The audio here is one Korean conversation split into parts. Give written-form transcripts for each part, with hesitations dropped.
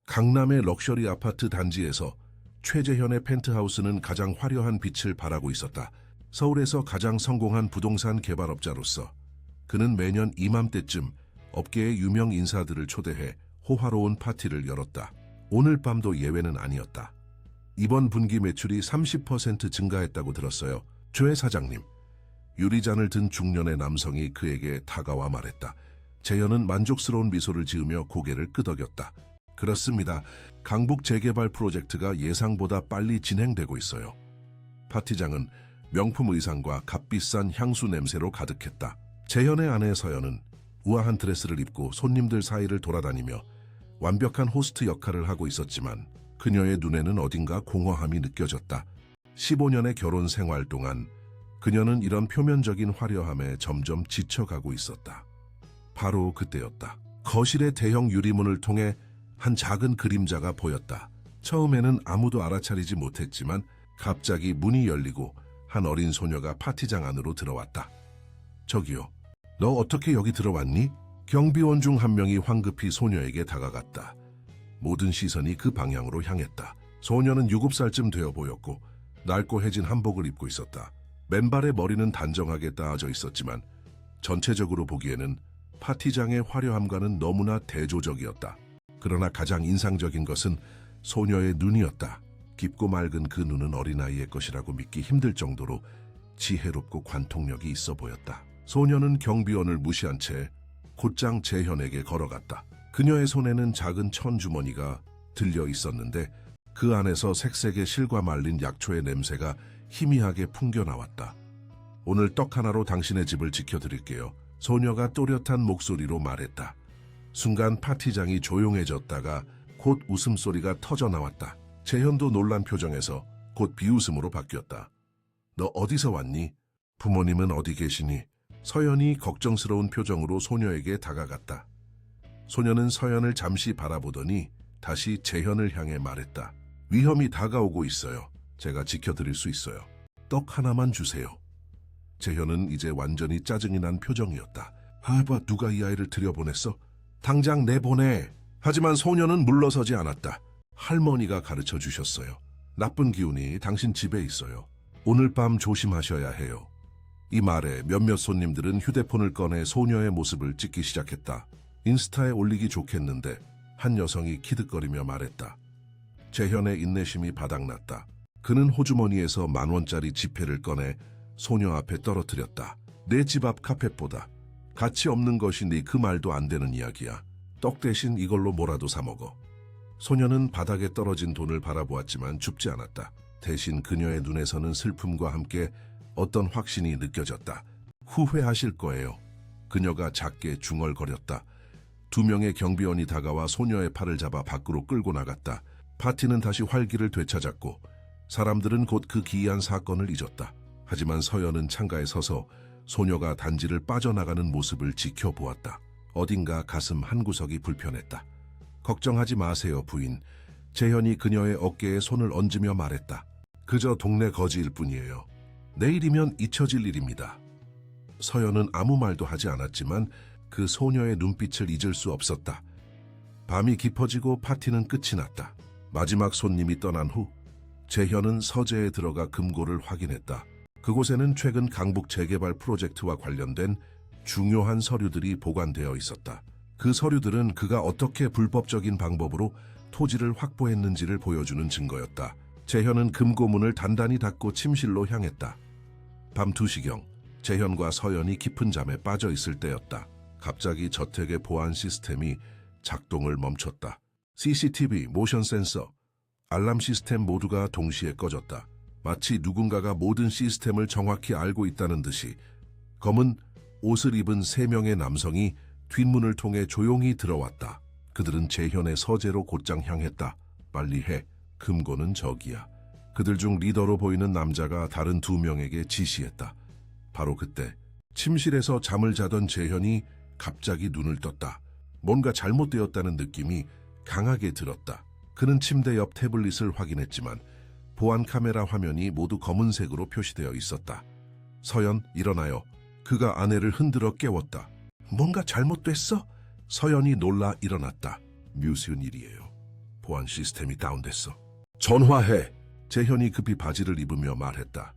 강남의 럭셔리 아파트 단지에서 최재현의 펜트하우스는 가장 화려한 빛을 발하고 있었다. 서울에서 가장 성공한 부동산 개발업자로서 그는 매년 이맘때쯤 업계의 유명 인사들을 초대해 호화로운 파티를 열었다. 오늘 밤도 예외는 아니었다. 이번 분기 매출이 30% 증가했다고 들었어요. 조 사장님. 유리잔을 든 중년의 남성이 그에게 다가와 말했다. 재현은 만족스러운 미소를 지으며 고개를 끄덕였다. 그렇습니다. 강북 재개발 프로젝트가 예상보다 빨리 진행되고 있어요. 파티장은 명품 의상과 값비싼 향수 냄새로 가득했다. 재현의 아내 서연은 우아한 드레스를 입고 손님들 사이를 돌아다니며 완벽한 호스트 역할을 하고 있었지만 그녀의 눈에는 어딘가 공허함이 느껴졌다. 15년의 결혼 생활 동안 그녀는 이런 표면적인 화려함에 점점 지쳐가고 있었다. 바로 그때였다. 거실의 대형 유리문을 통해 한 작은 그림자가 보였다. 처음에는 아무도 알아차리지 못했지만 갑자기 문이 열리고 한 어린 소녀가 파티장 안으로 들어왔다. 저기요, 너 어떻게 여기 들어왔니? 경비원 중 한 명이 황급히 소녀에게 다가갔다. 모든 시선이 그 방향으로 향했다. 소녀는 7살쯤 되어 보였고 낡고 해진 한복을 입고 있었다. 맨발의 머리는 단정하게 따아져 있었지만 전체적으로 보기에는 파티장의 화려함과는 너무나 대조적이었다. 그러나 가장 인상적인 것은 소녀의 눈이었다. 깊고 맑은 그 눈은 어린아이의 것이라고 믿기 힘들 정도로 지혜롭고 관통력이 있어 보였다. 소녀는 경비원을 무시한 채 곧장 재현에게 걸어갔다. 그녀의 손에는 작은 천주머니가 들려 있었는데 그 안에서 색색의 실과 말린 약초의 냄새가 희미하게 풍겨나왔다. 오늘 떡 하나로 당신의 집을 지켜드릴게요. 소녀가 또렷한 목소리로 말했다. 순간 파티장이 조용해졌다가 곧 웃음소리가 터져나왔다. 재현도 놀란 표정에서 곧 비웃음으로 바뀌었다. 너 어디서 왔니? 부모님은 어디 계시니? 서연이 걱정스러운 표정으로 소녀에게 다가갔다. 소녀는 서연을 잠시 바라보더니 다시 재현을 향해 말했다. 위험이 다가오고 있어요. 제가 지켜드릴 수 있어요. 떡 하나만 주세요. 재현은 이제 완전히 짜증이 난 표정이었다. 아바, 누가 이 아이를 들여보냈어? 당장 내보내. 하지만 소녀는 물러서지 않았다. 할머니가 가르쳐 주셨어요. 나쁜 기운이 당신 집에 있어요. 오늘 밤 조심하셔야 해요. 이 말에 몇몇 손님들은 휴대폰을 꺼내 소녀의 모습을 찍기 시작했다. 인스타에 올리기 좋겠는데 한 여성이 키득거리며 말했다. 재현의 인내심이 바닥났다. 그는 호주머니에서 10,000원짜리 지폐를 꺼내 소녀 앞에 떨어뜨렸다. 내 집 앞 카펫보다 가치 없는 것이니 그 말도 안 되는 이야기야. 떡 대신 이걸로 뭐라도 사 먹어. 소녀는 바닥에 떨어진 돈을 바라보았지만 줍지 않았다. 대신 그녀의 눈에서는 슬픔과 함께 어떤 확신이 느껴졌다. 후회하실 거예요. 그녀가 작게 중얼거렸다. 2명의 경비원이 다가와 소녀의 팔을 잡아 밖으로 끌고 나갔다. 파티는 다시 활기를 되찾았고 사람들은 곧 그 기이한 사건을 잊었다. 하지만 서연은 창가에 서서 소녀가 단지를 빠져나가는 모습을 지켜보았다. 어딘가 가슴 한구석이 불편했다. 걱정하지 마세요, 부인. 재현이 그녀의 어깨에 손을 얹으며 말했다. 그저 동네 거지일 뿐이에요. 내일이면 잊혀질 일입니다. 서연은 아무 말도 하지 않았지만 그 소녀의 눈빛을 잊을 수 없었다. 밤이 깊어지고 파티는 끝이 났다. 마지막 손님이 떠난 후 재현은 서재에 들어가 금고를 확인했다. 그곳에는 최근 강북 재개발 프로젝트와 관련된 중요한 서류들이 보관되어 있었다. 그 서류들은 그가 어떻게 불법적인 방법으로 토지를 확보했는지를 보여주는 증거였다. 재현은 금고문을 단단히 닫고 침실로 향했다. 밤 2시경 재현과 서연이 깊은 잠에 빠져 있을 때였다. 갑자기 저택의 보안 시스템이 작동을 멈췄다. CCTV, 모션 센서, 알람 시스템 모두가 동시에 꺼졌다. 마치 누군가가 모든 시스템을 정확히 알고 있다는 듯이 검은 옷을 입은 3명의 남성이 뒷문을 통해 조용히 들어왔다. 그들은 재현의 서재로 곧장 향했다. 빨리 해. 금고는 저기야. 그들 중 리더로 보이는 남자가 다른 2명에게 지시했다. 바로 그때 침실에서 잠을 자던 재현이 갑자기 눈을 떴다. 뭔가 잘못되었다는 느낌이 강하게 들었다. 그는 침대 옆 태블릿을 확인했지만 보안 카메라 화면이 모두 검은색으로 표시되어 있었다. 서연, 일어나요. 그가 아내를 흔들어 깨웠다. 뭔가 잘못됐어? 서연이 놀라 일어났다. 무슨 일이에요? 보안 시스템이 다운됐어. 전화해. 재현이 급히 바지를 입으며 말했다.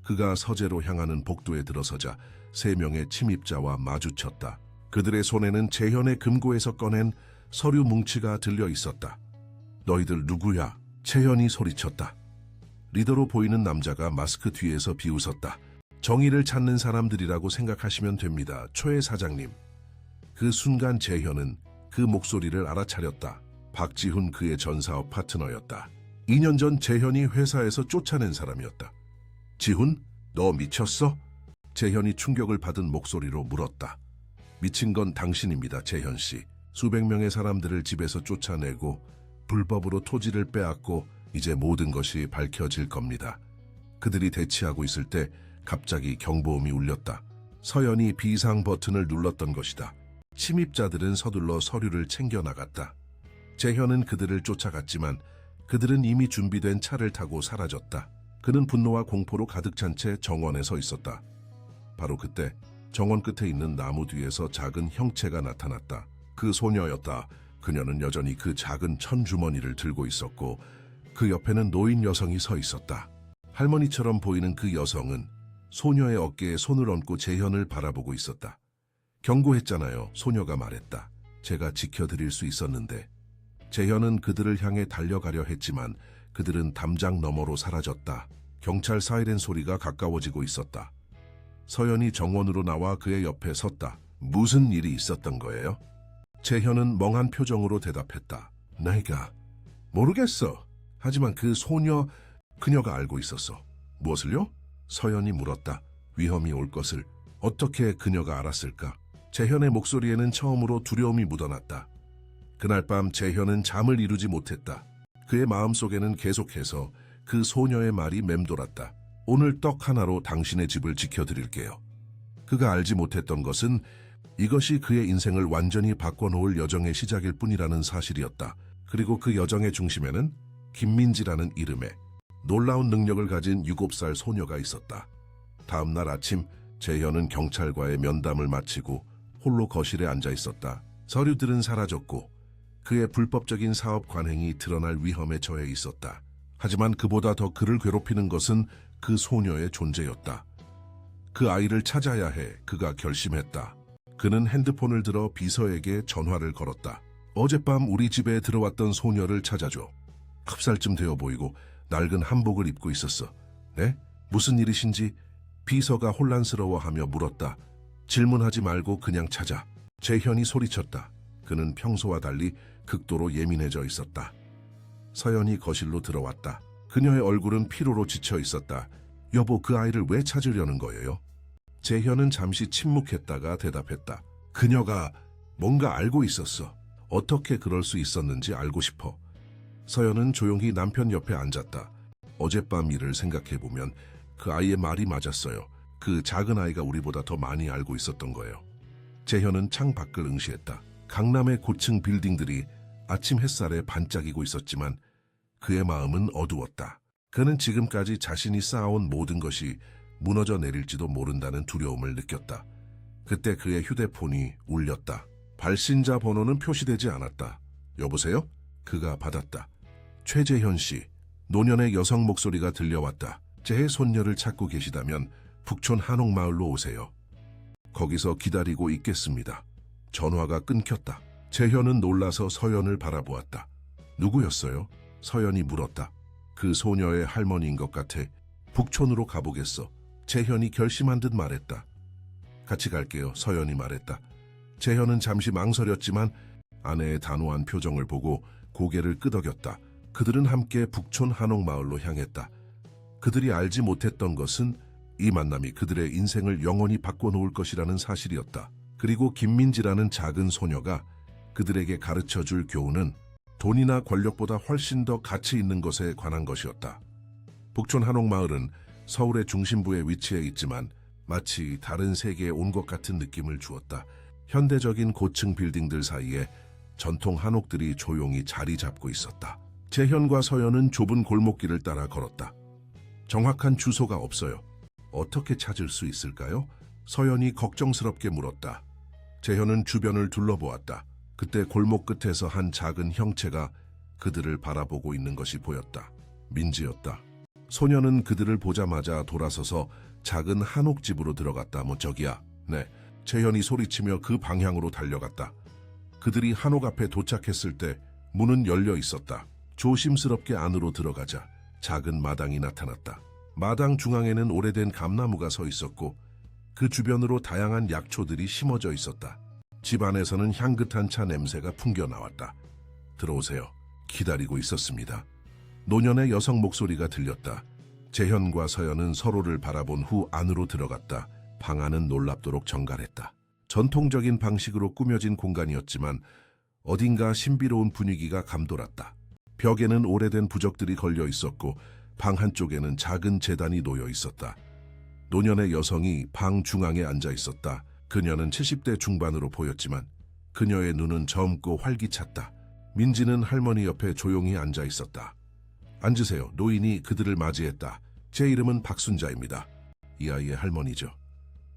그가 서재로 향하는 복도에 들어서자 3명의 침입자와 마주쳤다. 그들의 손에는 재현의 금고에서 꺼낸 서류 뭉치가 들려 있었다. 너희들 누구야? 재현이 소리쳤다. 리더로 보이는 남자가 마스크 뒤에서 비웃었다. 정의를 찾는 사람들이라고 생각하시면 됩니다. 최 사장님. 그 순간 재현은 그 목소리를 알아차렸다. 박지훈 그의 전사업 파트너였다. 2년 전 재현이 회사에서 쫓아낸 사람이었다. 지훈? 너 미쳤어? 재현이 충격을 받은 목소리로 물었다. 미친 건 당신입니다, 재현 씨. 수백 명의 사람들을 집에서 쫓아내고 불법으로 토지를 빼앗고 이제 모든 것이 밝혀질 겁니다. 그들이 대치하고 있을 때 갑자기 경보음이 울렸다. 서연이 비상 버튼을 눌렀던 것이다. 침입자들은 서둘러 서류를 챙겨나갔다. 재현은 그들을 쫓아갔지만 그들은 이미 준비된 차를 타고 사라졌다. 그는 분노와 공포로 가득 찬 채 정원에 서 있었다. 바로 그때 정원 끝에 있는 나무 뒤에서 작은 형체가 나타났다. 그 소녀였다. 그녀는 여전히 그 작은 천주머니를 들고 있었고 그 옆에는 노인 여성이 서 있었다. 할머니처럼 보이는 그 여성은 소녀의 어깨에 손을 얹고 재현을 바라보고 있었다. 경고했잖아요. 소녀가 말했다. 제가 지켜드릴 수 있었는데. 재현은 그들을 향해 달려가려 했지만 그들은 담장 너머로 사라졌다. 경찰 사이렌 소리가 가까워지고 있었다. 서연이 정원으로 나와 그의 옆에 섰다. 무슨 일이 있었던 거예요? 재현은 멍한 표정으로 대답했다. 내가 모르겠어. 하지만 그 소녀, 그녀가 알고 있었어. 무엇을요? 서연이 물었다. 위험이 올 것을 어떻게 그녀가 알았을까? 재현의 목소리에는 처음으로 두려움이 묻어났다. 그날 밤 재현은 잠을 이루지 못했다. 그의 마음속에는 계속해서 그 소녀의 말이 맴돌았다. 오늘 떡 하나로 당신의 집을 지켜드릴게요. 그가 알지 못했던 것은 이것이 그의 인생을 완전히 바꿔놓을 여정의 시작일 뿐이라는 사실이었다. 그리고 그 여정의 중심에는 김민지라는 이름의 놀라운 능력을 가진 7살 소녀가 있었다. 다음 날 아침 재현은 경찰과의 면담을 마치고 홀로 거실에 앉아 있었다. 서류들은 사라졌고 그의 불법적인 사업 관행이 드러날 위험에 처해 있었다. 하지만 그보다 더 그를 괴롭히는 것은 그 소녀의 존재였다. 그 아이를 찾아야 해 그가 결심했다. 그는 핸드폰을 들어 비서에게 전화를 걸었다. 어젯밤 우리 집에 들어왔던 소녀를 찾아줘. 9살쯤 되어 보이고 낡은 한복을 입고 있었어. 네? 무슨 일이신지 비서가 혼란스러워하며 물었다. 질문하지 말고 그냥 찾아. 재현이 소리쳤다. 그는 평소와 달리 극도로 예민해져 있었다. 서연이 거실로 들어왔다. 그녀의 얼굴은 피로로 지쳐 있었다. 여보, 그 아이를 왜 찾으려는 거예요? 재현은 잠시 침묵했다가 대답했다. 그녀가 뭔가 알고 있었어. 어떻게 그럴 수 있었는지 알고 싶어. 서연은 조용히 남편 옆에 앉았다. 어젯밤 일을 생각해보면 그 아이의 말이 맞았어요. 그 작은 아이가 우리보다 더 많이 알고 있었던 거예요. 재현은 창 밖을 응시했다. 강남의 고층 빌딩들이 아침 햇살에 반짝이고 있었지만 그의 마음은 어두웠다. 그는 지금까지 자신이 쌓아온 모든 것이 무너져 내릴지도 모른다는 두려움을 느꼈다. 그때 그의 휴대폰이 울렸다. 발신자 번호는 표시되지 않았다. 여보세요? 그가 받았다. 최재현 씨, 노년의 여성 목소리가 들려왔다. 제 손녀를 찾고 계시다면 북촌 한옥마을로 오세요. 거기서 기다리고 있겠습니다. 전화가 끊겼다. 재현은 놀라서 서연을 바라보았다. 누구였어요? 서연이 물었다. 그 소녀의 할머니인 것 같아. 북촌으로 가보겠어. 재현이 결심한 듯 말했다. 같이 갈게요. 서연이 말했다. 재현은 잠시 망설였지만 아내의 단호한 표정을 보고 고개를 끄덕였다. 그들은 함께 북촌 한옥마을로 향했다. 그들이 알지 못했던 것은 이 만남이 그들의 인생을 영원히 바꿔놓을 것이라는 사실이었다. 그리고 김민지라는 작은 소녀가 그들에게 가르쳐줄 교훈은 돈이나 권력보다 훨씬 더 가치 있는 것에 관한 것이었다. 북촌 한옥마을은 서울의 중심부에 위치해 있지만 마치 다른 세계에 온 것 같은 느낌을 주었다. 현대적인 고층 빌딩들 사이에 전통 한옥들이 조용히 자리 잡고 있었다. 재현과 서연은 좁은 골목길을 따라 걸었다. 정확한 주소가 없어요. 어떻게 찾을 수 있을까요? 서연이 걱정스럽게 물었다. 재현은 주변을 둘러보았다. 그때 골목 끝에서 한 작은 형체가 그들을 바라보고 있는 것이 보였다. 민지였다. 소녀는 그들을 보자마자 돌아서서 작은 한옥집으로 들어갔다. 저기야. 네. 재현이 소리치며 그 방향으로 달려갔다. 그들이 한옥 앞에 도착했을 때 문은 열려 있었다. 조심스럽게 안으로 들어가자 작은 마당이 나타났다. 마당 중앙에는 오래된 감나무가 서 있었고 그 주변으로 다양한 약초들이 심어져 있었다. 집 안에서는 향긋한 차 냄새가 풍겨 나왔다. 들어오세요. 기다리고 있었습니다. 노년의 여성 목소리가 들렸다. 재현과 서연은 서로를 바라본 후 안으로 들어갔다. 방 안은 놀랍도록 정갈했다. 전통적인 방식으로 꾸며진 공간이었지만 어딘가 신비로운 분위기가 감돌았다. 벽에는 오래된 부적들이 걸려 있었고 방 한쪽에는 작은 제단이 놓여 있었다. 노년의 여성이 방 중앙에 앉아 있었다. 그녀는 70대 중반으로 보였지만 그녀의 눈은 젊고 활기찼다. 민지는 할머니 옆에 조용히 앉아 있었다. 앉으세요. 노인이 그들을 맞이했다. 제 이름은 박순자입니다. 이 아이의 할머니죠.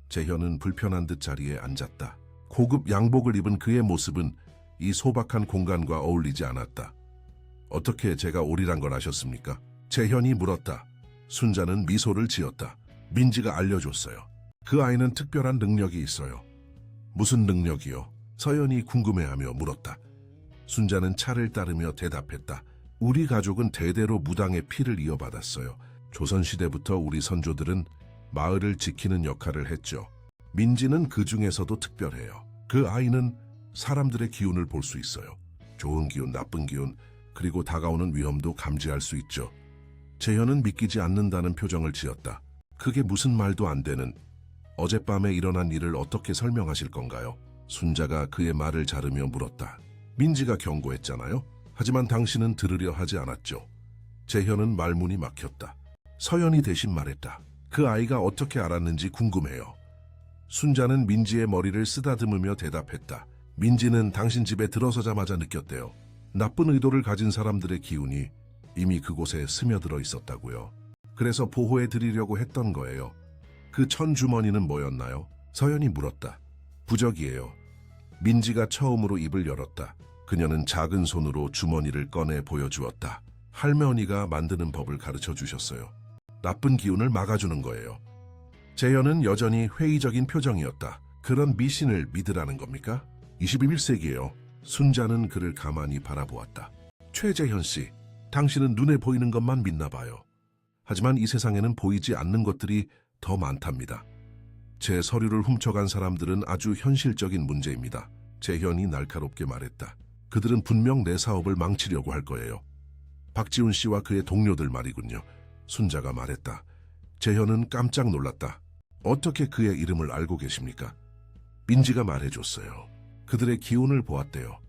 재현은 불편한 듯 자리에 앉았다. 고급 양복을 입은 그의 모습은 이 소박한 공간과 어울리지 않았다. 어떻게 제가 오리란 걸 아셨습니까? 재현이 물었다. 순자는 미소를 지었다. 민지가 알려줬어요. 그 아이는 특별한 능력이 있어요. 무슨 능력이요? 서연이 궁금해하며 물었다. 순자는 차를 따르며 대답했다. 우리 가족은 대대로 무당의 피를 이어받았어요. 조선시대부터 우리 선조들은 마을을 지키는 역할을 했죠. 민지는 그 중에서도 특별해요. 그 아이는 사람들의 기운을 볼 수 있어요. 좋은 기운, 나쁜 기운, 그리고 다가오는 위험도 감지할 수 있죠. 재현은 믿기지 않는다는 표정을 지었다. 그게 무슨 말도 안 되는, 어젯밤에 일어난 일을 어떻게 설명하실 건가요? 순자가 그의 말을 자르며 물었다. 민지가 경고했잖아요. 하지만 당신은 들으려 하지 않았죠. 재현은 말문이 막혔다. 서연이 대신 말했다. 그 아이가 어떻게 알았는지 궁금해요. 순자는 민지의 머리를 쓰다듬으며 대답했다. 민지는 당신 집에 들어서자마자 느꼈대요. 나쁜 의도를 가진 사람들의 기운이 이미 그곳에 스며들어 있었다고요. 그래서 보호해 드리려고 했던 거예요. 그 천주머니는 뭐였나요? 서연이 물었다. 부적이에요. 민지가 처음으로 입을 열었다. 그녀는 작은 손으로 주머니를 꺼내 보여주었다. 할머니가 만드는 법을 가르쳐 주셨어요. 나쁜 기운을 막아주는 거예요. 재현은 여전히 회의적인 표정이었다. 그런 미신을 믿으라는 겁니까? 21세기에요. 순자는 그를 가만히 바라보았다. 최재현 씨, 당신은 눈에 보이는 것만 믿나 봐요. 하지만 이 세상에는 보이지 않는 것들이 더 많답니다. 제 서류를 훔쳐간 사람들은 아주 현실적인 문제입니다. 재현이 날카롭게 말했다. 그들은 분명 내 사업을 망치려고 할 거예요. 박지훈 씨와 그의 동료들 말이군요. 순자가 말했다. 재현은 깜짝 놀랐다. 어떻게 그의 이름을 알고 계십니까? 민지가 말해줬어요. 그들의 기운을 보았대요.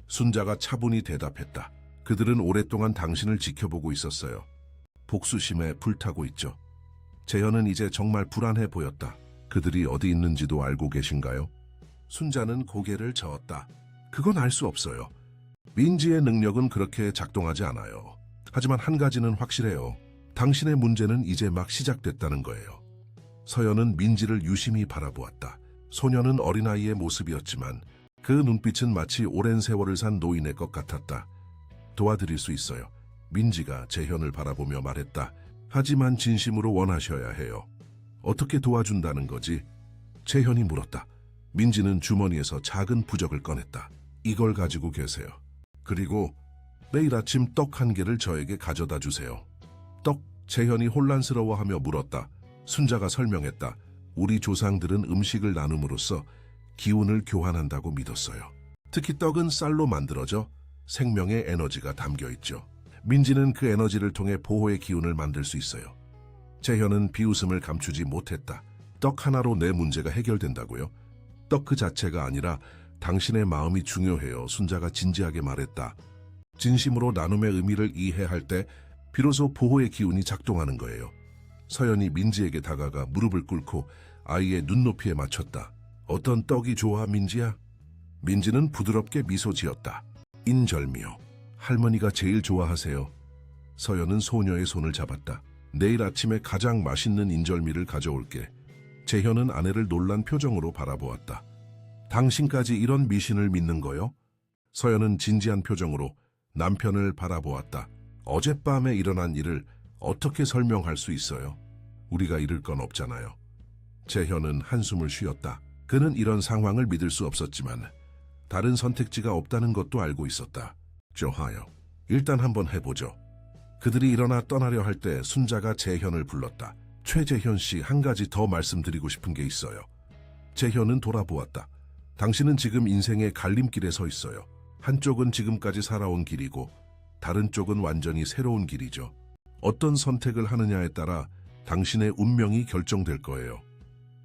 순자가 차분히 대답했다. 그들은 오랫동안 당신을 지켜보고 있었어요. 복수심에 불타고 있죠. 재현은 이제 정말 불안해 보였다. 그들이 어디 있는지도 알고 계신가요? 순자는 고개를 저었다. 그건 알 수 없어요. 민지의 능력은 그렇게 작동하지 않아요. 하지만 한 가지는 확실해요. 당신의 문제는 이제 막 시작됐다는 거예요. 서연은 민지를 유심히 바라보았다. 소녀는 어린아이의 모습이었지만 그 눈빛은 마치 오랜 세월을 산 노인의 것 같았다. 도와드릴 수 있어요. 민지가 재현을 바라보며 말했다. 하지만 진심으로 원하셔야 해요. 어떻게 도와준다는 거지? 재현이 물었다. 민지는 주머니에서 작은 부적을 꺼냈다. 이걸 가지고 계세요. 그리고 매일 아침 떡 한 개를 저에게 가져다 주세요. 떡? 재현이 혼란스러워하며 물었다. 순자가 설명했다. 우리 조상들은 음식을 나눔으로써 기운을 교환한다고 믿었어요. 특히 떡은 쌀로 만들어져 생명의 에너지가 담겨 있죠. 민지는 그 에너지를 통해 보호의 기운을 만들 수 있어요. 재현은 비웃음을 감추지 못했다. 떡 하나로 내 문제가 해결된다고요? 떡 그 자체가 아니라 당신의 마음이 중요해요. 순자가 진지하게 말했다. 진심으로 나눔의 의미를 이해할 때 비로소 보호의 기운이 작동하는 거예요. 서연이 민지에게 다가가 무릎을 꿇고 아이의 눈높이에 맞췄다. 어떤 떡이 좋아, 민지야? 민지는 부드럽게 미소 지었다. 인절미요. 할머니가 제일 좋아하세요. 서연은 소녀의 손을 잡았다. 내일 아침에 가장 맛있는 인절미를 가져올게. 재현은 아내를 놀란 표정으로 바라보았다. 당신까지 이런 미신을 믿는 거요? 서연은 진지한 표정으로 남편을 바라보았다. 어젯밤에 일어난 일을 어떻게 설명할 수 있어요? 우리가 잃을 건 없잖아요. 재현은 한숨을 쉬었다. 그는 이런 상황을 믿을 수 없었지만 다른 선택지가 없다는 것도 알고 있었다. 좋아요. 일단 한번 해보죠. 그들이 일어나 떠나려 할 때 순자가 재현을 불렀다. 최재현 씨, 한 가지 더 말씀드리고 싶은 게 있어요. 재현은 돌아보았다. 당신은 지금 인생의 갈림길에 서 있어요. 한쪽은 지금까지 살아온 길이고 다른 쪽은 완전히 새로운 길이죠. 어떤 선택을 하느냐에 따라 당신의 운명이 결정될 거예요.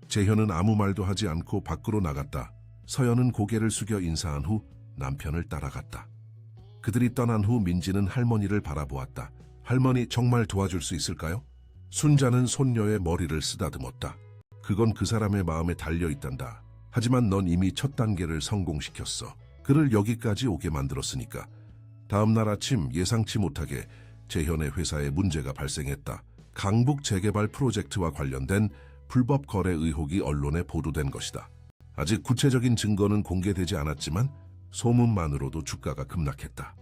재현은 아무 말도 하지 않고 밖으로 나갔다. 서연은 고개를 숙여 인사한 후 남편을 따라갔다. 그들이 떠난 후 민지는 할머니를 바라보았다. 할머니, 정말 도와줄 수 있을까요? 순자는 손녀의 머리를 쓰다듬었다. 그건 그 사람의 마음에 달려있단다. 하지만 넌 이미 첫 단계를 성공시켰어. 그를 여기까지 오게 만들었으니까. 다음 날 아침 예상치 못하게 재현의 회사에 문제가 발생했다. 강북 재개발 프로젝트와 관련된 불법 거래 의혹이 언론에 보도된 것이다. 아직 구체적인 증거는 공개되지 않았지만 소문만으로도 주가가 급락했다.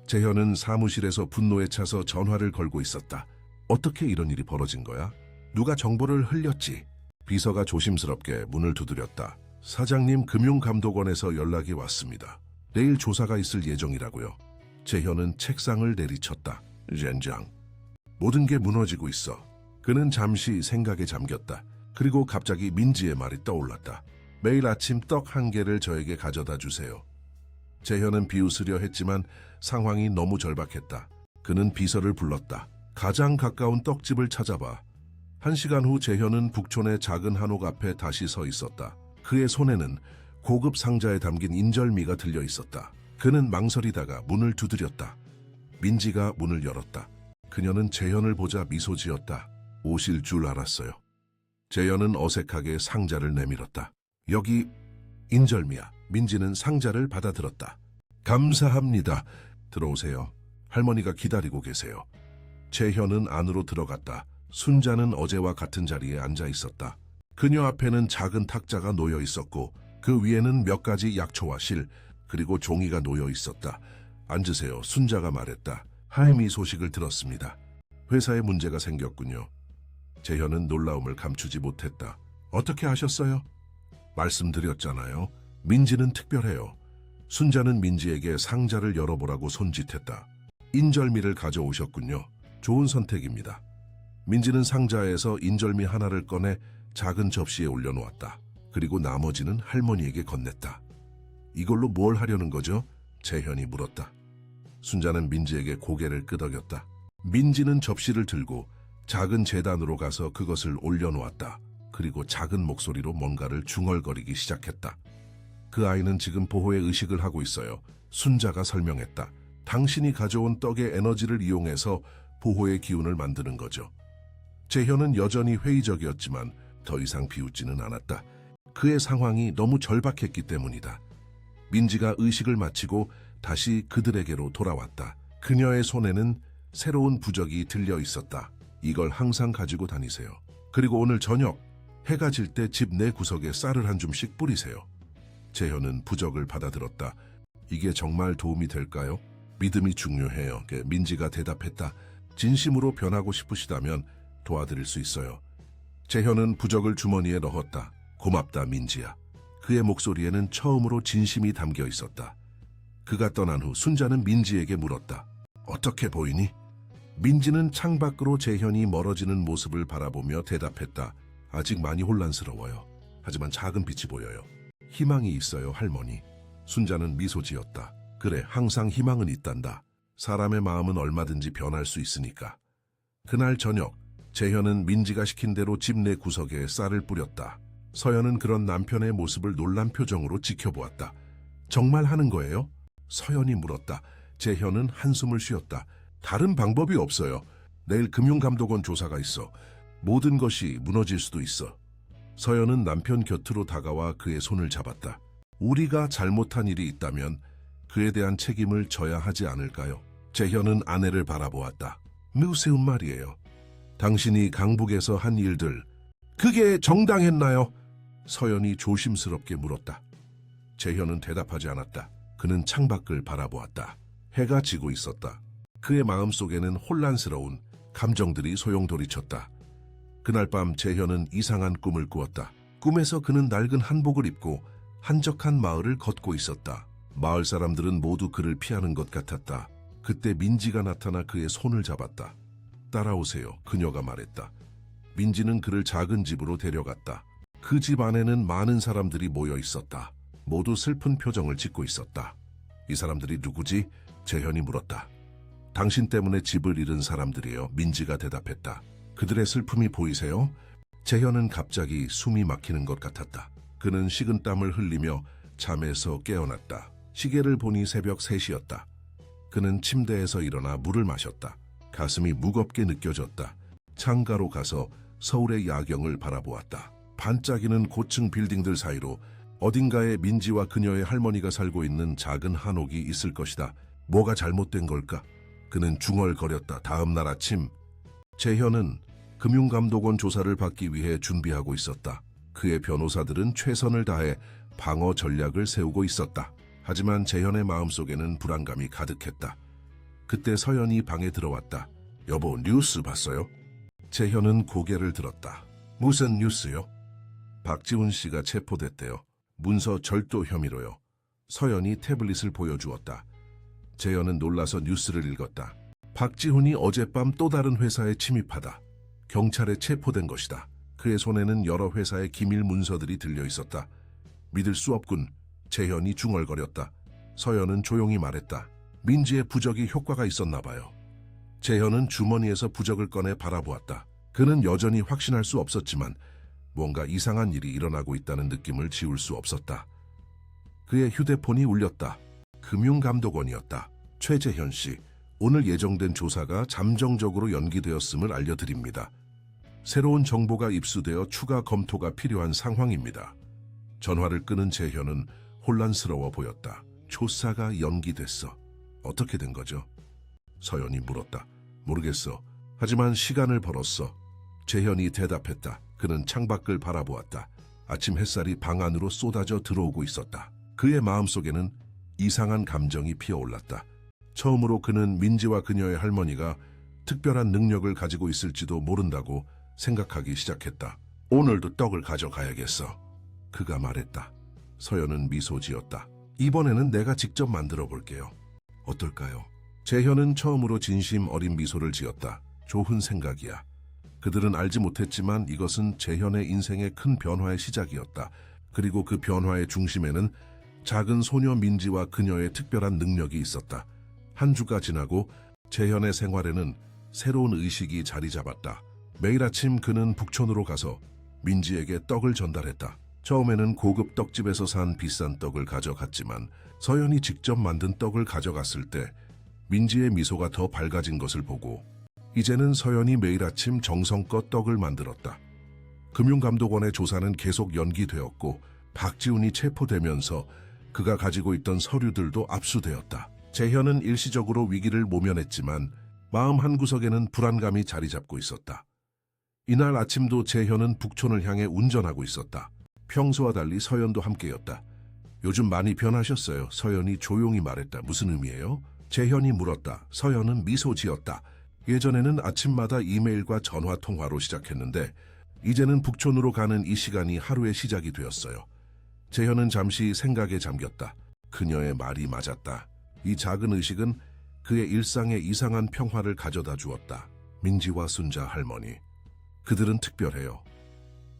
재현은 사무실에서 분노에 차서 전화를 걸고 있었다. 어떻게 이런 일이 벌어진 거야? 누가 정보를 흘렸지? 비서가 조심스럽게 문을 두드렸다. 사장님, 금융감독원에서 연락이 왔습니다. 내일 조사가 있을 예정이라고요. 재현은 책상을 내리쳤다. 젠장. 모든 게 무너지고 있어. 그는 잠시 생각에 잠겼다. 그리고 갑자기 민지의 말이 떠올랐다. 매일 아침 떡 한 개를 저에게 가져다 주세요. 재현은 비웃으려 했지만 상황이 너무 절박했다. 그는 비서를 불렀다. 가장 가까운 떡집을 찾아봐. 1시간 후 재현은 북촌의 작은 한옥 앞에 다시 서 있었다. 그의 손에는 고급 상자에 담긴 인절미가 들려 있었다. 그는 망설이다가 문을 두드렸다. 민지가 문을 열었다. 그녀는 재현을 보자 미소 지었다. 오실 줄 알았어요. 재현은 어색하게 상자를 내밀었다. 여기 인절미야. 민지는 상자를 받아들었다. 감사합니다. 들어오세요. 할머니가 기다리고 계세요. 재현은 안으로 들어갔다. 순자는 어제와 같은 자리에 앉아 있었다. 그녀 앞에는 작은 탁자가 놓여 있었고 그 위에는 몇 가지 약초와 실 그리고 종이가 놓여 있었다. 앉으세요. 순자가 말했다. 하임이 소식을 들었습니다. 회사에 문제가 생겼군요. 재현은 놀라움을 감추지 못했다. 어떻게 아셨어요? 말씀드렸잖아요. 민지는 특별해요. 순자는 민지에게 상자를 열어보라고 손짓했다. 인절미를 가져오셨군요. 좋은 선택입니다. 민지는 상자에서 인절미 하나를 꺼내 작은 접시에 올려놓았다. 그리고 나머지는 할머니에게 건넸다. 이걸로 뭘 하려는 거죠? 재현이 물었다. 순자는 민지에게 고개를 끄덕였다. 민지는 접시를 들고 작은 제단으로 가서 그것을 올려놓았다. 그리고 작은 목소리로 뭔가를 중얼거리기 시작했다. 그 아이는 지금 보호의 의식을 하고 있어요. 순자가 설명했다. 당신이 가져온 떡의 에너지를 이용해서 보호의 기운을 만드는 거죠. 재현은 여전히 회의적이었지만 더 이상 비웃지는 않았다. 그의 상황이 너무 절박했기 때문이다. 민지가 의식을 마치고 다시 그들에게로 돌아왔다. 그녀의 손에는 새로운 부적이 들려 있었다. 이걸 항상 가지고 다니세요. 그리고 오늘 저녁 해가 질 때 집 내 구석에 쌀을 한 줌씩 뿌리세요. 재현은 부적을 받아들었다. 이게 정말 도움이 될까요? 믿음이 중요해요. 민지가 대답했다. 진심으로 변하고 싶으시다면 도와드릴 수 있어요. 재현은 부적을 주머니에 넣었다. 고맙다, 민지야. 그의 목소리에는 처음으로 진심이 담겨 있었다. 그가 떠난 후 순자는 민지에게 물었다. 어떻게 보이니? 민지는 창밖으로 재현이 멀어지는 모습을 바라보며 대답했다. 아직 많이 혼란스러워요. 하지만 작은 빛이 보여요. 희망이 있어요, 할머니. 순자는 미소 지었다. 그래, 항상 희망은 있단다. 사람의 마음은 얼마든지 변할 수 있으니까. 그날 저녁, 재현은 민지가 시킨 대로 집 내 구석에 쌀을 뿌렸다. 서연은 그런 남편의 모습을 놀란 표정으로 지켜보았다. 정말 하는 거예요? 서연이 물었다. 재현은 한숨을 쉬었다. 다른 방법이 없어요. 내일 금융감독원 조사가 있어. 모든 것이 무너질 수도 있어. 서연은 남편 곁으로 다가와 그의 손을 잡았다. 우리가 잘못한 일이 있다면 그에 대한 책임을 져야 하지 않을까요? 재현은 아내를 바라보았다. 무슨 말이에요? 당신이 강북에서 한 일들, 그게 정당했나요? 서연이 조심스럽게 물었다. 재현은 대답하지 않았다. 그는 창밖을 바라보았다. 해가 지고 있었다. 그의 마음속에는 혼란스러운 감정들이 소용돌이쳤다. 그날 밤 재현은 이상한 꿈을 꾸었다. 꿈에서 그는 낡은 한복을 입고 한적한 마을을 걷고 있었다. 마을 사람들은 모두 그를 피하는 것 같았다. 그때 민지가 나타나 그의 손을 잡았다. 따라오세요, 그녀가 말했다. 민지는 그를 작은 집으로 데려갔다. 그 집 안에는 많은 사람들이 모여 있었다. 모두 슬픈 표정을 짓고 있었다. 이 사람들이 누구지? 재현이 물었다. 당신 때문에 집을 잃은 사람들이에요, 민지가 대답했다. 그들의 슬픔이 보이세요? 재현은 갑자기 숨이 막히는 것 같았다. 그는 식은땀을 흘리며 잠에서 깨어났다. 시계를 보니 새벽 3시였다. 그는 침대에서 일어나 물을 마셨다. 가슴이 무겁게 느껴졌다. 창가로 가서 서울의 야경을 바라보았다. 반짝이는 고층 빌딩들 사이로 어딘가에 민지와 그녀의 할머니가 살고 있는 작은 한옥이 있을 것이다. 뭐가 잘못된 걸까? 그는 중얼거렸다. 다음 날 아침 재현은 금융감독원 조사를 받기 위해 준비하고 있었다. 그의 변호사들은 최선을 다해 방어 전략을 세우고 있었다. 하지만 재현의 마음속에는 불안감이 가득했다. 그때 서연이 방에 들어왔다. 여보, 뉴스 봤어요? 재현은 고개를 들었다. 무슨 뉴스요? 박지훈 씨가 체포됐대요. 문서 절도 혐의로요. 서연이 태블릿을 보여주었다. 재현은 놀라서 뉴스를 읽었다. 박지훈이 어젯밤 또 다른 회사에 침입하다 경찰에 체포된 것이다. 그의 손에는 여러 회사의 기밀 문서들이 들려 있었다. 믿을 수 없군. 재현이 중얼거렸다. 서연은 조용히 말했다. 민지의 부적이 효과가 있었나 봐요. 재현은 주머니에서 부적을 꺼내 바라보았다. 그는 여전히 확신할 수 없었지만 뭔가 이상한 일이 일어나고 있다는 느낌을 지울 수 없었다. 그의 휴대폰이 울렸다. 금융감독원이었다. 최재현 씨, 오늘 예정된 조사가 잠정적으로 연기되었음을 알려드립니다. 새로운 정보가 입수되어 추가 검토가 필요한 상황입니다. 전화를 끊은 재현은 혼란스러워 보였다. 조사가 연기됐어. 어떻게 된 거죠? 서연이 물었다. 모르겠어. 하지만 시간을 벌었어. 재현이 대답했다. 그는 창밖을 바라보았다. 아침 햇살이 방 안으로 쏟아져 들어오고 있었다. 그의 마음속에는 이상한 감정이 피어올랐다. 처음으로 그는 민지와 그녀의 할머니가 특별한 능력을 가지고 있을지도 모른다고 생각하기 시작했다. 오늘도 떡을 가져가야겠어. 그가 말했다. 서연은 미소 지었다. 이번에는 내가 직접 만들어 볼게요. 어떨까요? 재현은 처음으로 진심 어린 미소를 지었다. 좋은 생각이야. 그들은 알지 못했지만 이것은 재현의 인생의 큰 변화의 시작이었다. 그리고 그 변화의 중심에는 작은 소녀 민지와 그녀의 특별한 능력이 있었다. 한 주가 지나고 재현의 생활에는 새로운 의식이 자리 잡았다. 매일 아침 그는 북촌으로 가서 민지에게 떡을 전달했다. 처음에는 고급 떡집에서 산 비싼 떡을 가져갔지만 서연이 직접 만든 떡을 가져갔을 때 민지의 미소가 더 밝아진 것을 보고 이제는 서연이 매일 아침 정성껏 떡을 만들었다. 금융감독원의 조사는 계속 연기되었고 박지훈이 체포되면서 그가 가지고 있던 서류들도 압수되었다. 재현은 일시적으로 위기를 모면했지만 마음 한구석에는 불안감이 자리 잡고 있었다. 이날 아침도 재현은 북촌을 향해 운전하고 있었다. 평소와 달리 서연도 함께였다. 요즘 많이 변하셨어요. 서연이 조용히 말했다. 무슨 의미예요? 재현이 물었다. 서연은 미소 지었다. 예전에는 아침마다 이메일과 전화 통화로 시작했는데 이제는 북촌으로 가는 이 시간이 하루의 시작이 되었어요. 재현은 잠시 생각에 잠겼다. 그녀의 말이 맞았다. 이 작은 의식은 그의 일상에 이상한 평화를 가져다 주었다. 민지와 순자 할머니. 그들은 특별해요.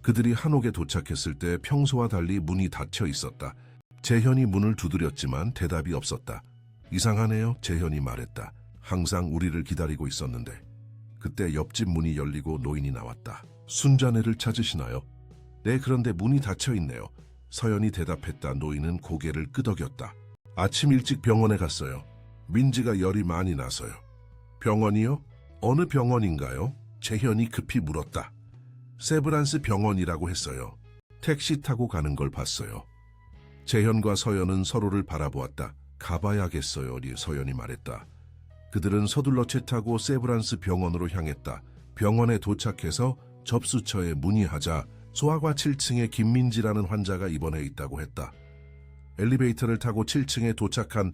그들이 한옥에 도착했을 때 평소와 달리 문이 닫혀 있었다. 재현이 문을 두드렸지만 대답이 없었다. 이상하네요, 재현이 말했다. 항상 우리를 기다리고 있었는데. 그때 옆집 문이 열리고 노인이 나왔다. 순자네를 찾으시나요? 네, 그런데 문이 닫혀 있네요. 서연이 대답했다. 노인은 고개를 끄덕였다. 아침 일찍 병원에 갔어요. 민지가 열이 많이 나서요. 병원이요? 어느 병원인가요? 재현이 급히 물었다. 세브란스 병원이라고 했어요. 택시 타고 가는 걸 봤어요. 재현과 서연은 서로를 바라보았다. 가봐야겠어요, 서연이 말했다. 그들은 서둘러 차 타고 세브란스 병원으로 향했다. 병원에 도착해서 접수처에 문의하자 소아과 7층에 김민지라는 환자가 입원해 있다고 했다. 엘리베이터를 타고 7층에 도착한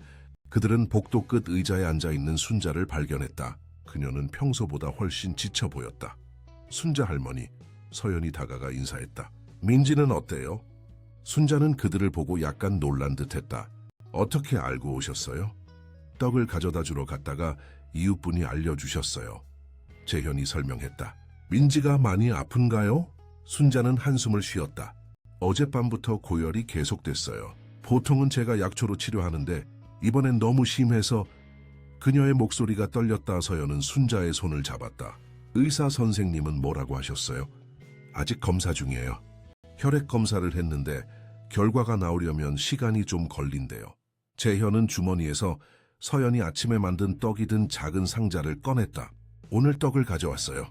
그들은 복도 끝 의자에 앉아있는 순자를 발견했다. 그녀는 평소보다 훨씬 지쳐 보였다. 순자 할머니, 서연이 다가가 인사했다. 민지는 어때요? 순자는 그들을 보고 약간 놀란 듯했다. 어떻게 알고 오셨어요? 떡을 가져다 주러 갔다가 이웃분이 알려주셨어요. 재현이 설명했다. 민지가 많이 아픈가요? 순자는 한숨을 쉬었다. 어젯밤부터 고열이 계속됐어요. 보통은 제가 약초로 치료하는데 이번엔 너무 심해서. 그녀의 목소리가 떨렸다. 서연은 순자의 손을 잡았다. 의사 선생님은 뭐라고 하셨어요? 아직 검사 중이에요. 혈액 검사를 했는데 결과가 나오려면 시간이 좀 걸린대요. 재현은 주머니에서 서연이 아침에 만든 떡이 든 작은 상자를 꺼냈다. 오늘 떡을 가져왔어요.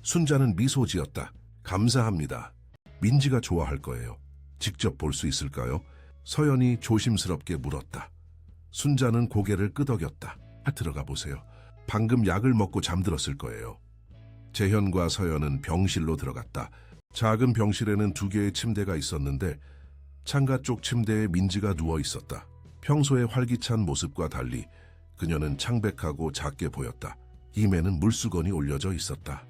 순자는 미소 지었다. 감사합니다. 민지가 좋아할 거예요. 직접 볼 수 있을까요? 서연이 조심스럽게 물었다. 순자는 고개를 끄덕였다. 들어가 보세요. 방금 약을 먹고 잠들었을 거예요. 재현과 서연은 병실로 들어갔다. 작은 병실에는 2개의 침대가 있었는데 창가 쪽 침대에 민지가 누워 있었다. 평소의 활기찬 모습과 달리 그녀는 창백하고 작게 보였다. 임에는 물수건이 올려져 있었다.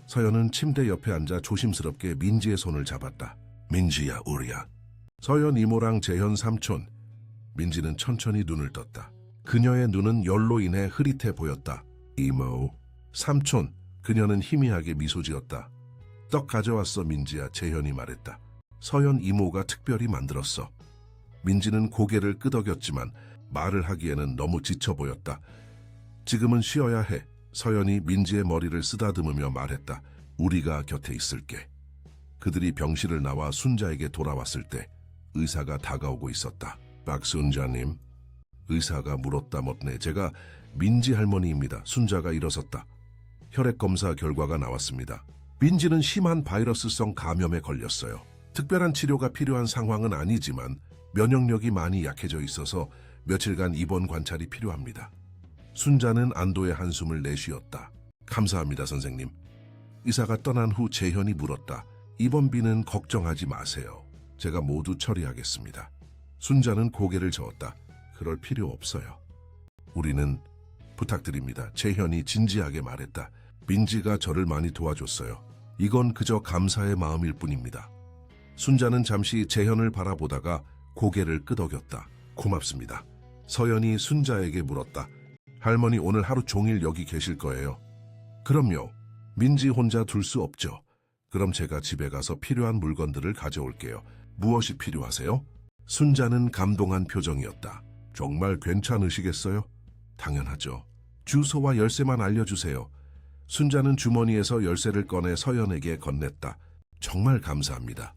서연은 침대 옆에 앉아 조심스럽게 민지의 손을 잡았다. 민지야, 우리야. 서연 이모랑 재현 삼촌. 민지는 천천히 눈을 떴다. 그녀의 눈은 열로 인해 흐릿해 보였다. 이모, 삼촌. 그녀는 희미하게 미소 지었다. 떡 가져왔어, 민지야, 재현이 말했다. 서연 이모가 특별히 만들었어. 민지는 고개를 끄덕였지만 말을 하기에는 너무 지쳐 보였다. 지금은 쉬어야 해. 서연이 민지의 머리를 쓰다듬으며 말했다. 우리가 곁에 있을게. 그들이 병실을 나와 순자에게 돌아왔을 때 의사가 다가오고 있었다. 박순자님, 의사가 물었다 못내. 제가 민지 할머니입니다. 순자가 일어섰다. 혈액 검사 결과가 나왔습니다. 민지는 심한 바이러스성 감염에 걸렸어요. 특별한 치료가 필요한 상황은 아니지만 면역력이 많이 약해져 있어서 며칠간 입원 관찰이 필요합니다. 순자는 안도의 한숨을 내쉬었다. 감사합니다, 선생님. 의사가 떠난 후 재현이 물었다. 입원비는 걱정하지 마세요. 제가 모두 처리하겠습니다. 순자는 고개를 저었다. 그럴 필요 없어요. 우리는 부탁드립니다. 재현이 진지하게 말했다. 민지가 저를 많이 도와줬어요. 이건 그저 감사의 마음일 뿐입니다. 순자는 잠시 재현을 바라보다가 고개를 끄덕였다. 고맙습니다. 서연이 순자에게 물었다. 할머니 오늘 하루 종일 여기 계실 거예요? 그럼요. 민지 혼자 둘 수 없죠. 그럼 제가 집에 가서 필요한 물건들을 가져올게요. 무엇이 필요하세요? 순자는 감동한 표정이었다. 정말 괜찮으시겠어요? 당연하죠. 주소와 열쇠만 알려주세요. 순자는 주머니에서 열쇠를 꺼내 서연에게 건넸다. 정말 감사합니다.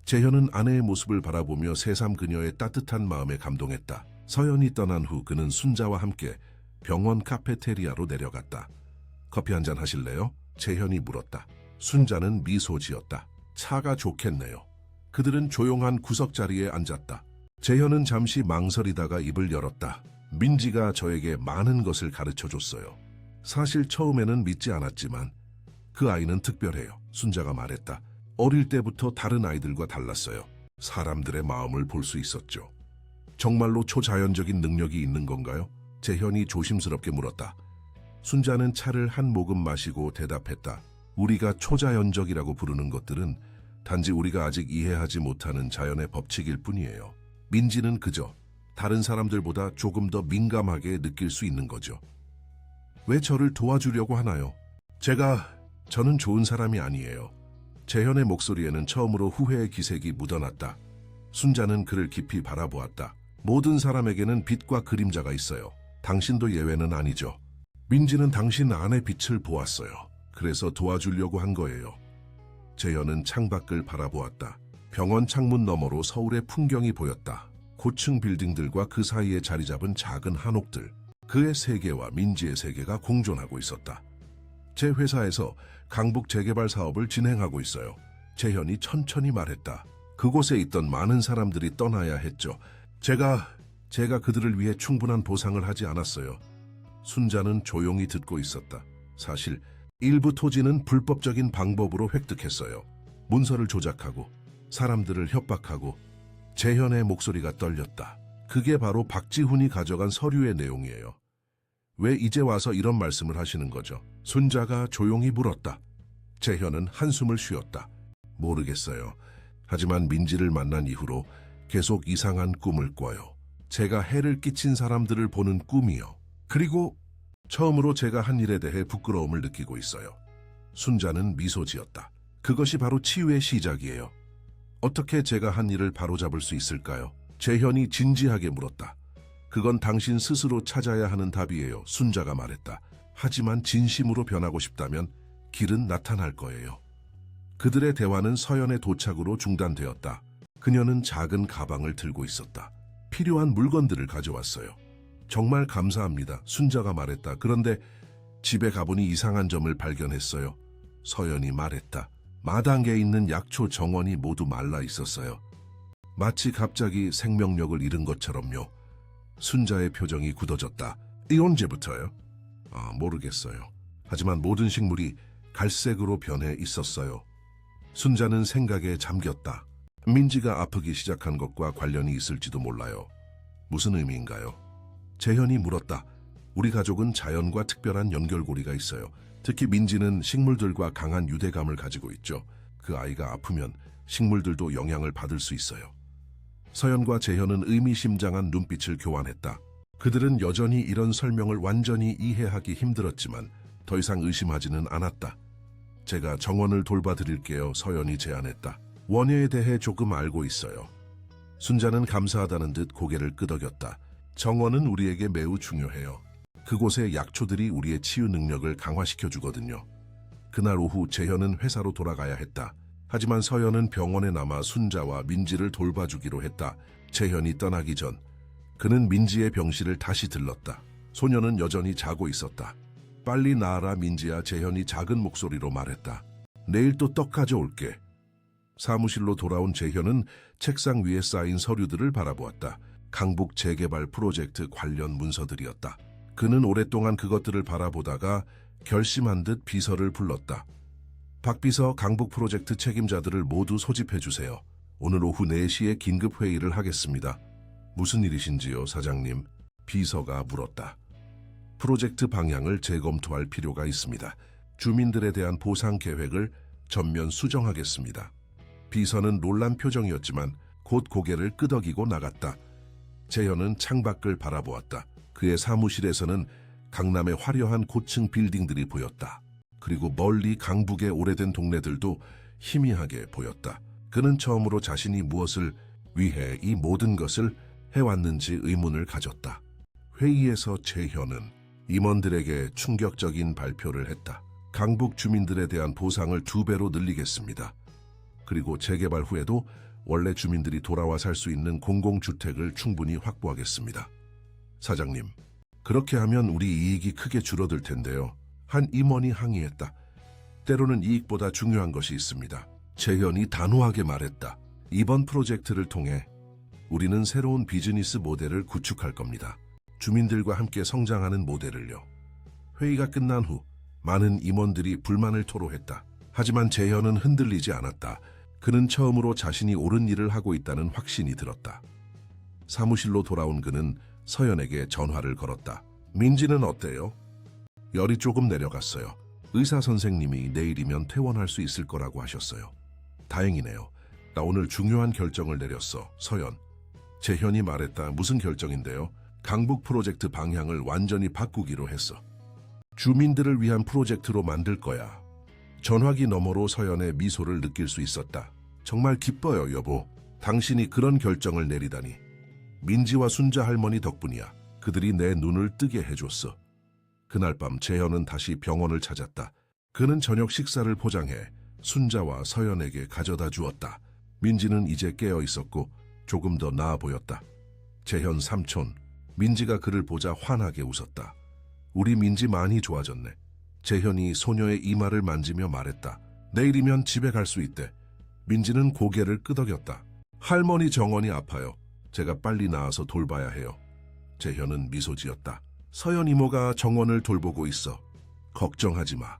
재현은 아내의 모습을 바라보며 새삼 그녀의 따뜻한 마음에 감동했다. 서연이 떠난 후 그는 순자와 함께 병원 카페테리아로 내려갔다. 커피 한잔 하실래요? 재현이 물었다. 순자는 미소 지었다. 차가 좋겠네요. 그들은 조용한 구석자리에 앉았다. 재현은 잠시 망설이다가 입을 열었다. 민지가 저에게 많은 것을 가르쳐줬어요. 사실 처음에는 믿지 않았지만 그 아이는 특별해요. 순자가 말했다. 어릴 때부터 다른 아이들과 달랐어요. 사람들의 마음을 볼 수 있었죠. 정말로 초자연적인 능력이 있는 건가요? 재현이 조심스럽게 물었다. 순자는 차를 한 모금 마시고 대답했다. 우리가 초자연적이라고 부르는 것들은 단지 우리가 아직 이해하지 못하는 자연의 법칙일 뿐이에요. 민지는 그저 다른 사람들보다 조금 더 민감하게 느낄 수 있는 거죠. 왜 저를 도와주려고 하나요? 저는 좋은 사람이 아니에요. 재현의 목소리에는 처음으로 후회의 기색이 묻어났다. 순자는 그를 깊이 바라보았다. 모든 사람에게는 빛과 그림자가 있어요. 당신도 예외는 아니죠. 민지는 당신 안의 빛을 보았어요. 그래서 도와주려고 한 거예요. 재현은 창밖을 바라보았다. 병원 창문 너머로 서울의 풍경이 보였다. 고층 빌딩들과 그 사이에 자리 잡은 작은 한옥들. 그의 세계와 민지의 세계가 공존하고 있었다. 제 회사에서 강북 재개발 사업을 진행하고 있어요. 재현이 천천히 말했다. 그곳에 있던 많은 사람들이 떠나야 했죠. 제가 그들을 위해 충분한 보상을 하지 않았어요. 순자는 조용히 듣고 있었다. 사실 일부 토지는 불법적인 방법으로 획득했어요. 문서를 조작하고 사람들을 협박하고. 재현의 목소리가 떨렸다. 그게 바로 박지훈이 가져간 서류의 내용이에요. 왜 이제 와서 이런 말씀을 하시는 거죠? 순자가 조용히 물었다. 재현은 한숨을 쉬었다. 모르겠어요. 하지만 민지를 만난 이후로 계속 이상한 꿈을 꿔요. 제가 해를 끼친 사람들을 보는 꿈이요. 그리고 처음으로 제가 한 일에 대해 부끄러움을 느끼고 있어요. 순자는 미소 지었다. 그것이 바로 치유의 시작이에요. 어떻게 제가 한 일을 바로잡을 수 있을까요? 재현이 진지하게 물었다. 그건 당신 스스로 찾아야 하는 답이에요. 순자가 말했다. 하지만 진심으로 변하고 싶다면 길은 나타날 거예요. 그들의 대화는 서연의 도착으로 중단되었다. 그녀는 작은 가방을 들고 있었다. 필요한 물건들을 가져왔어요. 정말 감사합니다. 순자가 말했다. 그런데 집에 가보니 이상한 점을 발견했어요. 서연이 말했다. 마당에 있는 약초 정원이 모두 말라 있었어요. 마치 갑자기 생명력을 잃은 것처럼요. 순자의 표정이 굳어졌다. 이 언제부터요? 모르겠어요. 하지만 모든 식물이 갈색으로 변해 있었어요. 순자는 생각에 잠겼다. 민지가 아프기 시작한 것과 관련이 있을지도 몰라요. 무슨 의미인가요? 재현이 물었다. 우리 가족은 자연과 특별한 연결고리가 있어요. 특히 민지는 식물들과 강한 유대감을 가지고 있죠. 그 아이가 아프면 식물들도 영향을 받을 수 있어요. 서연과 재현은 의미심장한 눈빛을 교환했다. 그들은 여전히 이런 설명을 완전히 이해하기 힘들었지만 더 이상 의심하지는 않았다. 제가 정원을 돌봐드릴게요. 서연이 제안했다. 원효에 대해 조금 알고 있어요. 순자는 감사하다는 듯 고개를 끄덕였다. 정원은 우리에게 매우 중요해요. 그곳의 약초들이 우리의 치유 능력을 강화시켜주거든요. 그날 오후 재현은 회사로 돌아가야 했다. 하지만 서연은 병원에 남아 순자와 민지를 돌봐주기로 했다. 재현이 떠나기 전 그는 민지의 병실을 다시 들렀다. 소녀는 여전히 자고 있었다. 빨리 나아라 민지야. 재현이 작은 목소리로 말했다. 내일 또 떡 가져올게. 사무실로 돌아온 재현은 책상 위에 쌓인 서류들을 바라보았다. 강북 재개발 프로젝트 관련 문서들이었다. 그는 오랫동안 그것들을 바라보다가 결심한 듯 비서를 불렀다. 박 비서, 강북 프로젝트 책임자들을 모두 소집해주세요. 오늘 오후 4시에 긴급 회의를 하겠습니다. 무슨 일이신지요, 사장님? 비서가 물었다. 프로젝트 방향을 재검토할 필요가 있습니다. 주민들에 대한 보상 계획을 전면 수정하겠습니다. 비서는 놀란 표정이었지만 곧 고개를 끄덕이고 나갔다. 재현은 창밖을 바라보았다. 그의 사무실에서는 강남의 화려한 고층 빌딩들이 보였다. 그리고 멀리 강북의 오래된 동네들도 희미하게 보였다. 그는 처음으로 자신이 무엇을 위해 이 모든 것을 해왔는지 의문을 가졌다. 회의에서 재현은 임원들에게 충격적인 발표를 했다. 강북 주민들에 대한 보상을 2배로 늘리겠습니다. 그리고 재개발 후에도 원래 주민들이 돌아와 살 수 있는 공공주택을 충분히 확보하겠습니다. 사장님, 그렇게 하면 우리 이익이 크게 줄어들 텐데요. 한 임원이 항의했다. 때로는 이익보다 중요한 것이 있습니다. 재현이 단호하게 말했다. 이번 프로젝트를 통해 우리는 새로운 비즈니스 모델을 구축할 겁니다. 주민들과 함께 성장하는 모델을요. 회의가 끝난 후 많은 임원들이 불만을 토로했다. 하지만 재현은 흔들리지 않았다. 그는 처음으로 자신이 옳은 일을 하고 있다는 확신이 들었다. 사무실로 돌아온 그는 서연에게 전화를 걸었다. 민지는 어때요? 열이 조금 내려갔어요. 의사 선생님이 내일이면 퇴원할 수 있을 거라고 하셨어요. 다행이네요. 나 오늘 중요한 결정을 내렸어. 서연. 재현이 말했다. 무슨 결정인데요? 강북 프로젝트 방향을 완전히 바꾸기로 했어. 주민들을 위한 프로젝트로 만들 거야. 전화기 너머로 서연의 미소를 느낄 수 있었다. 정말 기뻐요, 여보. 당신이 그런 결정을 내리다니. 민지와 순자 할머니 덕분이야. 그들이 내 눈을 뜨게 해줬어. 그날 밤 재현은 다시 병원을 찾았다. 그는 저녁 식사를 포장해 순자와 서연에게 가져다 주었다. 민지는 이제 깨어 있었고 조금 더 나아 보였다. 재현 삼촌, 민지가 그를 보자 환하게 웃었다. 우리 민지 많이 좋아졌네. 재현이 소녀의 이마를 만지며 말했다. 내일이면 집에 갈 수 있대. 민지는 고개를 끄덕였다. 할머니 정원이 아파요. 제가 빨리 나아서 돌봐야 해요. 재현은 미소 지었다. 서연 이모가 정원을 돌보고 있어. 걱정하지 마.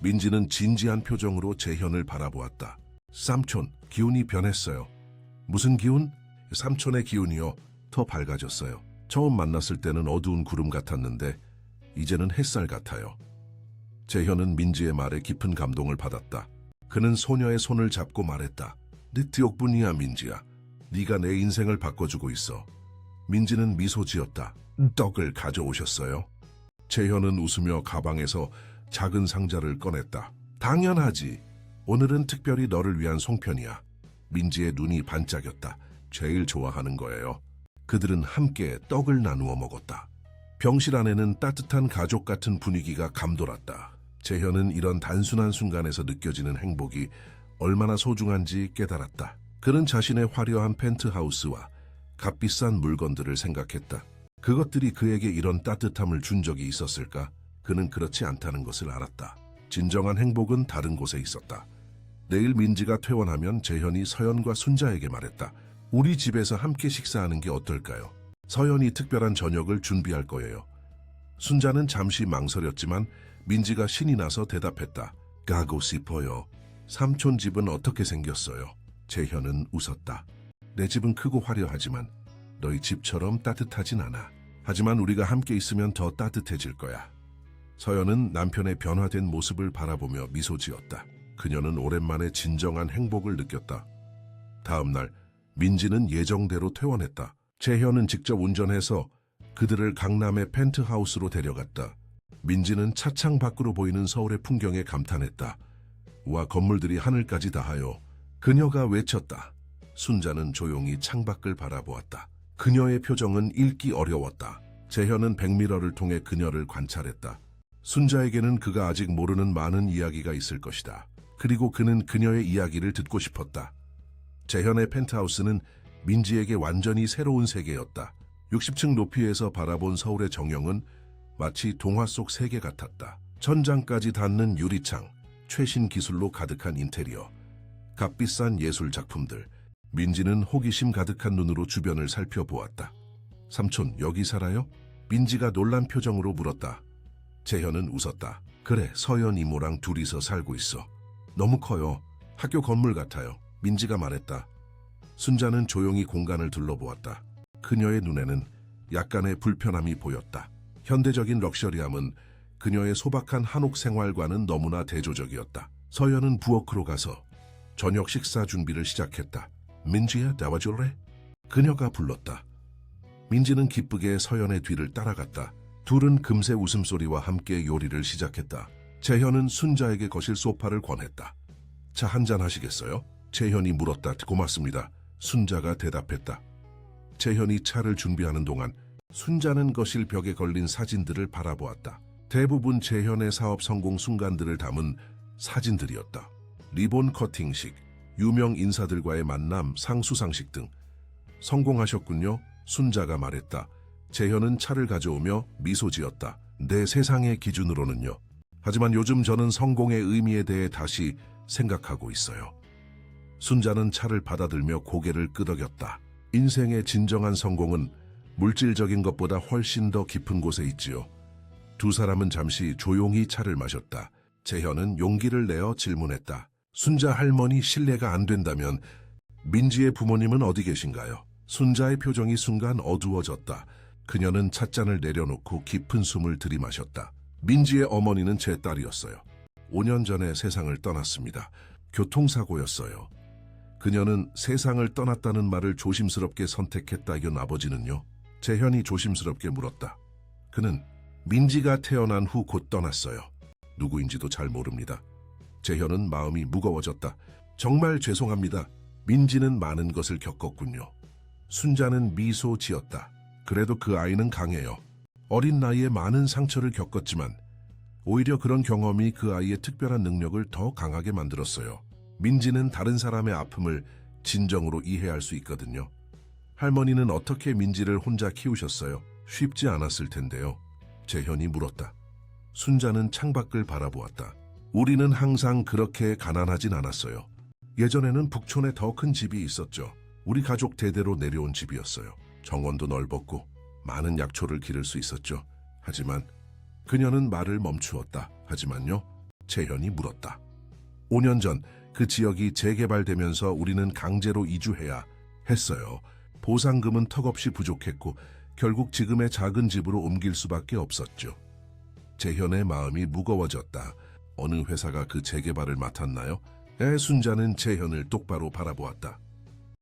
민지는 진지한 표정으로 재현을 바라보았다. 삼촌, 기운이 변했어요. 무슨 기운? 삼촌의 기운이요. 더 밝아졌어요. 처음 만났을 때는 어두운 구름 같았는데 이제는 햇살 같아요. 재현은 민지의 말에 깊은 감동을 받았다. 그는 소녀의 손을 잡고 말했다. 네 덕분이야 민지야. 네가 내 인생을 바꿔주고 있어. 민지는 미소 지었다. 떡을 가져오셨어요? 재현은 웃으며 가방에서 작은 상자를 꺼냈다. 당연하지. 오늘은 특별히 너를 위한 송편이야. 민지의 눈이 반짝였다. 제일 좋아하는 거예요. 그들은 함께 떡을 나누어 먹었다. 병실 안에는 따뜻한 가족 같은 분위기가 감돌았다. 재현은 이런 단순한 순간에서 느껴지는 행복이 얼마나 소중한지 깨달았다. 그는 자신의 화려한 펜트하우스와 값비싼 물건들을 생각했다. 그것들이 그에게 이런 따뜻함을 준 적이 있었을까? 그는 그렇지 않다는 것을 알았다. 진정한 행복은 다른 곳에 있었다. 내일 민지가 퇴원하면 재현이 서연과 순자에게 말했다. 우리 집에서 함께 식사하는 게 어떨까요? 서연이 특별한 저녁을 준비할 거예요. 순자는 잠시 망설였지만 민지가 신이 나서 대답했다. 가고 싶어요. 삼촌 집은 어떻게 생겼어요? 재현은 웃었다. 내 집은 크고 화려하지만 너희 집처럼 따뜻하진 않아. 하지만 우리가 함께 있으면 더 따뜻해질 거야. 서연은 남편의 변화된 모습을 바라보며 미소 지었다. 그녀는 오랜만에 진정한 행복을 느꼈다. 다음 날 민지는 예정대로 퇴원했다. 재현은 직접 운전해서 그들을 강남의 펜트하우스로 데려갔다. 민지는 차창 밖으로 보이는 서울의 풍경에 감탄했다. 와, 건물들이 하늘까지 닿아요. 그녀가 외쳤다. 순자는 조용히 창밖을 바라보았다. 그녀의 표정은 읽기 어려웠다. 재현은 백미러를 통해 그녀를 관찰했다. 순자에게는 그가 아직 모르는 많은 이야기가 있을 것이다. 그리고 그는 그녀의 이야기를 듣고 싶었다. 재현의 펜트하우스는 민지에게 완전히 새로운 세계였다. 60층 높이에서 바라본 서울의 정형은 마치 동화 속 세계 같았다. 천장까지 닿는 유리창, 최신 기술로 가득한 인테리어, 값비싼 예술 작품들. 민지는 호기심 가득한 눈으로 주변을 살펴보았다. 삼촌, 여기 살아요? 민지가 놀란 표정으로 물었다. 재현은 웃었다. 그래, 서연 이모랑 둘이서 살고 있어. 너무 커요. 학교 건물 같아요. 민지가 말했다. 순자는 조용히 공간을 둘러보았다. 그녀의 눈에는 약간의 불편함이 보였다. 현대적인 럭셔리함은 그녀의 소박한 한옥 생활과는 너무나 대조적이었다. 서연은 부엌으로 가서 저녁 식사 준비를 시작했다. 민지야, 나와줄래? 그녀가 불렀다. 민지는 기쁘게 서연의 뒤를 따라갔다. 둘은 금세 웃음소리와 함께 요리를 시작했다. 재현은 순자에게 거실 소파를 권했다. 차 한잔 하시겠어요? 재현이 물었다. 고맙습니다. 순자가 대답했다. 재현이 차를 준비하는 동안 순자는 거실 벽에 걸린 사진들을 바라보았다. 대부분 재현의 사업 성공 순간들을 담은 사진들이었다. 리본 커팅식, 유명 인사들과의 만남, 상수상식 등. 성공하셨군요. 순자가 말했다. 재현은 차를 가져오며 미소 지었다. 내 세상의 기준으로는요. 하지만 요즘 저는 성공의 의미에 대해 다시 생각하고 있어요. 순자는 차를 받아들며 고개를 끄덕였다. 인생의 진정한 성공은 물질적인 것보다 훨씬 더 깊은 곳에 있지요. 두 사람은 잠시 조용히 차를 마셨다. 재현은 용기를 내어 질문했다. 순자 할머니, 실례가 안 된다면 민지의 부모님은 어디 계신가요? 순자의 표정이 순간 어두워졌다. 그녀는 찻잔을 내려놓고 깊은 숨을 들이마셨다. 민지의 어머니는 제 딸이었어요. 5년 전에 세상을 떠났습니다. 교통사고였어요. 그녀는 세상을 떠났다는 말을 조심스럽게 선택했다. 이건 아버지는요? 재현이 조심스럽게 물었다. 그는 민지가 태어난 후 곧 떠났어요. 누구인지도 잘 모릅니다. 재현은 마음이 무거워졌다. 정말 죄송합니다. 민지는 많은 것을 겪었군요. 순자는 미소 지었다. 그래도 그 아이는 강해요. 어린 나이에 많은 상처를 겪었지만 오히려 그런 경험이 그 아이의 특별한 능력을 더 강하게 만들었어요. 민지는 다른 사람의 아픔을 진정으로 이해할 수 있거든요. 할머니는 어떻게 민지를 혼자 키우셨어요? 쉽지 않았을 텐데요. 재현이 물었다. 순자는 창밖을 바라보았다. 우리는 항상 그렇게 가난하진 않았어요. 예전에는 북촌에 더 큰 집이 있었죠. 우리 가족 대대로 내려온 집이었어요. 정원도 넓었고 많은 약초를 기를 수 있었죠. 하지만 그녀는 말을 멈추었다. 하지만요, 재현이 물었다. 5년 전 그 지역이 재개발되면서 우리는 강제로 이주해야 했어요. 보상금은 턱없이 부족했고 결국 지금의 작은 집으로 옮길 수밖에 없었죠. 재현의 마음이 무거워졌다. 어느 회사가 그 재개발을 맡았나요? 순자는 재현을 똑바로 바라보았다.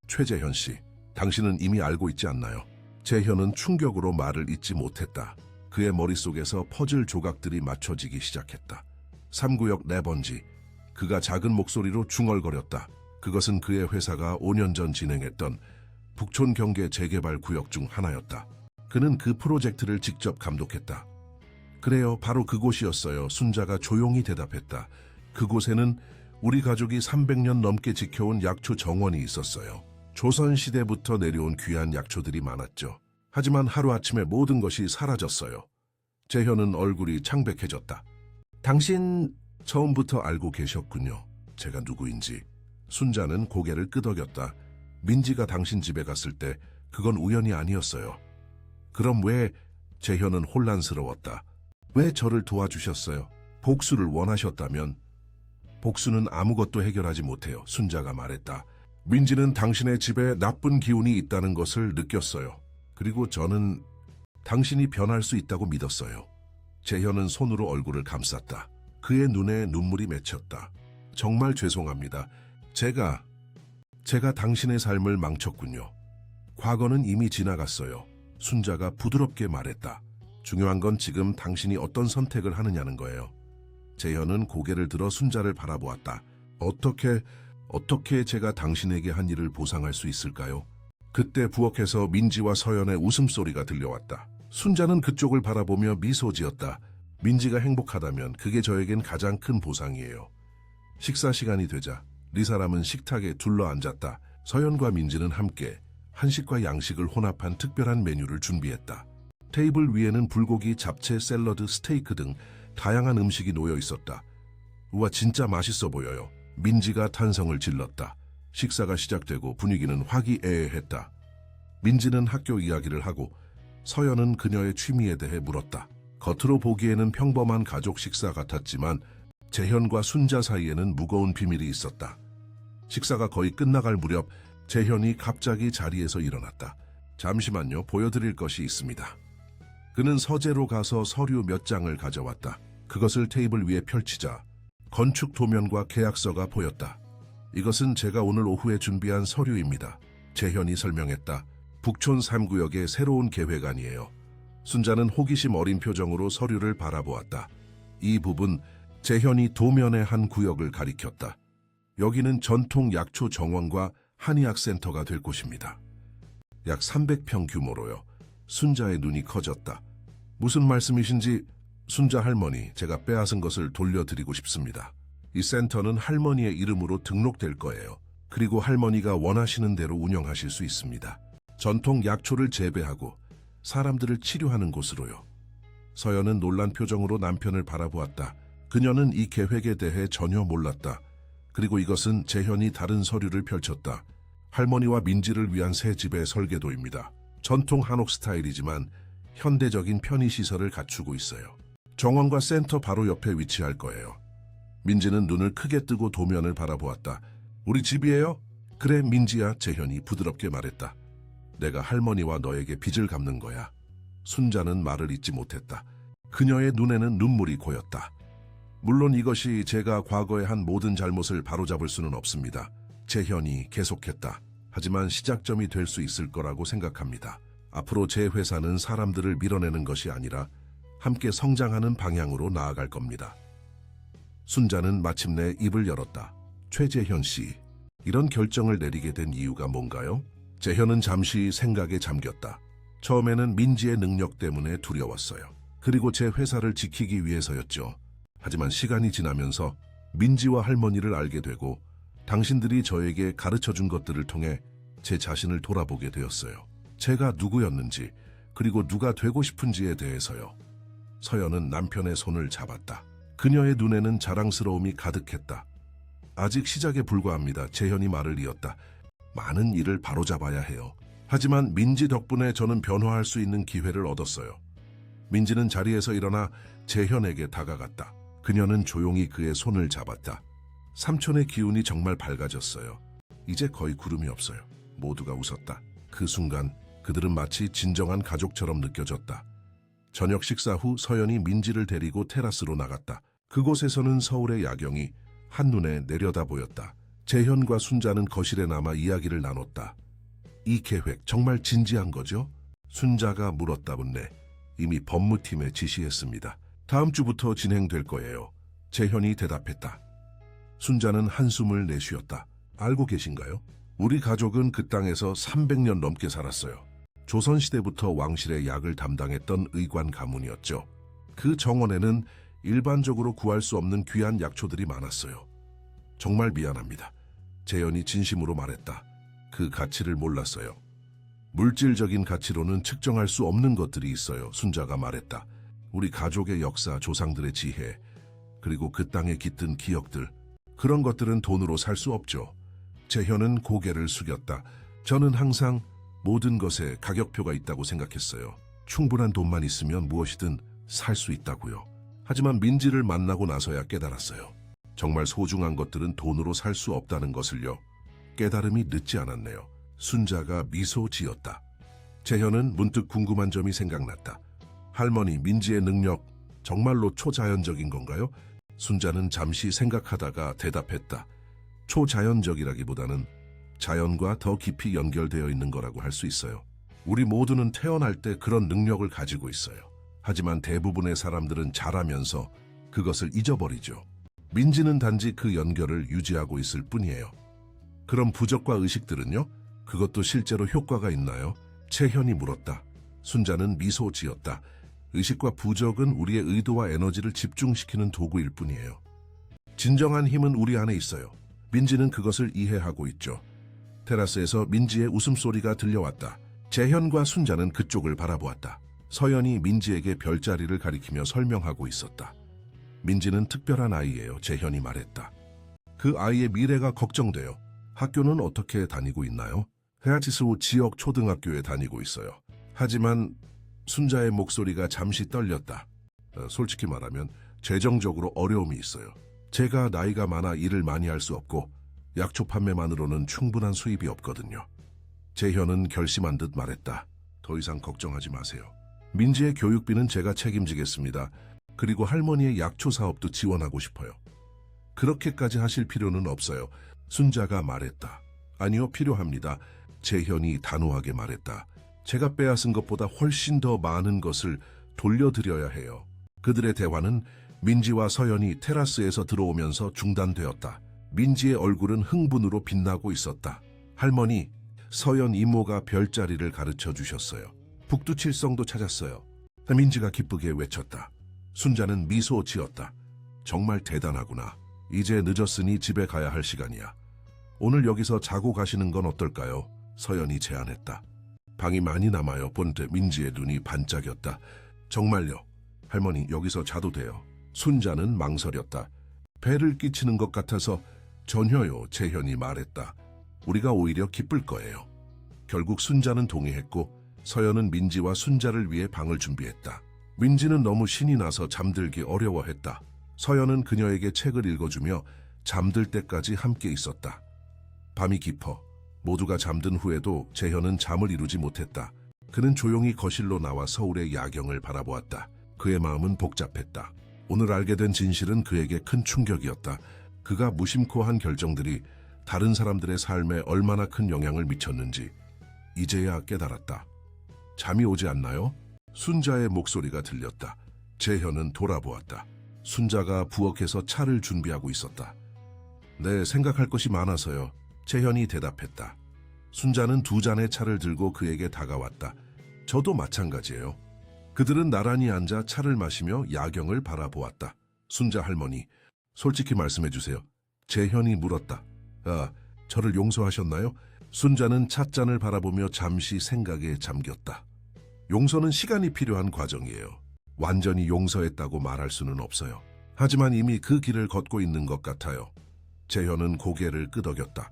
최재현 씨, 당신은 이미 알고 있지 않나요? 재현은 충격으로 말을 잇지 못했다. 그의 머릿속에서 퍼즐 조각들이 맞춰지기 시작했다. 3구역 내 번지. 그가 작은 목소리로 중얼거렸다. 그것은 그의 회사가 5년 전 진행했던 북촌 경계 재개발 구역 중 하나였다. 그는 그 프로젝트를 직접 감독했다. 그래요, 바로 그곳이었어요. 순자가 조용히 대답했다. 그곳에는 우리 가족이 300년 넘게 지켜온 약초 정원이 있었어요. 조선시대부터 내려온 귀한 약초들이 많았죠. 하지만 하루아침에 모든 것이 사라졌어요. 재현은 얼굴이 창백해졌다. 당신 처음부터 알고 계셨군요. 제가 누구인지. 순자는 고개를 끄덕였다. 민지가 당신 집에 갔을 때 그건 우연이 아니었어요. 그럼 왜? 재현은 혼란스러웠다. 왜 저를 도와주셨어요? 복수를 원하셨다면? 복수는 아무것도 해결하지 못해요. 순자가 말했다. 민지는 당신의 집에 나쁜 기운이 있다는 것을 느꼈어요. 그리고 저는 당신이 변할 수 있다고 믿었어요. 재현은 손으로 얼굴을 감쌌다. 그의 눈에 눈물이 맺혔다. 정말 죄송합니다. 제가 당신의 삶을 망쳤군요. 과거는 이미 지나갔어요. 순자가 부드럽게 말했다. 중요한 건 지금 당신이 어떤 선택을 하느냐는 거예요. 재현은 고개를 들어 순자를 바라보았다. 어떻게 제가 당신에게 한 일을 보상할 수 있을까요? 그때 부엌에서 민지와 서연의 웃음소리가 들려왔다. 순자는 그쪽을 바라보며 미소 지었다. 민지가 행복하다면 그게 저에겐 가장 큰 보상이에요. 식사 시간이 되자 네 사람은 식탁에 둘러앉았다. 서연과 민지는 함께 한식과 양식을 혼합한 특별한 메뉴를 준비했다. 테이블 위에는 불고기, 잡채, 샐러드, 스테이크 등 다양한 음식이 놓여 있었다. 우와, 진짜 맛있어 보여요. 민지가 탄성을 질렀다. 식사가 시작되고 분위기는 화기애애했다. 민지는 학교 이야기를 하고 서연은 그녀의 취미에 대해 물었다. 겉으로 보기에는 평범한 가족 식사 같았지만 재현과 순자 사이에는 무거운 비밀이 있었다. 식사가 거의 끝나갈 무렵 재현이 갑자기 자리에서 일어났다. 잠시만요, 보여드릴 것이 있습니다. 그는 서재로 가서 서류 몇 장을 가져왔다. 그것을 테이블 위에 펼치자 건축 도면과 계약서가 보였다. 이것은 제가 오늘 오후에 준비한 서류입니다. 재현이 설명했다. 북촌 3구역의 새로운 계획안이에요. 순자는 호기심 어린 표정으로 서류를 바라보았다. 이 부분, 재현이 도면의 한 구역을 가리켰다. 여기는 전통 약초 정원과 한의학센터가 될 곳입니다. 약 300평 규모로요. 순자의 눈이 커졌다. 무슨 말씀이신지? 순자 할머니, 제가 빼앗은 것을 돌려드리고 싶습니다. 이 센터는 할머니의 이름으로 등록될 거예요. 그리고 할머니가 원하시는 대로 운영하실 수 있습니다. 전통 약초를 재배하고 사람들을 치료하는 곳으로요. 서연은 놀란 표정으로 남편을 바라보았다. 그녀는 이 계획에 대해 전혀 몰랐다. 그리고 이것은 재현이 다른 서류를 펼쳤다. 할머니와 민지를 위한 새 집의 설계도입니다. 전통 한옥 스타일이지만 현대적인 편의시설을 갖추고 있어요. 정원과 센터 바로 옆에 위치할 거예요. 민지는 눈을 크게 뜨고 도면을 바라보았다. 우리 집이에요? 그래, 민지야, 재현이 부드럽게 말했다. 내가 할머니와 너에게 빚을 갚는 거야. 순자는 말을 잇지 못했다. 그녀의 눈에는 눈물이 고였다. 물론 이것이 제가 과거에 한 모든 잘못을 바로잡을 수는 없습니다. 재현이 계속했다. 하지만 시작점이 될 수 있을 거라고 생각합니다. 앞으로 제 회사는 사람들을 밀어내는 것이 아니라 함께 성장하는 방향으로 나아갈 겁니다. 순자는 마침내 입을 열었다. 최재현 씨, 이런 결정을 내리게 된 이유가 뭔가요? 재현은 잠시 생각에 잠겼다. 처음에는 민지의 능력 때문에 두려웠어요. 그리고 제 회사를 지키기 위해서였죠. 하지만 시간이 지나면서 민지와 할머니를 알게 되고 당신들이 저에게 가르쳐준 것들을 통해 제 자신을 돌아보게 되었어요. 제가 누구였는지, 그리고 누가 되고 싶은지에 대해서요. 서연은 남편의 손을 잡았다. 그녀의 눈에는 자랑스러움이 가득했다. 아직 시작에 불과합니다. 재현이 말을 이었다. 많은 일을 바로잡아야 해요. 하지만 민지 덕분에 저는 변화할 수 있는 기회를 얻었어요. 민지는 자리에서 일어나 재현에게 다가갔다. 그녀는 조용히 그의 손을 잡았다. 삼촌의 기운이 정말 밝아졌어요. 이제 거의 구름이 없어요. 모두가 웃었다. 그 순간 그들은 마치 진정한 가족처럼 느껴졌다. 저녁 식사 후 서연이 민지를 데리고 테라스로 나갔다. 그곳에서는 서울의 야경이 한눈에 내려다 보였다. 재현과 순자는 거실에 남아 이야기를 나눴다. 이 계획 정말 진지한 거죠? 순자가 물었다 분네. 이미 법무팀에 지시했습니다. 다음 주부터 진행될 거예요. 재현이 대답했다. 순자는 한숨을 내쉬었다. 알고 계신가요? 우리 가족은 그 땅에서 300년 넘게 살았어요. 조선시대부터 왕실의 약을 담당했던 의관 가문이었죠. 그 정원에는 일반적으로 구할 수 없는 귀한 약초들이 많았어요. 정말 미안합니다. 재현이 진심으로 말했다. 그 가치를 몰랐어요. 물질적인 가치로는 측정할 수 없는 것들이 있어요. 순자가 말했다. 우리 가족의 역사, 조상들의 지혜, 그리고 그 땅에 깃든 기억들. 그런 것들은 돈으로 살 수 없죠. 재현은 고개를 숙였다. 저는 항상 모든 것에 가격표가 있다고 생각했어요. 충분한 돈만 있으면 무엇이든 살 수 있다고요. 하지만 민지를 만나고 나서야 깨달았어요. 정말 소중한 것들은 돈으로 살 수 없다는 것을요. 깨달음이 늦지 않았네요. 순자가 미소 지었다. 재현은 문득 궁금한 점이 생각났다. 할머니, 민지의 능력 정말로 초자연적인 건가요? 순자는 잠시 생각하다가 대답했다. 초자연적이라기보다는 자연과 더 깊이 연결되어 있는 거라고 할 수 있어요. 우리 모두는 태어날 때 그런 능력을 가지고 있어요. 하지만 대부분의 사람들은 자라면서 그것을 잊어버리죠. 민지는 단지 그 연결을 유지하고 있을 뿐이에요. 그럼 부적과 의식들은요? 그것도 실제로 효과가 있나요? 재현이 물었다. 순자는 미소 지었다. 의식과 부적은 우리의 의도와 에너지를 집중시키는 도구일 뿐이에요. 진정한 힘은 우리 안에 있어요. 민지는 그것을 이해하고 있죠. 테라스에서 민지의 웃음소리가 들려왔다. 재현과 순자는 그쪽을 바라보았다. 서연이 민지에게 별자리를 가리키며 설명하고 있었다. 민지는 특별한 아이예요. 재현이 말했다. 그 아이의 미래가 걱정돼요. 학교는 어떻게 다니고 있나요? 헤아치수 지역 초등학교에 다니고 있어요. 하지만 순자의 목소리가 잠시 떨렸다. 솔직히 말하면 재정적으로 어려움이 있어요. 제가 나이가 많아 일을 많이 할 수 없고 약초 판매만으로는 충분한 수입이 없거든요. 재현은 결심한 듯 말했다. 더 이상 걱정하지 마세요. 민지의 교육비는 제가 책임지겠습니다. 그리고 할머니의 약초 사업도 지원하고 싶어요. 그렇게까지 하실 필요는 없어요. 순자가 말했다. 아니요, 필요합니다. 재현이 단호하게 말했다. 제가 빼앗은 것보다 훨씬 더 많은 것을 돌려드려야 해요. 그들의 대화는 민지와 서연이 테라스에서 들어오면서 중단되었다. 민지의 얼굴은 흥분으로 빛나고 있었다. 할머니, 서연 이모가 별자리를 가르쳐 주셨어요. 북두칠성도 찾았어요. 민지가 기쁘게 외쳤다. 순자는 미소 지었다. 정말 대단하구나. 이제 늦었으니 집에 가야 할 시간이야. 오늘 여기서 자고 가시는 건 어떨까요? 서연이 제안했다. 방이 많이 남아요. 본때 민지의 눈이 반짝였다. 정말요? 할머니, 여기서 자도 돼요. 순자는 망설였다. 배를 끼치는 것 같아서 전혀요. 재현이 말했다. 우리가 오히려 기쁠 거예요. 결국 순자는 동의했고 서연은 민지와 순자를 위해 방을 준비했다. 민지는 너무 신이 나서 잠들기 어려워했다. 서연은 그녀에게 책을 읽어주며 잠들 때까지 함께 있었다. 밤이 깊어 모두가 잠든 후에도 재현은 잠을 이루지 못했다. 그는 조용히 거실로 나와 서울의 야경을 바라보았다. 그의 마음은 복잡했다. 오늘 알게 된 진실은 그에게 큰 충격이었다. 그가 무심코 한 결정들이 다른 사람들의 삶에 얼마나 큰 영향을 미쳤는지 이제야 깨달았다. 잠이 오지 않나요? 순자의 목소리가 들렸다. 재현은 돌아보았다. 순자가 부엌에서 차를 준비하고 있었다. 네, 생각할 것이 많아서요. 재현이 대답했다. 순자는 두 잔의 차를 들고 그에게 다가왔다. 저도 마찬가지예요. 그들은 나란히 앉아 차를 마시며 야경을 바라보았다. 순자 할머니, 솔직히 말씀해 주세요. 재현이 물었다. 아, 저를 용서하셨나요? 순자는 찻잔을 바라보며 잠시 생각에 잠겼다. 용서는 시간이 필요한 과정이에요. 완전히 용서했다고 말할 수는 없어요. 하지만 이미 그 길을 걷고 있는 것 같아요. 재현은 고개를 끄덕였다.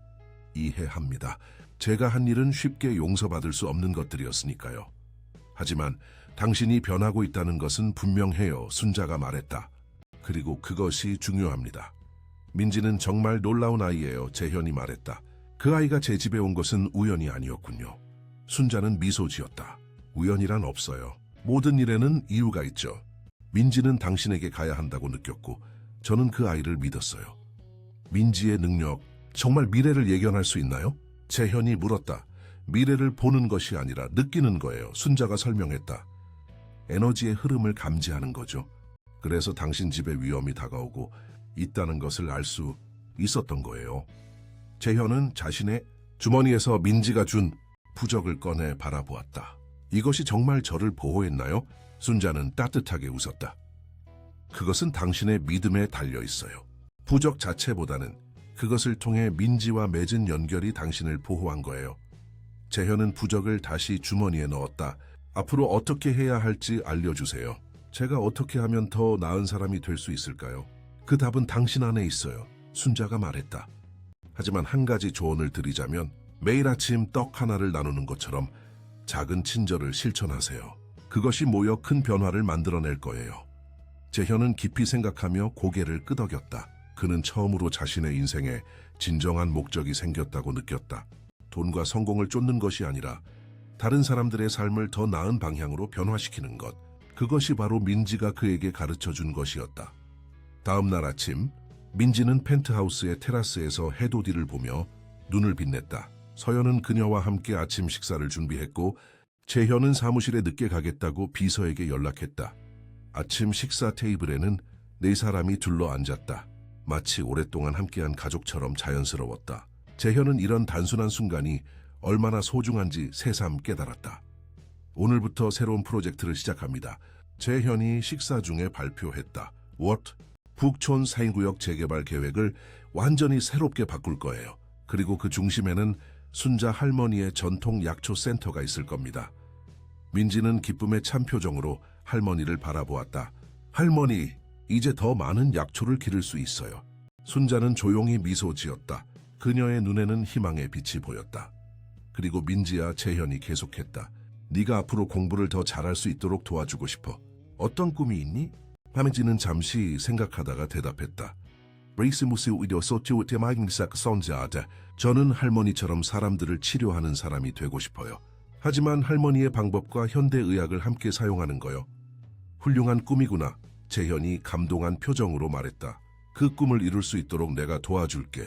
이해합니다. 제가 한 일은 쉽게 용서받을 수 없는 것들이었으니까요. 하지만 당신이 변하고 있다는 것은 분명해요. 순자가 말했다. 그리고 그것이 중요합니다. 민지는 정말 놀라운 아이예요. 재현이 말했다. 그 아이가 제 집에 온 것은 우연이 아니었군요. 순자는 미소 지었다. 우연이란 없어요. 모든 일에는 이유가 있죠. 민지는 당신에게 가야 한다고 느꼈고 저는 그 아이를 믿었어요. 민지의 능력, 정말 미래를 예견할 수 있나요? 재현이 물었다. 미래를 보는 것이 아니라 느끼는 거예요. 순자가 설명했다. 에너지의 흐름을 감지하는 거죠. 그래서 당신 집에 위험이 다가오고 있다는 것을 알 수 있었던 거예요. 재현은 자신의 주머니에서 민지가 준 부적을 꺼내 바라보았다. 이것이 정말 저를 보호했나요? 순자는 따뜻하게 웃었다. 그것은 당신의 믿음에 달려 있어요. 부적 자체보다는 그것을 통해 민지와 맺은 연결이 당신을 보호한 거예요. 재현은 부적을 다시 주머니에 넣었다. 앞으로 어떻게 해야 할지 알려주세요. 제가 어떻게 하면 더 나은 사람이 될 수 있을까요? 그 답은 당신 안에 있어요. 순자가 말했다. 하지만 한 가지 조언을 드리자면 매일 아침 떡 하나를 나누는 것처럼 작은 친절을 실천하세요. 그것이 모여 큰 변화를 만들어낼 거예요. 재현은 깊이 생각하며 고개를 끄덕였다. 그는 처음으로 자신의 인생에 진정한 목적이 생겼다고 느꼈다. 돈과 성공을 쫓는 것이 아니라 다른 사람들의 삶을 더 나은 방향으로 변화시키는 것. 그것이 바로 민지가 그에게 가르쳐준 것이었다. 다음 날 아침, 민지는 펜트하우스의 테라스에서 해돋이를 보며 눈을 빛냈다. 서연은 그녀와 함께 아침 식사를 준비했고 재현은 사무실에 늦게 가겠다고 비서에게 연락했다. 아침 식사 테이블에는 네 사람이 둘러앉았다. 마치 오랫동안 함께한 가족처럼 자연스러웠다. 재현은 이런 단순한 순간이 얼마나 소중한지 새삼 깨달았다. 오늘부터 새로운 프로젝트를 시작합니다. 재현이 식사 중에 발표했다. What? 북촌 사인구역 재개발 계획을 완전히 새롭게 바꿀 거예요. 그리고 그 중심에는 순자 할머니의 전통 약초 센터가 있을 겁니다. 민지는 기쁨의 참 표정으로 할머니를 바라보았다. 할머니, 이제 더 많은 약초를 기를 수 있어요. 순자는 조용히 미소 지었다. 그녀의 눈에는 희망의 빛이 보였다. 그리고 민지와 재현이 계속했다. 네가 앞으로 공부를 더 잘할 수 있도록 도와주고 싶어. 어떤 꿈이 있니? 민지는 잠시 생각하다가 대답했다. 저는 할머니처럼 사람들을 치료하는 사람이 되고 싶어요. 하지만 할머니의 방법과 현대의학을 함께 사용하는 거요. 훌륭한 꿈이구나. 재현이 감동한 표정으로 말했다. 그 꿈을 이룰 수 있도록 내가 도와줄게.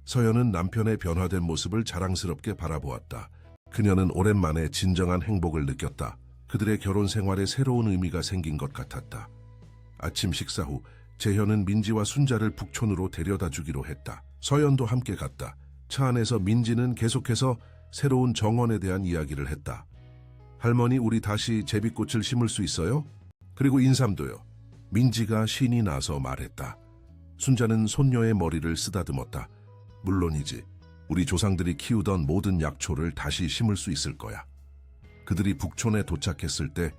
서연은 남편의 변화된 모습을 자랑스럽게 바라보았다. 그녀는 오랜만에 진정한 행복을 느꼈다. 그들의 결혼 생활에 새로운 의미가 생긴 것 같았다. 아침 식사 후 재현은 민지와 순자를 북촌으로 데려다 주기로 했다. 서연도 함께 갔다. 차 안에서 민지는 계속해서 새로운 정원에 대한 이야기를 했다. 할머니, 우리 다시 제비꽃을 심을 수 있어요? 그리고 인삼도요. 민지가 신이 나서 말했다. 순자는 손녀의 머리를 쓰다듬었다. 물론이지. 우리 조상들이 키우던 모든 약초를 다시 심을 수 있을 거야. 그들이 북촌에 도착했을 때